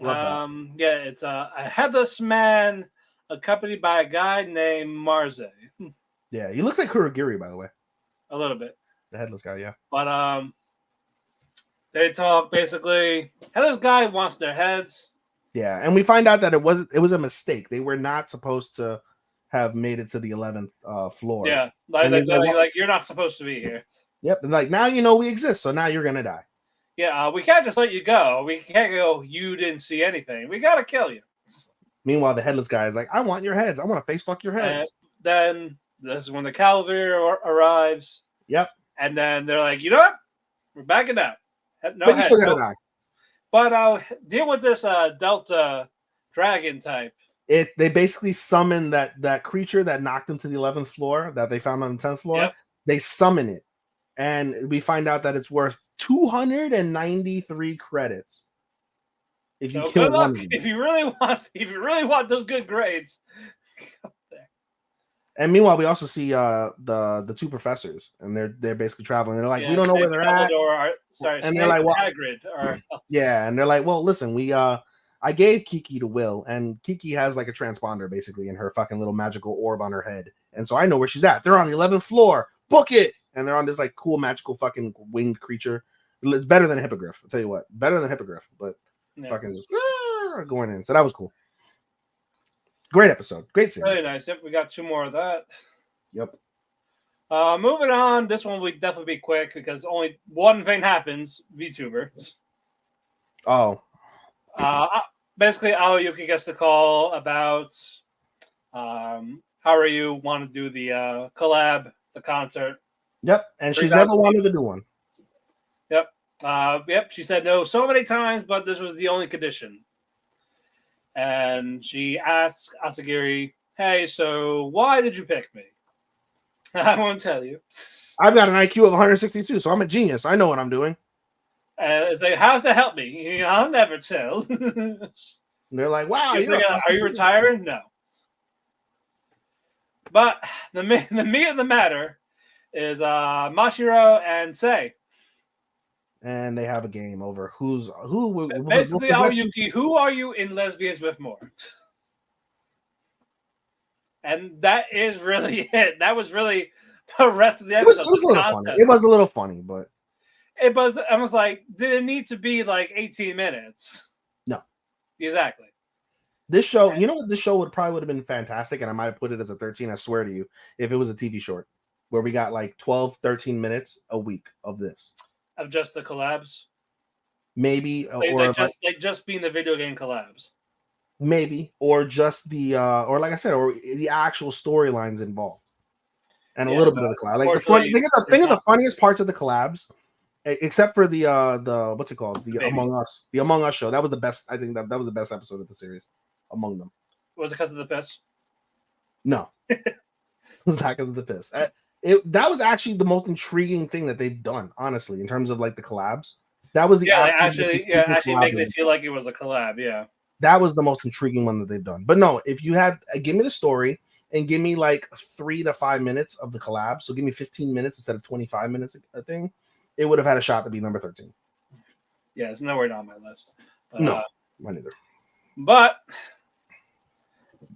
It's a headless man accompanied by a guy named Marze. Yeah, he looks like Kurogiri, by the way. A little bit. The headless guy, yeah. But they talk basically. Headless guy wants their heads. Yeah, and we find out that it was a mistake. They were not supposed to have made it to the 11th floor. Yeah, like you're not supposed to be here. Yep, and like now we exist, so now you're gonna die. Yeah, we can't just let you go. We can't go. You didn't see anything. We gotta kill you. Meanwhile, the headless guy is like, I want your heads. I want to face fuck your heads. And then this is when the cavalry arrives. Yep. And then they're like, you know what? We're backing out. No but you still gotta die. But I'll deal with this Delta dragon type. They basically summon that creature that knocked them to the 11th floor that they found on the 10th floor. Yep. They summon it. And we find out that it's worth 293 credits. If you kill one of them. If you really want those good grades. And meanwhile, we also see the 2 professors, and they're basically traveling. They're like, we don't know where they're at. And they're like, well, Hagrid. Yeah, and they're like, well, listen, I gave Kiki to Will, and Kiki has like a transponder basically in her fucking little magical orb on her head, and so I know where she's at. They're on the 11th floor. Book it. And they're on this like cool magical fucking winged creature. It's better than a hippogriff. I'll tell you what, better than a hippogriff, but fucking just going in. So that was cool. Great episode. Great series. Really nice. Yep, we got 2 more of that. Yep. Moving on. This one will definitely be quick because only one thing happens. VTuber. Oh. Basically, Aoyuki gets the call about Haruyu want to do the collab, the concert. Yep, and she's never wanted to do one. Yep. Yep. She said no so many times, but this was the only condition. And she asks Asagiri, "Hey, so why did you pick me?" I won't tell you. I've got an IQ of 162, so I'm a genius. I know what I'm doing. It's like, how's that help me? I'll never tell. And they're like, wow, are you retiring? No. But the meat of the matter is Mashiro and Sei. And they have a game over who. Basically, Aoyuki, who are you in Lesbians with More? And that is really it. That was really the rest of the episode. It was a little funny. It was a little funny, but it was. I was like, did it need to be like 18 minutes? No, exactly. This show, you know what? This show would have been fantastic, and I might have put it as a 13. I swear to you, if it was a TV short where we got like 12, 13 minutes a week of this, of just the collabs, maybe, or just being the video game collabs. Maybe, or just the or like I said, or the actual storylines involved, and a little bit of the collab. Like the fun, think of the funniest parts of the collabs, except for the what's it called, the Among Us show. That was the best. I think that was the best episode of the series among them. Was it because of the piss? No, it was not because of the piss. That was actually the most intriguing thing that they've done, honestly, in terms of like the collabs. That was the actually making it feel like it was a collab. Yeah. That was the most intriguing one that they've done. But no, if you had, give me the story and give me like 3 to 5 minutes of the collab. So give me 15 minutes instead of 25 minutes a thing. It would have had a shot to be number 13. Yeah, it's nowhere on my list. No, mine neither. But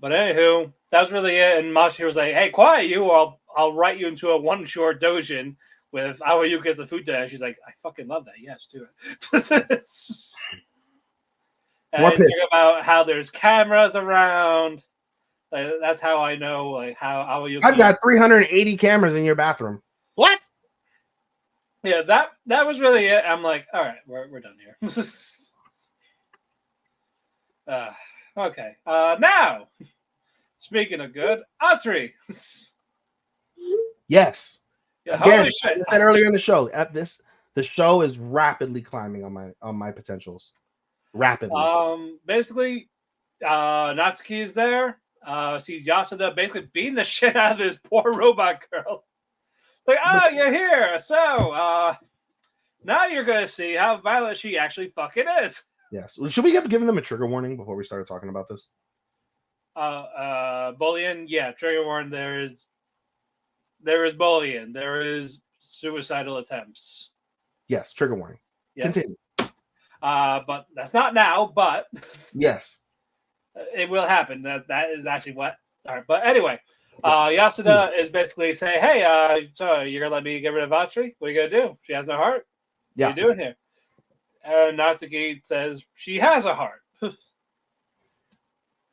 anywho, that was really it. And Mashi was like, "Hey, quiet you, or I'll write you into a one-short dojin with Aoyuki as the futa." And she's like, "I fucking love that. Yes, do it." And talk about how there's cameras around. Like, that's how I know like how you. I've got 380 cameras in your bathroom. What? Yeah, that was really it. I'm like, all right, we're done here. Okay. Now, speaking of good, Atri. Yes. Yeah, again, I said earlier in the show, the show is rapidly climbing on my potentials. Rapidly. Basically, Natsuki is there. Sees Yasuda basically beating the shit out of this poor robot girl. Like, you're here. So, now you're gonna see how violent she actually fucking is. Yes. Should we have given them a trigger warning before we started talking about this? Bullying. Yeah, trigger warning. There is bullying. There is suicidal attempts. Yes, trigger warning. Yes. Continue. But that's not now, but yes, it will happen. That is actually what. All right, but anyway, Yasuda is basically saying, "Hey, so you're gonna let me get rid of Atri? What are you gonna do? She has no heart. Yeah. What are you doing here?" And Natsuki says she has a heart,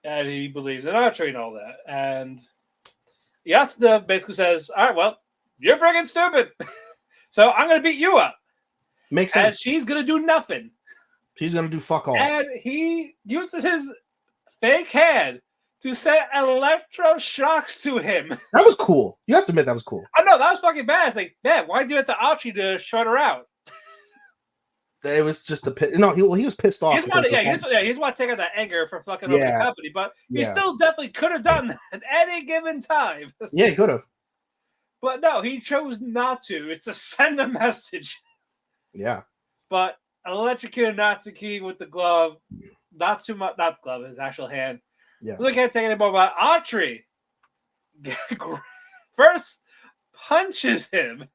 and he believes in Atri and all that. And Yasuda basically says, "All right, well, you're freaking stupid, so I'm gonna beat you up." Makes sense. And she's gonna do nothing. She's gonna do fuck all. And he uses his fake hand to send electroshocks to him. That was cool. You have to admit that was cool. I know that was fucking bad. It's like, man, why do it to Aochi to shut her out? It was just he was pissed off. He's want to take out that anger for fucking over the company, but he still definitely could have done that at any given time. Yeah, he could have. But no, he chose not to. It's to send a message. Yeah. But electrocuted Natsuki with the glove, not too much, not glove, his actual hand. Yeah. We can't take any more about Atri. First punches him.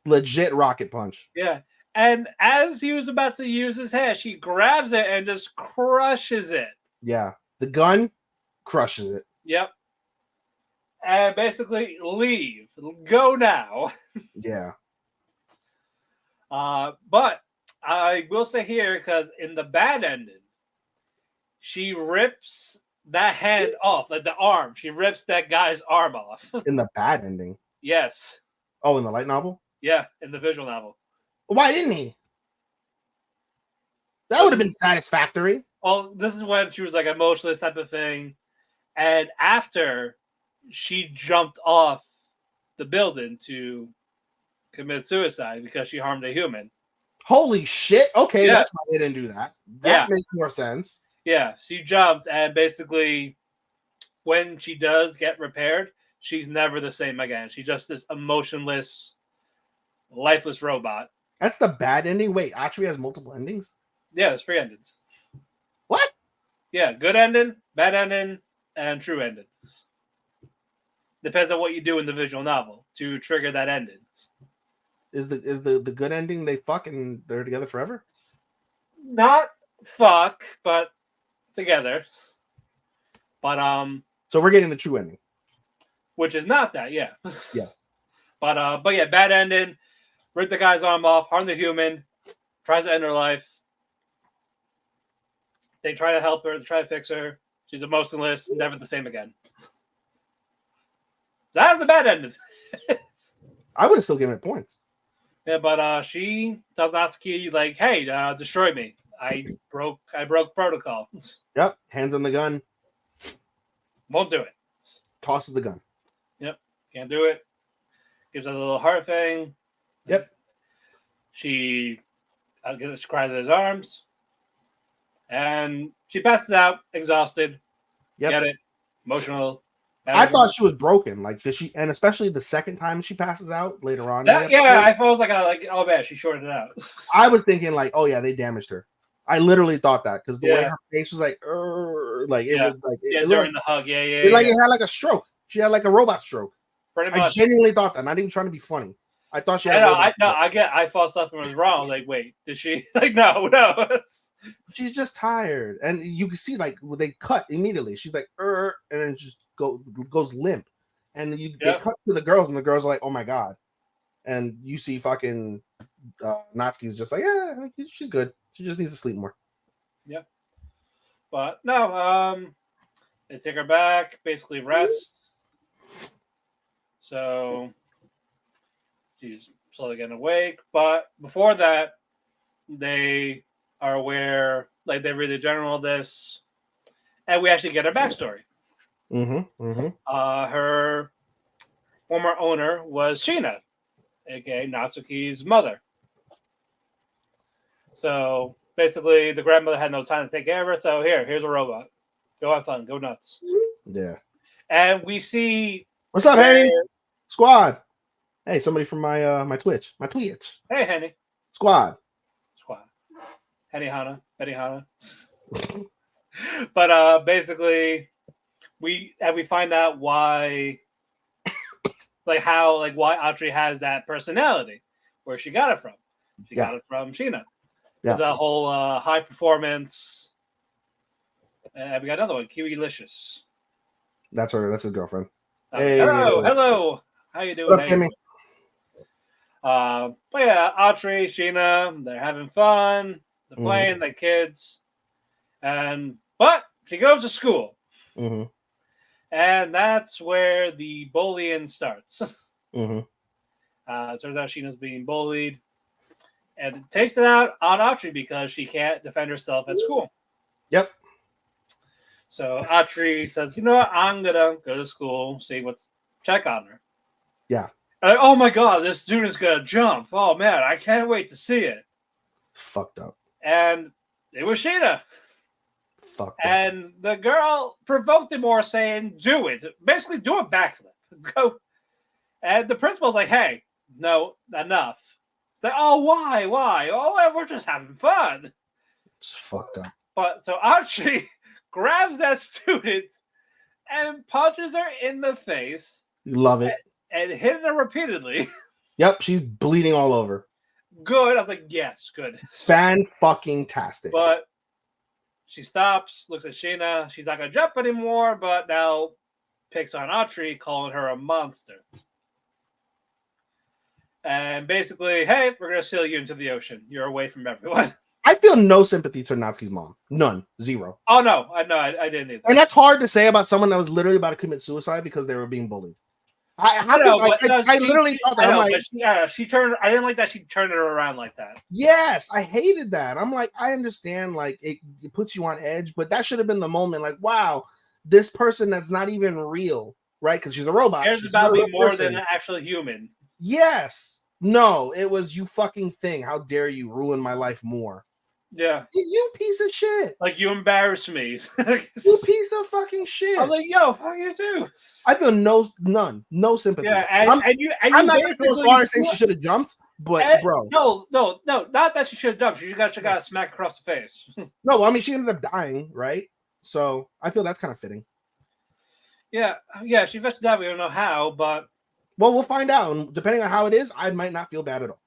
Legit rocket punch. Yeah. And as he was about to use his hand, she grabs it and just crushes it. Yeah. The gun crushes it. Yep. And basically, leave. Go now. Yeah. But I will say here, because in the bad ending, she rips that hand off, like the arm. She rips that guy's arm off. In the bad ending? Yes. Oh, in the light novel? Yeah, in the visual novel. Why didn't he? That would have been satisfactory. Well, this is when she was like emotionless type of thing, and after she jumped off the building to commit suicide because she harmed a human. Holy shit. Okay, Yeah. that's why they didn't do that. That makes more sense. Yeah, she jumped, and basically, when she does get repaired, she's never the same again. She's just this emotionless, lifeless robot. That's the bad ending. Wait, Atri has multiple endings? Yeah, there's 3 endings. What? Yeah, good ending, bad ending, and true ending. Depends on what you do in the visual novel to trigger that ending. Is the good ending they fuck and they're together forever? Not fuck, but together. But so we're getting the true ending. Which is not that, yeah. Yes. But yeah, bad ending. Rip the guy's arm off, harm the human, tries to end her life. They try to help her, they try to fix her. She's emotionless, never the same again. That's the bad ending. I would have still given it points. Yeah, but she tells Natsuki, like, hey, destroy me. I broke protocol. Yep. Hands on the gun. Won't do it. Tosses the gun. Yep. Can't do it. Gives her a little heart thing. Yep. She cries in his arms. And she passes out, exhausted. Yep. Get it? Emotional. I thought she was broken, like and especially the second time she passes out later on. I felt like oh man, she shorted it out. I was thinking like, oh yeah, they damaged her. I literally thought that because the way her face was like, like it was like it during like, the hug, it had like a stroke. She had like a robot stroke. Pretty much. I genuinely thought that. Not even trying to be funny. I thought she had. I thought something was wrong. Like, wait, did she? Like, no. She's just tired, and you can see like they cut immediately. She's like, and then just goes limp, and they cut to the girls, and the girls are like, oh my god, and you see fucking Natsuki's just like, yeah, she's good. She just needs to sleep more. Yeah, but no, they take her back, basically rest. So she's slowly getting awake, but before that, they are aware, like they read the journal of this, and we actually get her backstory. Her former owner was Sheena, aka Natsuki's mother. So basically, the grandmother had no time to take care of her. So here's a robot. Go have fun. Go nuts. Yeah. And we see. What's up, Henny? Squad. Hey, somebody from my my Twitch. Hey, Henny. Squad. Henny Hana. But basically, we find out why, why Atri has that personality, where she got it from. She got it from Sheena. Yeah. The whole high performance. And we got another one, Kiwi-licious. That's her. That's his girlfriend. Hey. Hello. How you doing? Hello, Kimmy. But yeah, Atri, Sheena, they're having fun. They're playing, the kids. But she goes to school. And that's where the bullying starts. It turns out Sheena's being bullied. And it takes it out on Atri because she can't defend herself at school. Yep. So Atri says, you know what? I'm going to go to school, check on her. Yeah. And oh my God, this student's going to jump. Oh man, I can't wait to see it. Fucked up. And it was Sheena. Fucked up. And the girl provoked him more, saying, do it. Basically, do a backflip. Go. And the principal's like, hey, no, enough. It's like, oh, why? Oh, we're just having fun. It's fucked up. But so Archie grabs that student and punches her in the face. Love it. And hit her repeatedly. Yep, she's bleeding all over. Good. I was like, yes, good. Fan-fucking-tastic. But she stops, looks at Sheena. She's not going to jump anymore, but now picks on Atri, calling her a monster. And basically, hey, we're going to seal you into the ocean. You're away from everyone. I feel no sympathy for Natsuki's mom. None. Zero. Oh, no. I didn't either. And that's hard to say about someone that was literally about to commit suicide because they were being bullied. How know, could, like, but no, I literally thought that. I I'm know, like, but she turned. I didn't like that she turned it around like that. yes, I hated that. I'm like, I understand, like it puts you on edge, but that should have been the moment. Like, wow, this person that's not even real, right? Because she's a robot. Cares She's about not a me real more than person. an actual human. Yes. No, it was you fucking thing. How dare you ruin my life more? Yeah, You piece of shit. like you embarrass me. You piece of fucking shit. I'm like, yo, fuck you too. I feel no sympathy. Yeah, I'm and you not gonna go as far basically as saying she should have jumped, but bro, no, not that she should have jumped. She got smacked across the face. no. I mean, she ended up dying, right? So I feel that's kind of fitting. Yeah, she eventually died. We don't know how, but Well, we'll find out. And depending on how it is, I might not feel bad at all.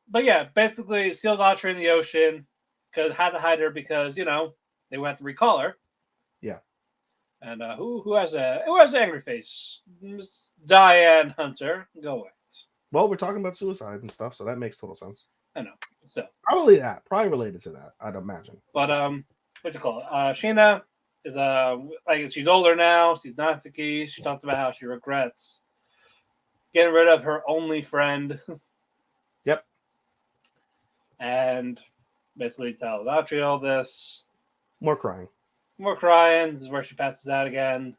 but yeah, basically seals Audrey in the ocean because had to hide her because they would have to recall her. Yeah. And who has an angry face? Miss Diane Hunter. Go away. Well, we're talking about suicide and stuff, so that makes total sense. I know. So Probably related to that, I'd imagine. but what you call it? Sheena is like she's older now. She's Natsuki. She talks about how she regrets getting rid of her only friend. Yep. And basically tells Audrey all this. More crying. More crying. This is where she passes out again.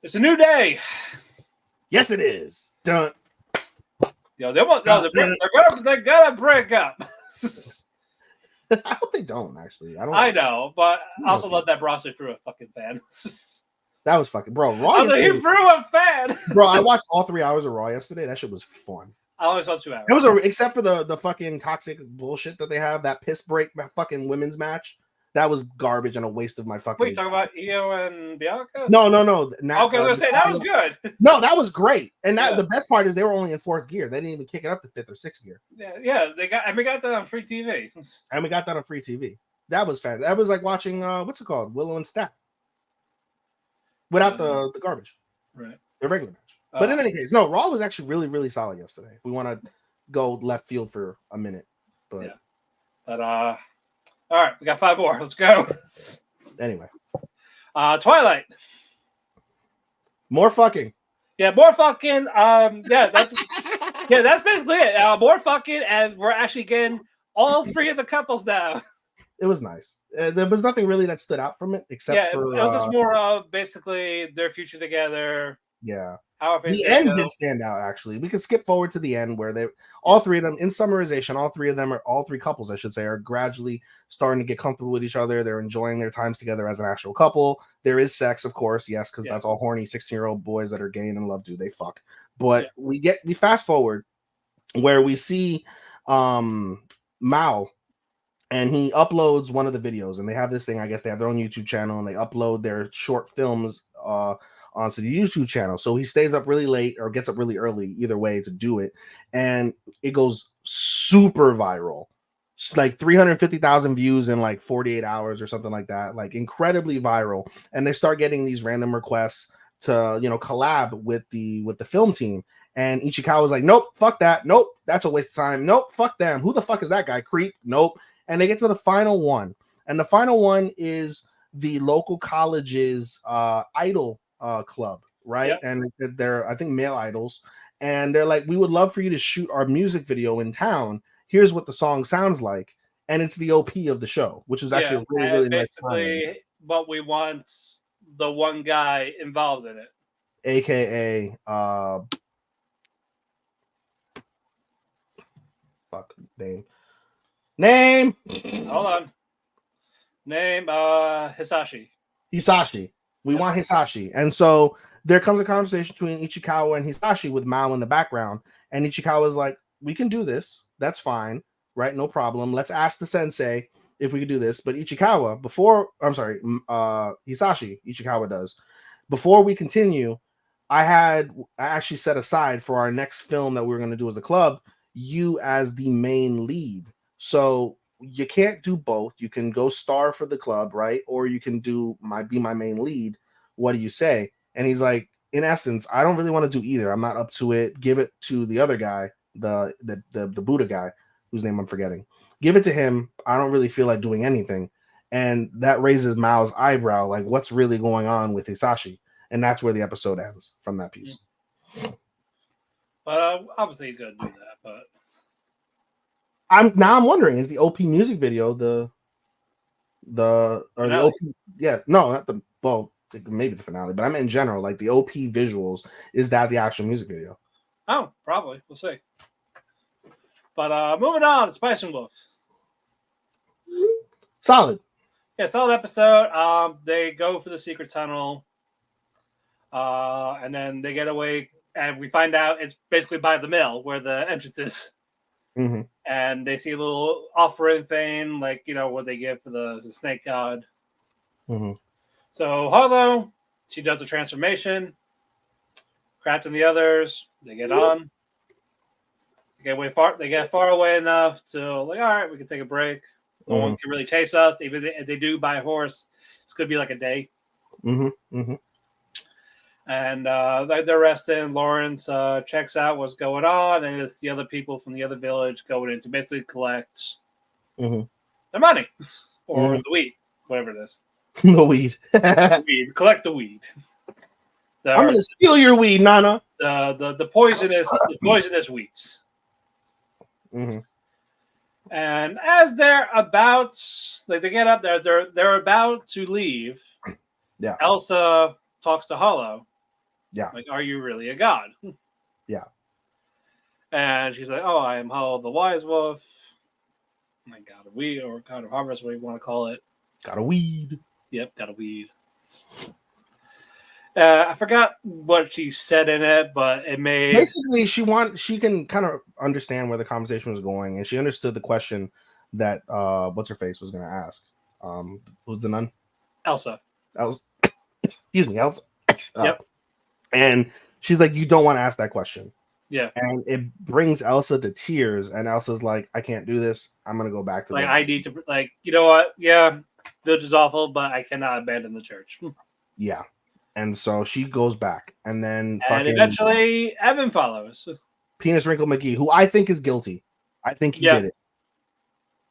It's a new day. Yes, it is. Dun. They're gonna break up. I hope they don't actually. I know, but I also love that Brossy threw a fucking fan. That was fucking bro. Raw. I was like, he threw a fan. Bro, I watched all 3 hours of Raw yesterday. That shit was fun. I only saw 2 hours. It was except for the fucking toxic bullshit that they have, that piss break fucking women's match. That was garbage and a waste of my fucking. Wait, you talking about Io and Bianca? No. Okay, I was gonna say that was good. No, that was great. And the best part is they were only in 4th gear. They didn't even kick it up to 5th or 6th gear. Yeah, we got that on free TV. And we got that on free TV. That was fun. That was like watching what's it called? Willow and Stat. Without the garbage. Right. The regular match. But in any case, no, Raw was actually really, really solid yesterday. We want to go left field for a minute. But yeah. But all right, we got 5 more. Let's go. Anyway. Twilight. More fucking. Yeah, more fucking. That's basically it. More fucking, and we're actually getting all 3 of the couples now. It was nice. There was nothing really that stood out from it except for. It was just more of basically their future together. Yeah. The end did stand out, actually. We could skip forward to the end where all 3 of them, in summarization, all 3 couples, I should say, are gradually starting to get comfortable with each other. They're enjoying their times together as an actual couple. There is sex, of course, yes, because that's all horny 16-year-old boys that are gay and in love do. They fuck. But we fast forward where we see Mao, and he uploads one of the videos, and they have this thing, I guess they have their own YouTube channel, and they upload their short films onto the YouTube channel. So he stays up really late or gets up really early, either way, to do it. And it goes super viral. It's like 350,000 views in like 48 hours or something like that. Like incredibly viral. And they start getting these random requests to, collab with the film team. And Ichikawa was like, nope, fuck that. Nope, that's a waste of time. Nope, fuck them. Who the fuck is that guy? Creep. Nope. And they get to the final one. And the final one is the local college's idol club, right? Yep. And they're, I think, male idols, and they're like, we would love for you to shoot our music video in town. Here's what the song sounds like, and it's the OP of the show, which is actually really, really nice. Basically, but we want the one guy involved in it, aka fuck name. Hold on, name Hisashi. We want Hisashi. And so there comes a conversation between Ichikawa and Hisashi with Mao in the background. And Ichikawa is like, we can do this. That's fine. Right? No problem. Let's ask the sensei if we could do this. But Ichikawa, Hisashi, Ichikawa does. Before we continue, I actually set aside for our next film that we were going to do as a club, you as the main lead. So you can't do both. You can go star for the club, right? Or you can be my main lead. What do you say? And he's like, in essence, I don't really want to do either. I'm not up to it. Give it to the other guy, the Buddha guy, whose name I'm forgetting. Give it to him. I don't really feel like doing anything. And that raises Mao's eyebrow, like, what's really going on with Hisashi? and that's where the episode ends from that piece. But obviously he's gonna do that. But I'm wondering, is the OP music video the Finale. OP? Yeah, no, not the maybe the finale, but I meant in general, like the OP visuals. Is that the actual music video? Oh, probably. We'll see. But moving on to Spice and Wolf. Solid. Yeah, solid episode. They go for the secret tunnel. And then they get away, and we find out it's basically by the mill where the entrance is. Mm-hmm. And they see a little offering thing, like, what they give for the snake god. Mm-hmm. So Harlow, she does the transformation. Kraft and the others, they get on. They get far away enough to, like, all right, we can take a break. No one can really chase us. Even if they do buy a horse, it's going to be like a day. Mm-hmm. Mm-hmm. And they're resting. Lawrence checks out what's going on, and it's the other people from the other village going in to basically collect their money or the weed, whatever it is. The weed. The weed. Collect the weed. I'm gonna steal your weed, Nana. The poisonous weeds. Mm-hmm. And as they're about, like, they get up there, they're about to leave. Yeah. Elsa talks to Hollow. Yeah. Like, are you really a god? Yeah. And she's like, oh, I am Hollow the Wise Wolf. My god of weed, or god of harvest, what you want to call it. Got a weed. Yep, got a weed. I forgot what she said in it, but it made basically she can kind of understand where the conversation was going, and she understood the question that what's her face was going to ask. Who's the nun? Elsa. Excuse me, Elsa. Yep. And she's like, you don't want to ask that question. Yeah. And it brings Elsa to tears, and Elsa's like, I can't do this. I'm gonna go back to like I need to, like, you know what? Yeah, village is awful, but I cannot abandon the church. Yeah. And so she goes back, and then and eventually Evan follows. Penis Wrinkle McGee, who I think is guilty. I think he did it.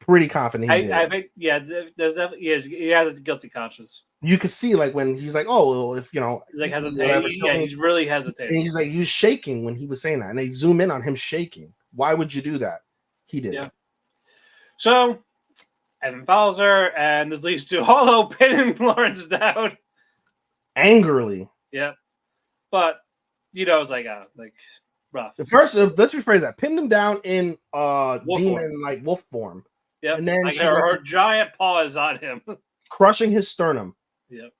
Pretty confident he did. I think, yeah, there's definitely he has a guilty conscience. You can see, like, when he's like, oh, well, if he's like hesitating. Yeah, he's really hesitating. And he's like, he was shaking when he was saying that, and they zoom in on him shaking. Why would you do that? He did. Yeah. So Evan follows her, and this leads to Hollow pinning Lawrence down. Angrily. Yep. But it's like rough. The first, let's rephrase that. Pinned him down in demon form. Wolf form. Yep. And then like her giant paws on him. Crushing his sternum. Yep.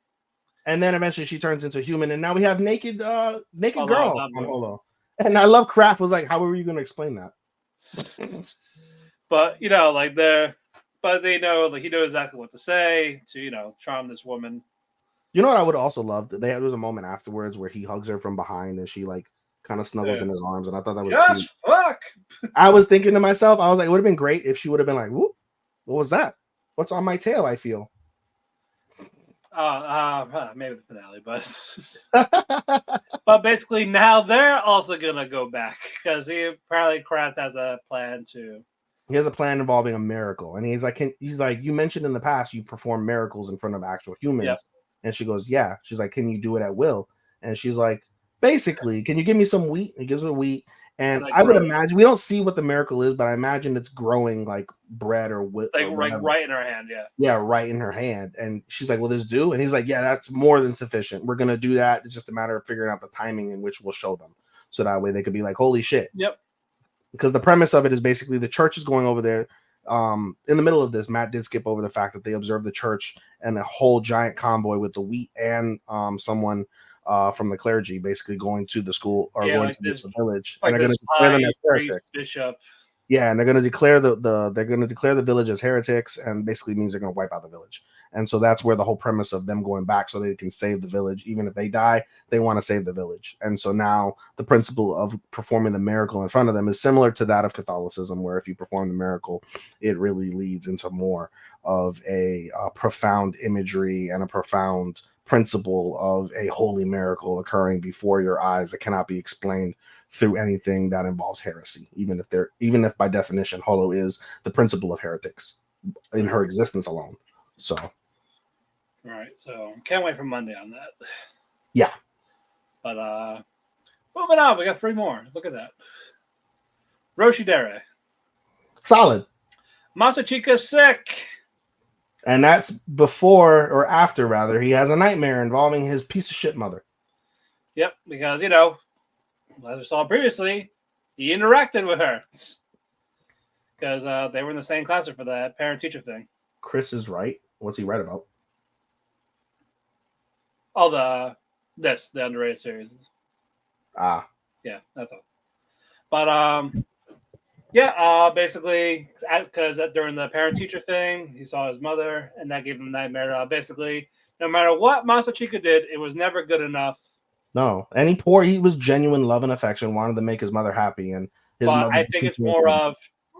And then eventually she turns into a human, and now we have naked girl on Holo. And I love Kraft was like, how were you going to explain that? But but they know, like, he knows exactly what to say to charm this woman. You know what I would also love? There was a moment afterwards where he hugs her from behind, and she like kind of snuggles in his arms, and I thought that was cute. Fuck. I was thinking to myself, I was like, it would have been great if she would have been like, whoop, what was that? What's on my tail? I feel. Maybe the finale, but basically now they're also gonna go back because apparently Kratz has a plan to. He has a plan involving a miracle, and he's like, you mentioned in the past you perform miracles in front of actual humans, and she goes, yeah. She's like, can you do it at will? And she's like, basically, can you give me some wheat? And he gives her wheat. And I would imagine we don't see what the miracle is, but I imagine it's growing like bread or wheat, right in her hand, right in her hand. And she's like, "Will this do?" And he's like, "Yeah, that's more than sufficient. We're gonna do that. It's just a matter of figuring out the timing in which we'll show them, so that way they could be like, holy shit." Yep. Because the premise of it is basically the church is going over there. In the middle of this, Matt did skip over the fact that they observed the church and a whole giant convoy with the wheat and someone from the clergy basically going to the school or going to the village, and they're going to declare them as heretics. Bishop. Yeah, and they're going to declare the village as heretics, and basically means they're going to wipe out the village. And so that's where the whole premise of them going back so they can save the village. Even if they die, they want to save the village. And so now the principle of performing the miracle in front of them is similar to that of Catholicism, where if you perform the miracle, it really leads into more of a profound imagery and a profound principle of a holy miracle occurring before your eyes that cannot be explained through anything that involves heresy, even if by definition Holo is the principle of heretics in her existence alone. So all right, so can't wait for Monday on that. Yeah, But moving on, we got 3 more. Look at that. Roshidere. Solid. Masachika's sick. And that's before or after, rather, he has a nightmare involving his piece of shit mother. Yep, because, as we saw previously, he interacted with her. Because they were in the same class for that parent-teacher thing. Chris is right. What's he right about? Oh, the underrated series. Ah. Yeah, that's all. But, basically, because during the parent-teacher thing, he saw his mother, and that gave him a nightmare. Basically, no matter what Masachika did, it was never good enough. No, and he was genuine love and affection, wanted to make his mother happy, and his But mother. I think it's more of,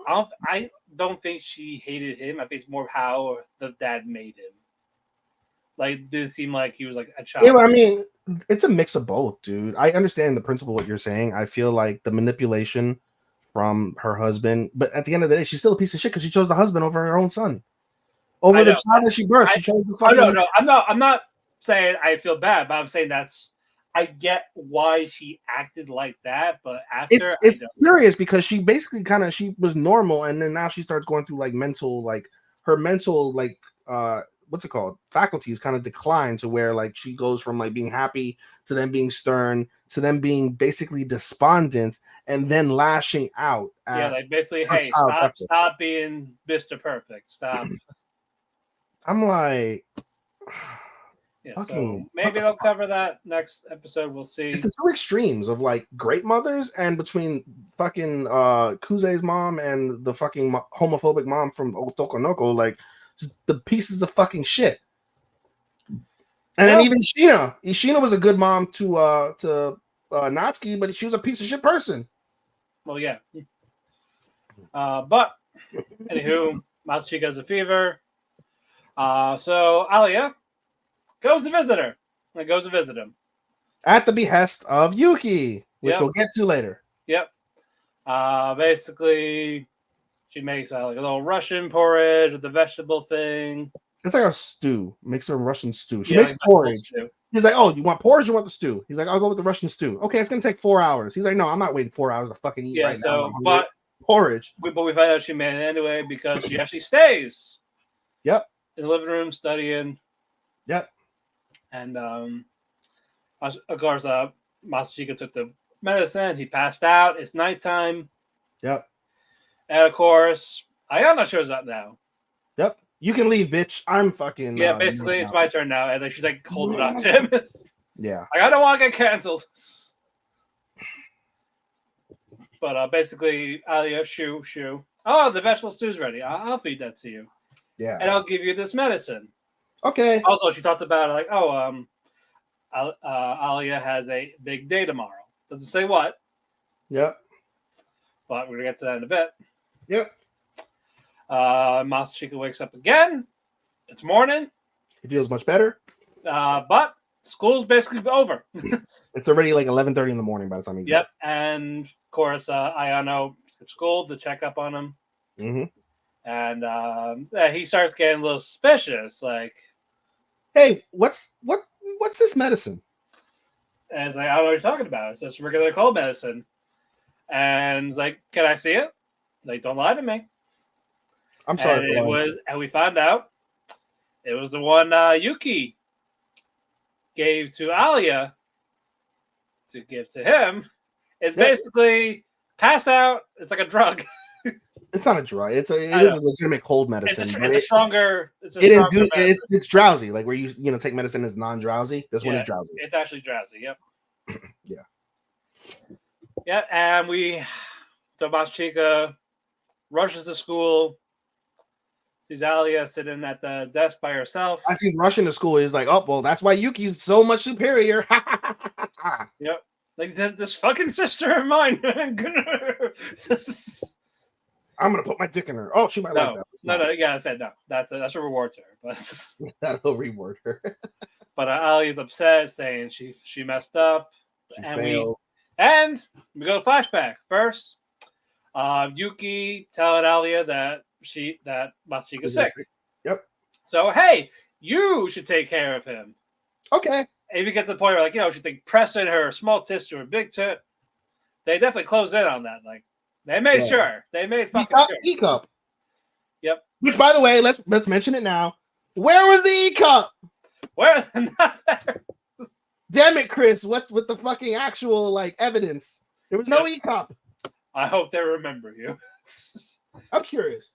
I don't think she hated him. I think it's more of how the dad made him. Like, it did seem like he was like a child. Yeah, I mean, it's a mix of both, dude. I understand the principle of what you're saying. I feel like the manipulation from her husband, but at the end of the day, she's still a piece of shit because she chose the husband over her own son, over the child that she birthed. She chose the fucking. No, I'm not saying I feel bad, but I'm saying I get why she acted like that, but after it's curious because she basically she was normal, and then now she starts going through her mental what's it called, faculties kind of decline to where she goes from being happy to then being stern to then being basically despondent and then lashing out at basically, hey, stop being Mr. Perfect, stop. I'm like, so maybe they'll cover that next episode. We'll see. It's the two extremes of great mothers, and between fucking Kuze's mom and the fucking homophobic mom from Otokonoko, the pieces of fucking shit. And then even Ishina was a good mom to Natsuki, but she was a piece of shit person. Well, yeah. But anywho, Masachika has a fever. So Alia goes to visit her. And goes to visit him. At the behest of Yuki, which we'll get to later. Yep. Basically, she makes a little Russian porridge with the vegetable thing. It's like a stew. Makes her a Russian stew. She makes porridge. He's like, oh, you want porridge or you want the stew? He's like, I'll go with the Russian stew. Okay, it's going to take 4 hours. He's like, no, I'm not waiting 4 hours to fucking eat right now. But porridge. But we find out she made it anyway because she actually stays. Yep. In the living room studying. Yep. And of course, Masachika took the medicine. He passed out. It's nighttime. Yep. And of course, Ayana shows up now. Yep. You can leave, bitch. I'm fucking. Yeah, basically, it's my turn now. And then she's holding on to him. Yeah. I don't want to get canceled. But basically, Alia, shoo. Oh, the vegetable stew's ready. I'll feed that to you. Yeah. And I'll give you this medicine. Okay. Also, she talked about Alia has a big day tomorrow. Doesn't say what. Yep. But we're going to get to that in a bit. Yep. Masachika wakes up again. It's morning. He feels much better. But school's basically over. It's already 11:30 in the morning by the time he's Yep. And, of course, Ayano skips school to check up on him. Mm-hmm. And he starts getting a little suspicious. Hey, what's this medicine? And it's I don't know what you're talking about. It's just regular cold medicine. And it's can I see it? Don't lie to me. I'm sorry. And we found out it was the one Yuki gave to Alia to give to him. It's basically pass out. It's like a drug. It's not a drug. It is a legitimate cold medicine. It's stronger. It's drowsy. Where you take medicine is non-drowsy. This one is drowsy. It's actually drowsy. Yep. Yeah. Yeah, and Masachika rushes to school. Sees Alia sitting at the desk by herself. As he's rushing to school, he's like, "Oh, well, that's why Yuki's so much superior." Yep. This fucking sister of mine. I'm gonna put my dick in her. Oh, she might like that. No. Yeah, I said no. That's a reward to her, but that'll reward her. But Ali's upset, saying she messed up. She failed. And we go to flashback first. Yuki telling Alia that Masachika's sick. Yep. So hey, you should take care of him. Okay. even gets to the point where, like, she think pressing her small tits to her big tit. They definitely closed in on that. Like, they made sure. They made fucking sure. E-cup. Yep. Which, by the way, let's mention it now. Where was the E-cup? Where? Not there. Damn it, Chris. What's with the fucking actual, like, evidence? There was no E-cup. I hope they remember you. I'm curious.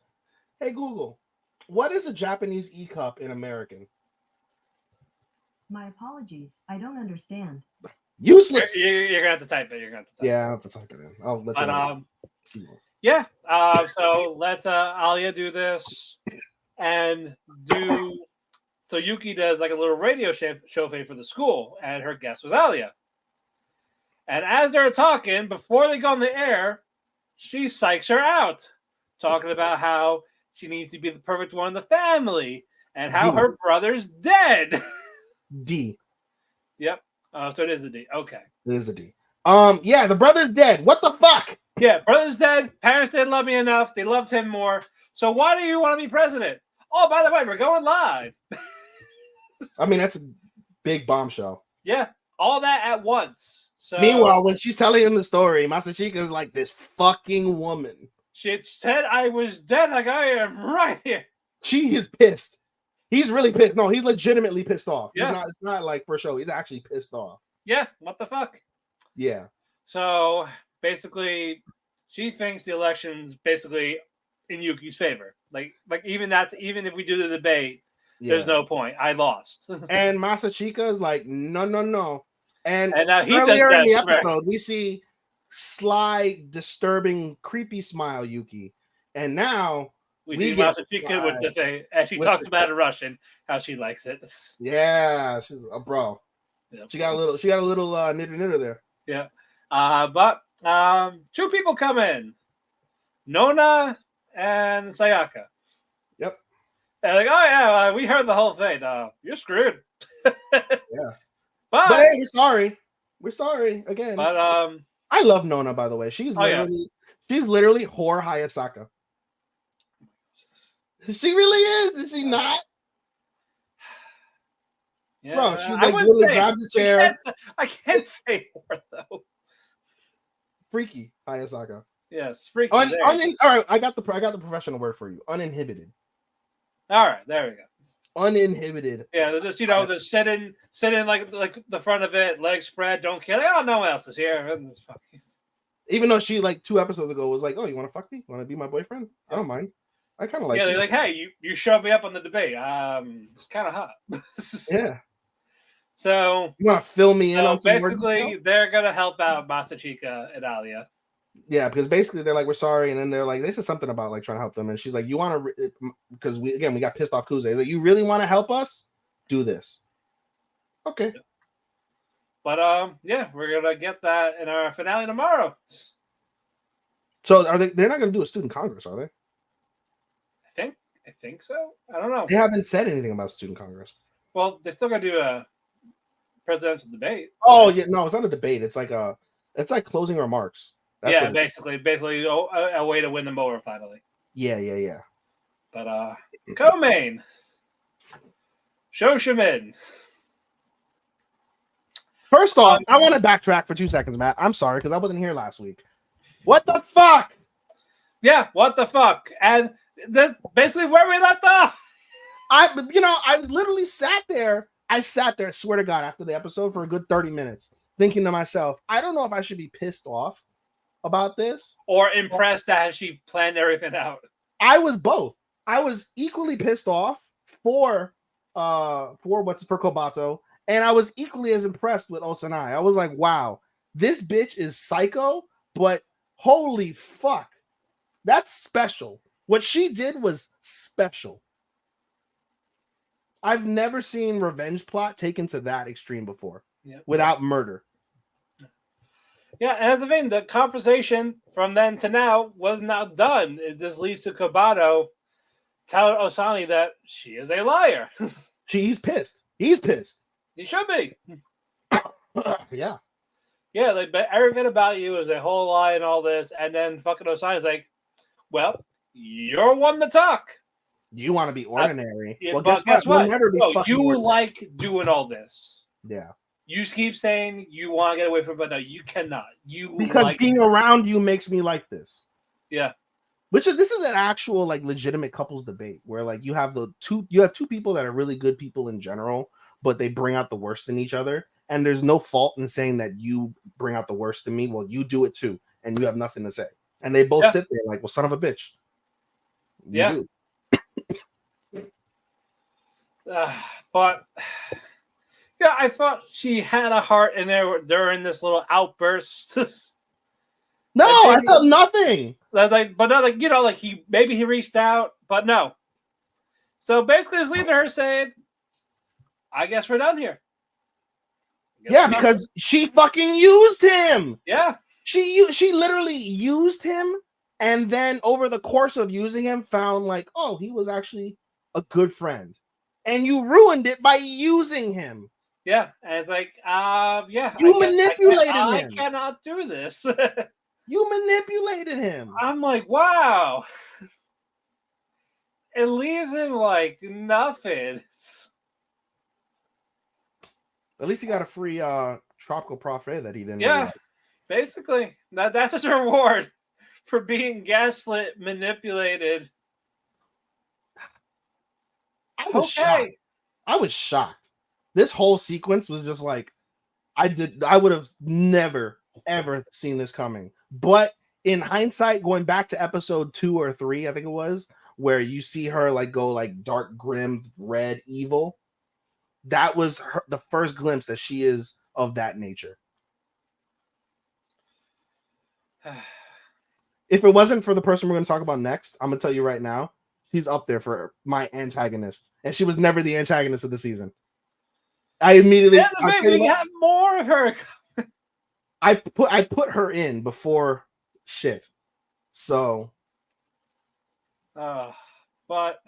Hey, Google, what is a Japanese E-cup in American? My apologies. I don't understand. Useless. You're going to have to type it. Yeah, I'll have to type it in. I'll let you know. Yeah. So let's Alia do this and do. So Yuki does like a little radio show for the school, and her guest was Alia. And as they're talking, before they go on the air, she psychs her out, talking about how she needs to be the perfect one in the family and how her brother's dead. D. Yep. So it is a D. Okay. It is a D. Yeah, the brother's dead. What the fuck? Yeah, brother's dead. Parents didn't love me enough. They loved him more. So why do you want to be president? Oh, by the way, we're going live. I mean, that's a big bombshell. Yeah, all that at once. So meanwhile, when she's telling him the story, Masachika's like, this fucking woman. She said I was dead, like I am right here. She is pissed. He's really pissed. No, he's legitimately pissed off. Yeah. It's not like for show. He's actually pissed off. Yeah, what the fuck? Yeah. So basically, she thinks the election's basically in Yuki's favor. Like even if we do the debate, there's no point. I lost. And Masachika is like, no. And now he earlier does in the that episode, we see sly, disturbing, creepy smile Yuki. And now we see Masachika with the thing, and she talks about it in Russian, how she likes it. Yeah, she's a bro. Yep. She got a little knitter there. Yeah. But two people come in. Nona and Sayaka. Yep. And like, oh yeah, we heard the whole thing. You're screwed. Yeah. But hey, we're sorry. We're sorry again. But I love Nona, by the way. She's literally whore Hayasaka. She really is. Is she not? Yeah, bro, she like literally grabs a chair. I can't say more though. Freaky Hayasaka. Yes, freaky. All right, I got the professional word for you. Uninhibited. All right, there we go. Uninhibited. Yeah, they're just just sit in like the front of it, legs spread, don't care. Like, oh, no one else is here. Even though she like 2 episodes ago was like, oh, you want to fuck me? Want to be my boyfriend? I don't mind. I kind of like. Yeah, they're like, hey, you showed me up on the debate. It's kind of hot. Yeah. So you want to fill me in on some basically, they're gonna help out Masachika and Alia. Yeah, because basically they're like, we're sorry, and then they're like, they said something about like trying to help them, and she's like, you want to, because we got pissed off Kuze. Like, you really want to help us? Do this. Okay. But yeah, we're gonna get that in our finale tomorrow. So they're not gonna do a student congress, are they? I think so. I don't know. They haven't said anything about student congress. Well, they're still gonna do a presidential debate. Oh yeah, no, it's not a debate. It's like closing remarks. That's yeah, basically a way to win them over finally. Yeah. But co-main Shoshimin. First off, I want to backtrack for 2 seconds, Matt. I'm sorry because I wasn't here last week. What the fuck? Yeah, what the fuck? And that's basically where we left off. I literally sat there. I sat there, swear to God, after the episode for a good 30 minutes, thinking to myself, I don't know if I should be pissed off about this or impressed that she planned everything out. I was both. I was equally pissed off for Kobato, and I was equally as impressed with Osanai. I was like, wow, this bitch is psycho, but holy fuck, that's special. What she did was special. I've never seen revenge plot taken to that extreme before, without murder. Yeah, and as the thing, the conversation from then to now was not done. It just leads to Kobato telling Osani that she is a liar. He's pissed. He's pissed. He should be. Yeah. Yeah, like, but everything about you is a whole lie and all this, and then fucking Osani's like, well, you're one to talk. You want to be ordinary. Well, guess what? We'll never be you ordinary. Like doing all this. Yeah. You keep saying you want to get away from it, but no, you cannot. You Because like being this. around you makes me like this. Yeah. This is an actual like legitimate couples debate where like you have two people that are really good people in general, but they bring out the worst in each other, and there's no fault in saying that you bring out the worst in me. Well, you do it too, and you have nothing to say, and they both sit there like, well, son of a bitch. You Yeah. do. But yeah, I thought she had a heart in there during this little outburst. No, I felt nothing. But no, like you know, like he reached out, but no. So basically, it's leading to her saying, "I guess we're done here." Yeah, because she fucking used him. Yeah, she literally used him, and then over the course of using him, found like, oh, he was actually a good friend, and you ruined it by using him. Yeah, and it's like, yeah, you manipulated him. I cannot do this. You manipulated him. I'm like, wow. It leaves him like nothing. At least he got a free tropical parfait that he didn't. Yeah, really like. basically, that's his reward for being gaslit, manipulated. I was shocked. I was shocked. This whole sequence was just like, I would have never ever seen this coming. But in hindsight, going back to episode 2 or 3, I think it was, where you see her like go like dark, grim, red, evil. That was the first glimpse that she is of that nature. If it wasn't for the person we're going to talk about next, I'm going to tell you right now, she's up there for my antagonist, and she was never the antagonist of the season. I immediately we have more of her. I put her in before shit. So, but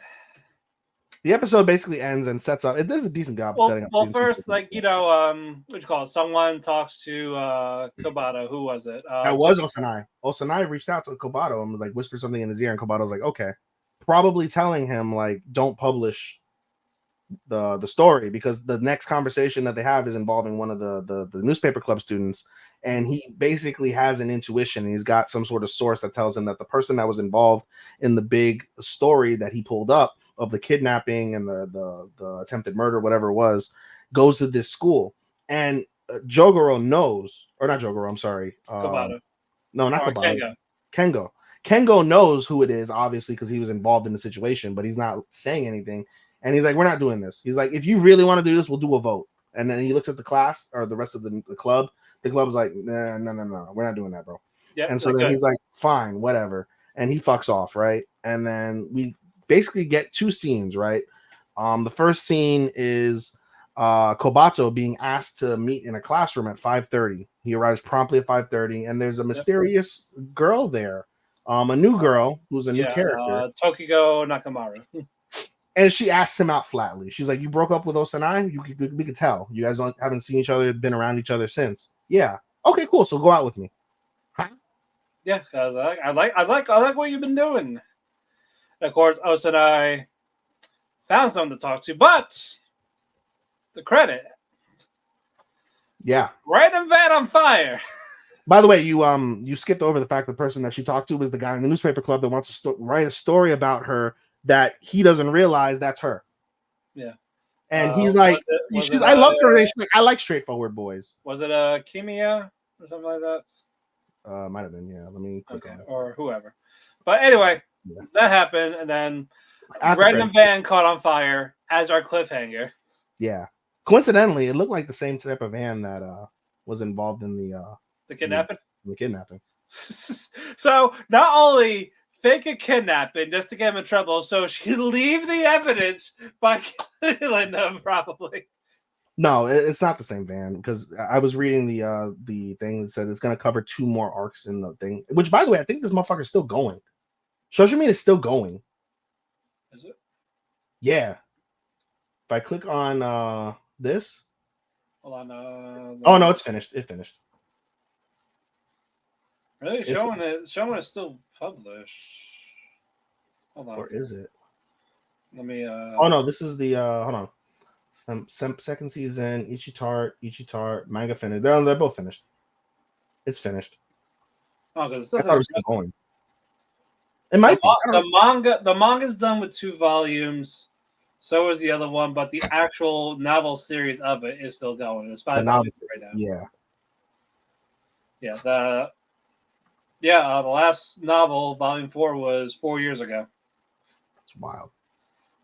the episode basically ends and sets up. It does a decent job setting up. Well, first, like you know, what you call it? Someone talks to Kobato. Who was it? That was Osanai. Osanai reached out to Kobato and like whispered something in his ear, and Kobato's like, okay, probably telling him like, don't publish the story, because the next conversation that they have is involving one of the newspaper club students, and he basically has an intuition. He's got some sort of source that tells him that the person that was involved in the big story that he pulled up of the kidnapping and the attempted murder, whatever it was, goes to this school. And Jogoro knows, or not Jogoro, I'm sorry, Kobato. No, not Kobato. Kengo knows who it is, obviously, because he was involved in the situation, but he's not saying anything. And he's like, we're not doing this. He's like, if you really want to do this, we'll do a vote. And then he looks at the class or the rest of the club. The club's like, no, we're not doing that, bro. Yep, and so then he's like, fine, whatever. And he fucks off, right? And then we basically get 2 scenes, right? The first scene is Kobato being asked to meet in a classroom at 5:30. He arrives promptly at 5:30, and there's a mysterious girl there. A new girl who's a new character. Tokiko Nakamura. And she asks him out flatly. She's like, you broke up with Osanai? We could tell. You guys haven't seen each other, been around each other since. Yeah. Okay, cool. So go out with me. Huh? Yeah, because I like what you've been doing. And of course, Osanai found someone to talk to, but the credit. Yeah. Right and Van on fire. By the way, you skipped over the fact the person that she talked to was the guy in the newspaper club that wants to write a story about her that he doesn't realize that's her. Yeah. And he's like, I love her. I like straightforward boys. Was it a Kimia or something like that? Might have been, yeah. Let me click on it. Or whoever. But anyway, that happened, and then random van caught on fire as our cliffhanger. Yeah. Coincidentally, it looked like the same type of van that was involved in the kidnapping. The kidnapping. So not only fake a kidnapping just to get him in trouble, so she leave the evidence by killing them, probably. No, it's not the same van, because I was reading the thing that said it's going to cover 2 more arcs in the thing. Which, by the way, I think this motherfucker's still going. Shoshimin is still going. Is it? Yeah. If I click on this. Hold on. Oh no, it's finished. It finished. Really? Showing it still published. Hold on. Or is it? Let me Oh no, this is the hold on. Second season, Ichitar, manga finished. They're both finished. It's finished. Oh, because I thought it was still going. It might be. I don't know. the manga's done with 2 volumes. So is the other one, but the actual novel series of it is still going. It's 5 volumes right now. Yeah. Yeah. The last novel, volume 4, was 4 years ago. It's wild.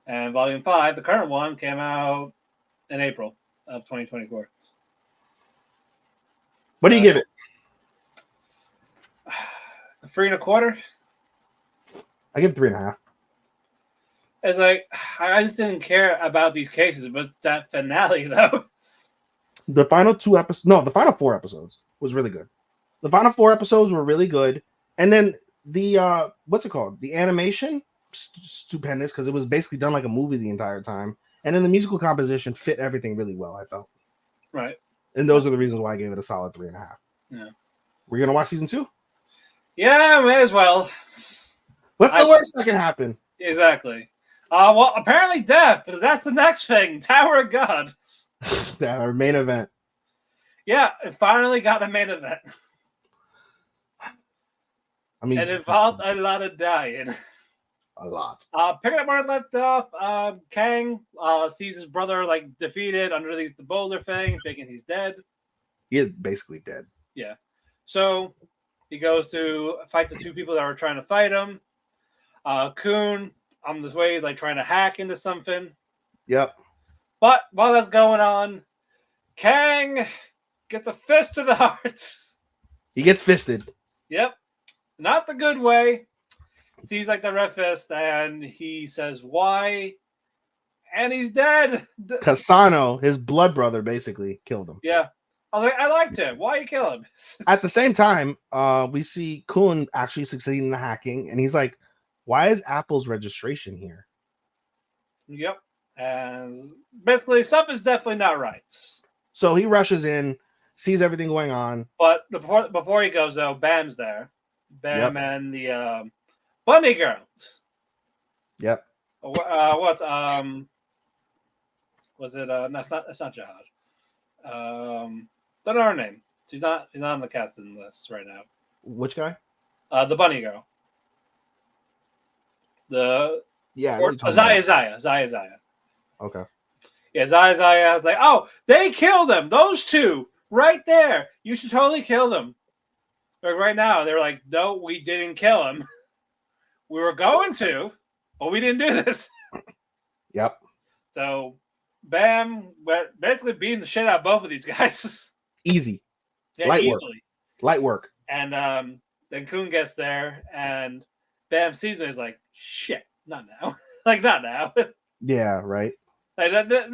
And volume 5, the current one, came out in April of 2024. What do you give it? 3.25. I give it 3.5. It's like I just didn't care about these cases, but that finale though. The final 2 episodes, no, the final 4 episodes was really good. The final 4 episodes were really good, and then the what's it called? The animation, stupendous, because it was basically done like a movie the entire time, and then the musical composition fit everything really well. I felt Right, and those are the reasons why I gave it a solid 3.5. Yeah. We're gonna watch season 2. Yeah, may as well. What's the worst that can happen? Exactly. Well, apparently death, because that's the next thing. Tower of God. Yeah, our main event. Yeah, it finally got a main event. I mean, it involved a lot of dying. A lot. Picking up where it left off, Kang sees his brother like defeated underneath the boulder thing, thinking he's dead. He is basically dead. Yeah. So he goes to fight the 2 people that were trying to fight him. Kun on this way, like trying to hack into something. Yep. But while that's going on, Kang gets a fist to the heart. He gets fisted. Yep. Not the good way. Sees like the red fist and he says, "Why?" And he's dead. Kasano, his blood brother, basically killed him. Yeah. I was like, I liked him. Why you kill him? At the same time, we see Kun actually succeeding in the hacking, and he's like, "Why is Apple's registration here?" Yep. And basically, something's definitely not right. So he rushes in, sees everything going on. But before he goes, though, Bam's there. Bam Yep. and the bunny girl. Yep. What? Was it? No, it's not Jihad. Don't know her name. She's not on the casting list right now. Which guy? The bunny girl. Zaya. Okay. Yeah, Zaya. I was like, oh, they killed them. Those 2 right there. You should totally kill them. Like right now, they're like, no, we didn't kill him. We were going to, but we didn't do this. Yep. So, Bam, basically beating the shit out of both of these guys. Easy. Yeah, Light easily. work. Light work. And then Kun gets there, and Bam sees it. He's like, shit, not now. Like, not now. Yeah, right. Like, this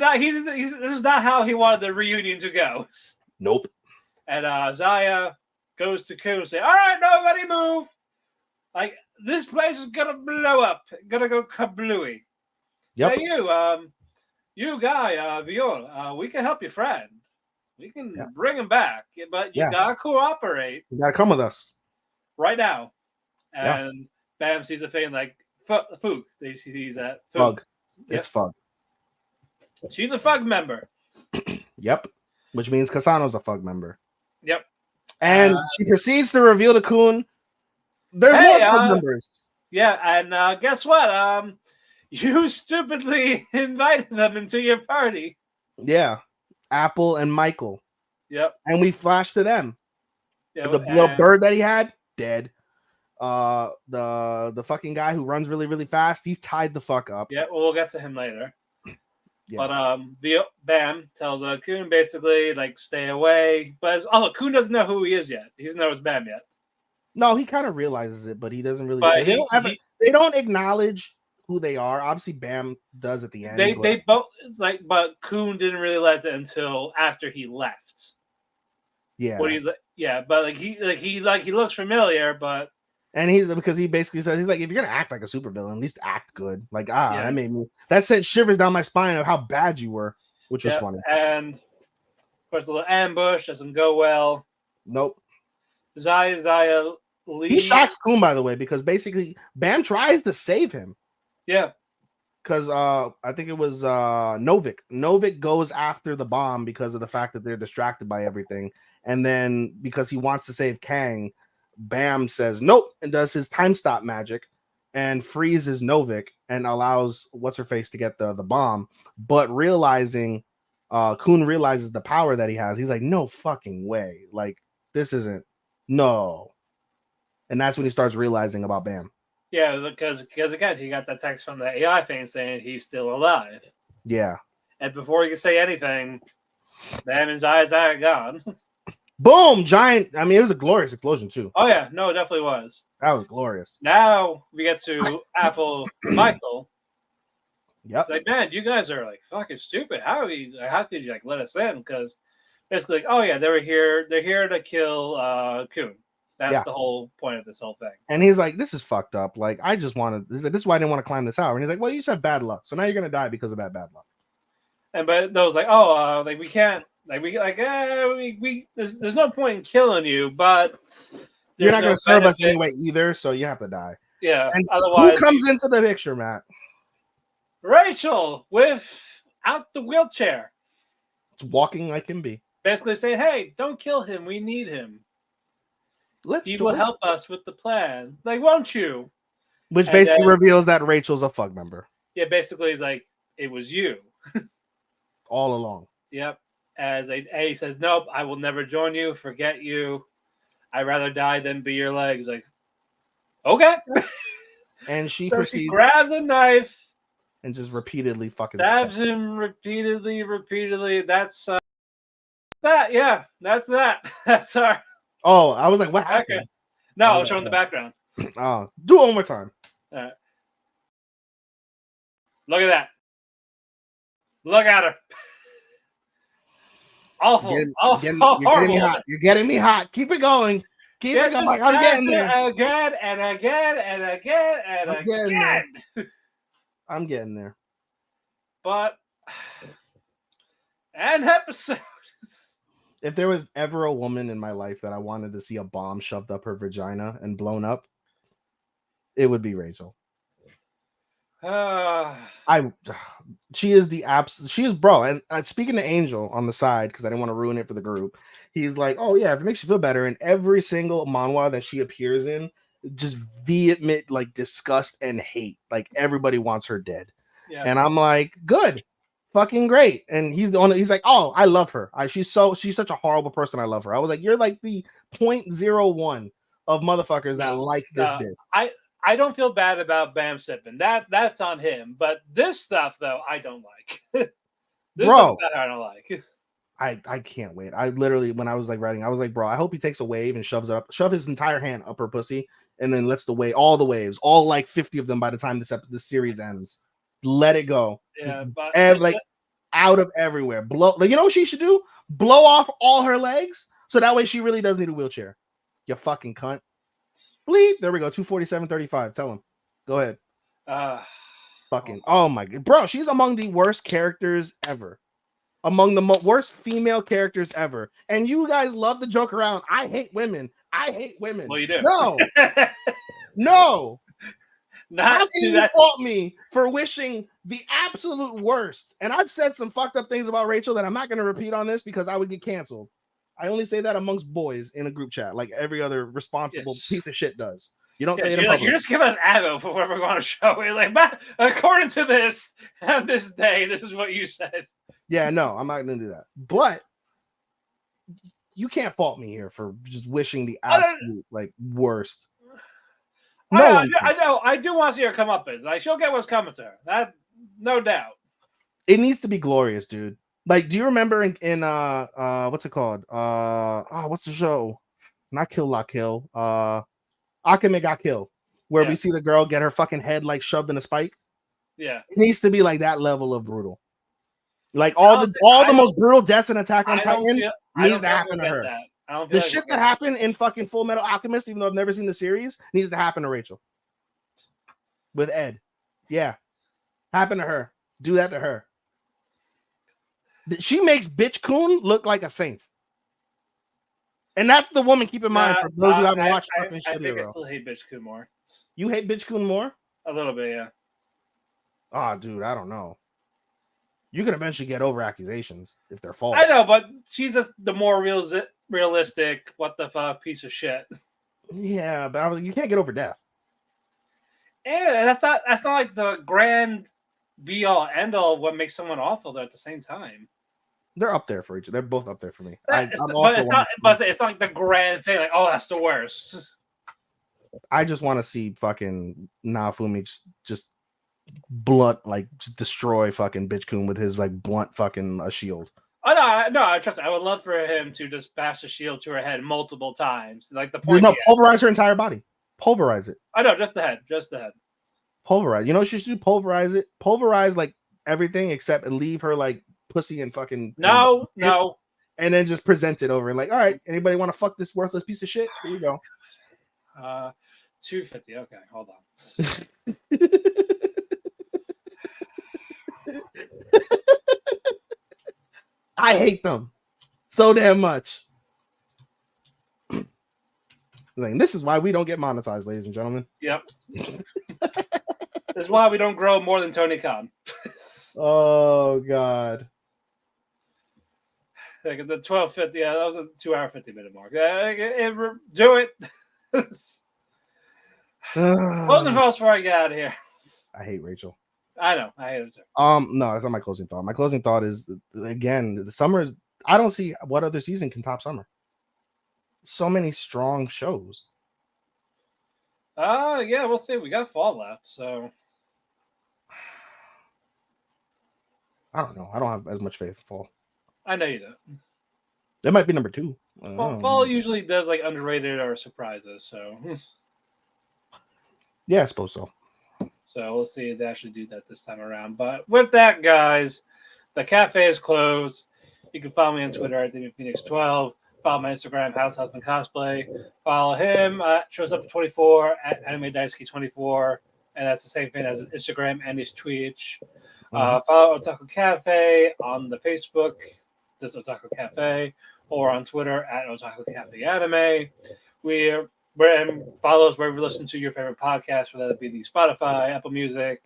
is not how he wanted the reunion to go. Nope. And Zaya goes to Kun and say, all right, nobody move. Like, this place is going to blow up. Gonna go kablooey. Yep. Hey, you guy, Viol, we can help your friend. We can bring him back, but you gotta cooperate. You gotta come with us right now. And Bam sees the thing like Fook. They see that Fug. Yep. It's Fug. She's a Fug member. Yep. Which means Kasano's a Fug member. Yep. And she proceeds to reveal to Kun there's more Fug members. Yeah, and guess what? You stupidly invited them into your party. Yeah. Apple and Michael. Yep. And we flash to them. Yep. The little bird that he had, dead. The fucking guy who runs really, really fast, he's tied the fuck up. Yeah, well, we'll get to him later. Yeah. But Bam tells Kun basically like stay away. But Kun doesn't know who he is yet. He doesn't know it's Bam yet. No, he kind of realizes it, but he doesn't really say. They don't acknowledge who they are. Obviously, Bam does at the end. They both but Kun didn't realize it until after he left. Yeah. But he looks familiar, but because he basically says he's like, if you're gonna act like a supervillain, at least act good. Like that sent shivers down my spine of how bad you were, which was funny. And of course, the little ambush doesn't go well. Nope. Zaya leaves. He shocks Kun, by the way, because basically Bam tries to save him. Yeah. because I think it was Novik. Novik goes after the bomb because of the fact that they're distracted by everything, and then because he wants to save Kang, Bam says nope and does his time stop magic and freezes Novik and allows what's her face to get the bomb, but realizing Kun realizes the power that he has, he's like, no fucking way, like this isn't no, and that's when he starts realizing about Bam. Yeah, because again, he got that text from the AI thing saying he's still alive. Yeah. And before he could say anything, Bam, his eyes are gone. Boom! Giant. I mean, it was a glorious explosion too. Oh yeah, no, it definitely was. That was glorious. Now we get to Apple Michael. Yep. Like, man, you guys are like fucking stupid. How could you like let us in? Because basically, like, oh yeah, they're here to kill Kun. That's the whole point of this whole thing. And he's like, this is fucked up. Like, I just wanted this is why I didn't want to climb this tower. And he's like, well, you just have bad luck. So now you're gonna die because of that bad luck. And but those like, oh, like we can't, like we there's no point in killing you, but you're not gonna serve us anyway either, so you have to die. Yeah. And otherwise, who comes into the picture, Matt? Rachel without the wheelchair. It's walking like can be. Basically saying, hey, don't kill him. We need him. He will help us with the plan. Like, won't you? Which basically reveals that Rachel's a fuck member. Yeah, basically, it's like, it was you. All along. Yep. As A says, nope, I will never join you. Forget you. I'd rather die than be your legs. Like, okay. And she so proceeds. She grabs a knife. And just repeatedly fucking stabs him repeatedly. That's that. Yeah, that's that. That's our. Oh, I was like, what happened? Okay. No, I was showing the background. Oh, do it one more time. All right. Look at that. Look at her. Awful. You're getting me hot. You're getting me hot. Keep it going. Keep it going. I'm getting there. Again and again and again and again. I'm getting there. But an episode. If there was ever a woman in my life that I wanted to see a bomb shoved up her vagina and blown up, it would be Rachel. She is the she is bro. And speaking to Angel on the side, because I didn't want to ruin it for the group, he's like, oh yeah, if it makes you feel better, in every single manhwa that she appears in, just vehement like disgust and hate. Like everybody wants her dead. Yeah. And I'm like, good. Fucking great. And he's the only, he's like, oh, I love her. She's such a horrible person. I love her. I was like, you're like the 0.01 of motherfuckers that like this bitch. I don't feel bad about Bam sipping. That's on him. But this stuff though, I don't like. Bro, I don't like. I can't wait. I literally, when I was like writing, I was like, bro, I hope he takes a wave and shove his entire hand up her pussy, and then lets all the waves, all like 50 of them by the time this series ends. Let it go. Yeah, but like out of everywhere. Blow, like, you know what she should do? Blow off all her legs, so that way she really does need a wheelchair. You fucking cunt. Bleep. There we go. 247.35. Tell him. Go ahead. Fucking. Oh my god, bro. She's among the worst characters ever. Among the worst female characters ever. And you guys love to joke around. I hate women. I hate women. Well, you do. No. No. How can you fault me for wishing the absolute worst? And I've said some fucked up things about Rachel that I'm not going to repeat on this because I would get canceled. I only say that amongst boys in a group chat, like every other responsible piece of shit does. You don't say it in public. You're just giving us ammo for whatever we want to show. We're like, according to this, on this day, this is what you said. Yeah, no, I'm not going to do that. But you can't fault me here for just wishing the absolute like worst. No, I know. I do want to see her come up. Like, she'll get what's coming to her. That, no doubt. It needs to be glorious, dude. Like, do you remember in what's it called? What's the show? Not Kill La Kill. Akame ga Kill, where we see the girl get her fucking head like shoved in a spike. Yeah, it needs to be like that level of brutal. Like all the most brutal deaths in Attack on Titan needs to happen to her. The shit that happened in fucking Full Metal Alchemist, even though I've never seen the series, needs to happen to Rachel. With Ed. Yeah. Happen to her. Do that to her. She makes Bitch Kun look like a saint. And that's the woman, keep in mind, for those who haven't watched fucking shit. I think I still hate Bitch Kun more. You hate Bitch Kun more? A little bit, yeah. Oh, dude, I don't know. You can eventually get over accusations if they're false. I know, but she's just the more realistic, what the fuck piece of shit. Yeah, but you can't get over death. And that's not like the grand be all end all of what makes someone awful though at the same time. They're up there for each other. They're both up there for me. But it's not like the grand thing, like, oh, that's the worst. I just want to see fucking Naofumi just blunt, like, just destroy fucking Bitch Kun with his like blunt fucking shield. Oh no, trust me. I would love for him to just bash the shield to her head multiple times. Like the point. No, pulverize her entire body. Pulverize it. I know, just the head. Pulverize. You know what she should do? Pulverize it. Pulverize like everything except leave her like pussy and fucking no. And then just present it over and like, all right, anybody want to fuck this worthless piece of shit? Here you go. 250. Okay, hold on. I hate them so damn much. Like, this is why we don't get monetized, ladies and gentlemen. Yep. This is why we don't grow more than Tony Khan. Oh God. Like the 12:50. Yeah, that was a 2 hour 50-minute mark. Do it. Closing thoughts before I get out of here. I hate Rachel. I know. I hate it too. No, that's not my closing thought. My closing thought is, again, the summer is. I don't see what other season can top summer. So many strong shows. Yeah, we'll see. We got fall left, so I don't know. I don't have as much faith in fall. I know you do. That might be number 2. Fall usually does like underrated or surprises, so yeah, I suppose so. So we'll see if they actually do that this time around. But with that, guys, the cafe is closed. You can follow me on Twitter at Phoenix12. Follow my Instagram, House Husband Cosplay. Follow him at Shows24 at Anime Daisuke 24, and that's the same thing as Instagram and his Twitch. Follow Otalku Cafe on the Facebook, this Otalku Cafe, or on Twitter at Otalku Cafe Anime. And follow us wherever you listen to your favorite podcast, whether it be the Spotify, Apple Music,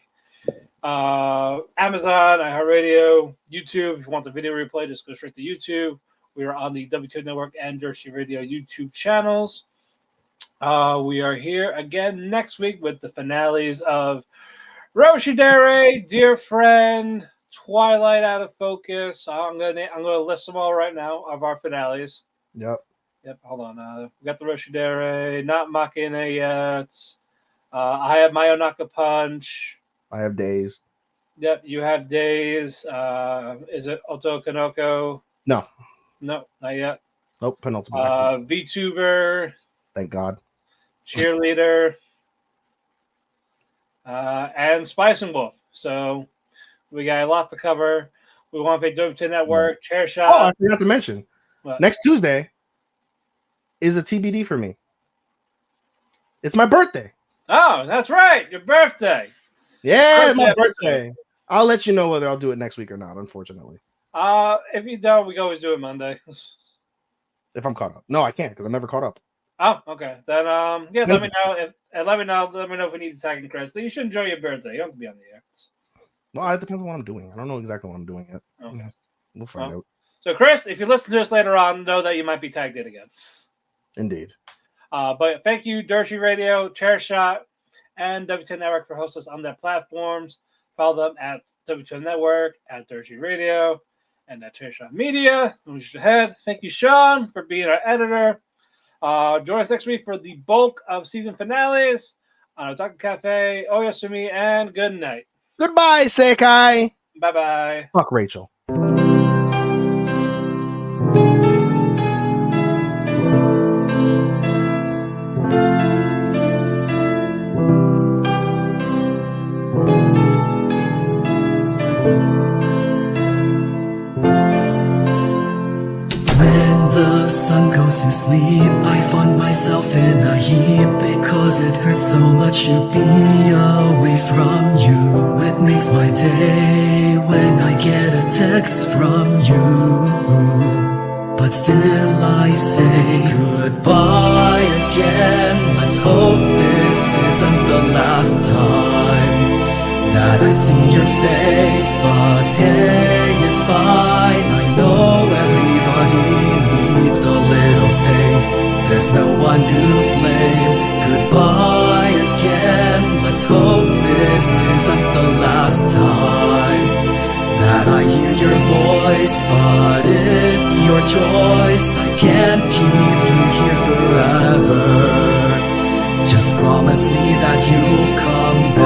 Amazon, iHeartRadio, YouTube. If you want the video replay, just go straight to YouTube. We are on the W2 Network and Dershi Radio YouTube channels. We are here again next week with the finales of Roshidere, Dear Friend, Twilight Out of Focus. I'm gonna list them all right now of our finales. Yep. Hold on. We got the Roshidere, not Makeine yet. I have Mayonaka Punch. I have Days. Yep, you have Days. Is it Otokonoko? No, not yet. Nope, penultimate. VTuber. Thank God. Cheerleader. And Spice and Wolf. So we got a lot to cover. We want to pay W2 Network, Chair Shot. Oh, I forgot to mention. What? Next Tuesday is a TBD for me. It's my birthday. Oh, that's right. Your birthday. Yeah, my birthday. I'll let you know whether I'll do it next week or not, unfortunately. If you don't, we can always do it Monday. If I'm caught up. No, I can't because I'm never caught up. Oh, okay. Then let me know let me know if we need to tag and credits. So you should enjoy your birthday. You don't have to be on the air. Well, it depends on what I'm doing. I don't know exactly what I'm doing yet. Okay. We'll find out. So Chris, if you listen to us later on, know that you might be tagged in again. Indeed. But thank you, Dershi Radio, Chair Shot, and W10 Network for hosting us on their platforms. Follow them at W10 Network, at Dershi Radio, and at Chair Shot Media. Ahead. Thank you, Sean, for being our editor. Join us next week for the bulk of season finales on Otalku Cafe. Oyasumi, and good night. Goodbye, Sekai. Bye-bye. Fuck Rachel. The sun goes to sleep, I find myself in a heap because it hurts so much to be away from you. It makes my day when I get a text from you, but still I say goodbye again. Let's hope this isn't the last time that I see your face, but hey, it's fine. I know everybody needs a little space. There's no one to blame. Goodbye again. Let's hope this isn't the last time that I hear your voice, but it's your choice. I can't keep you here forever. Just promise me that you'll come back.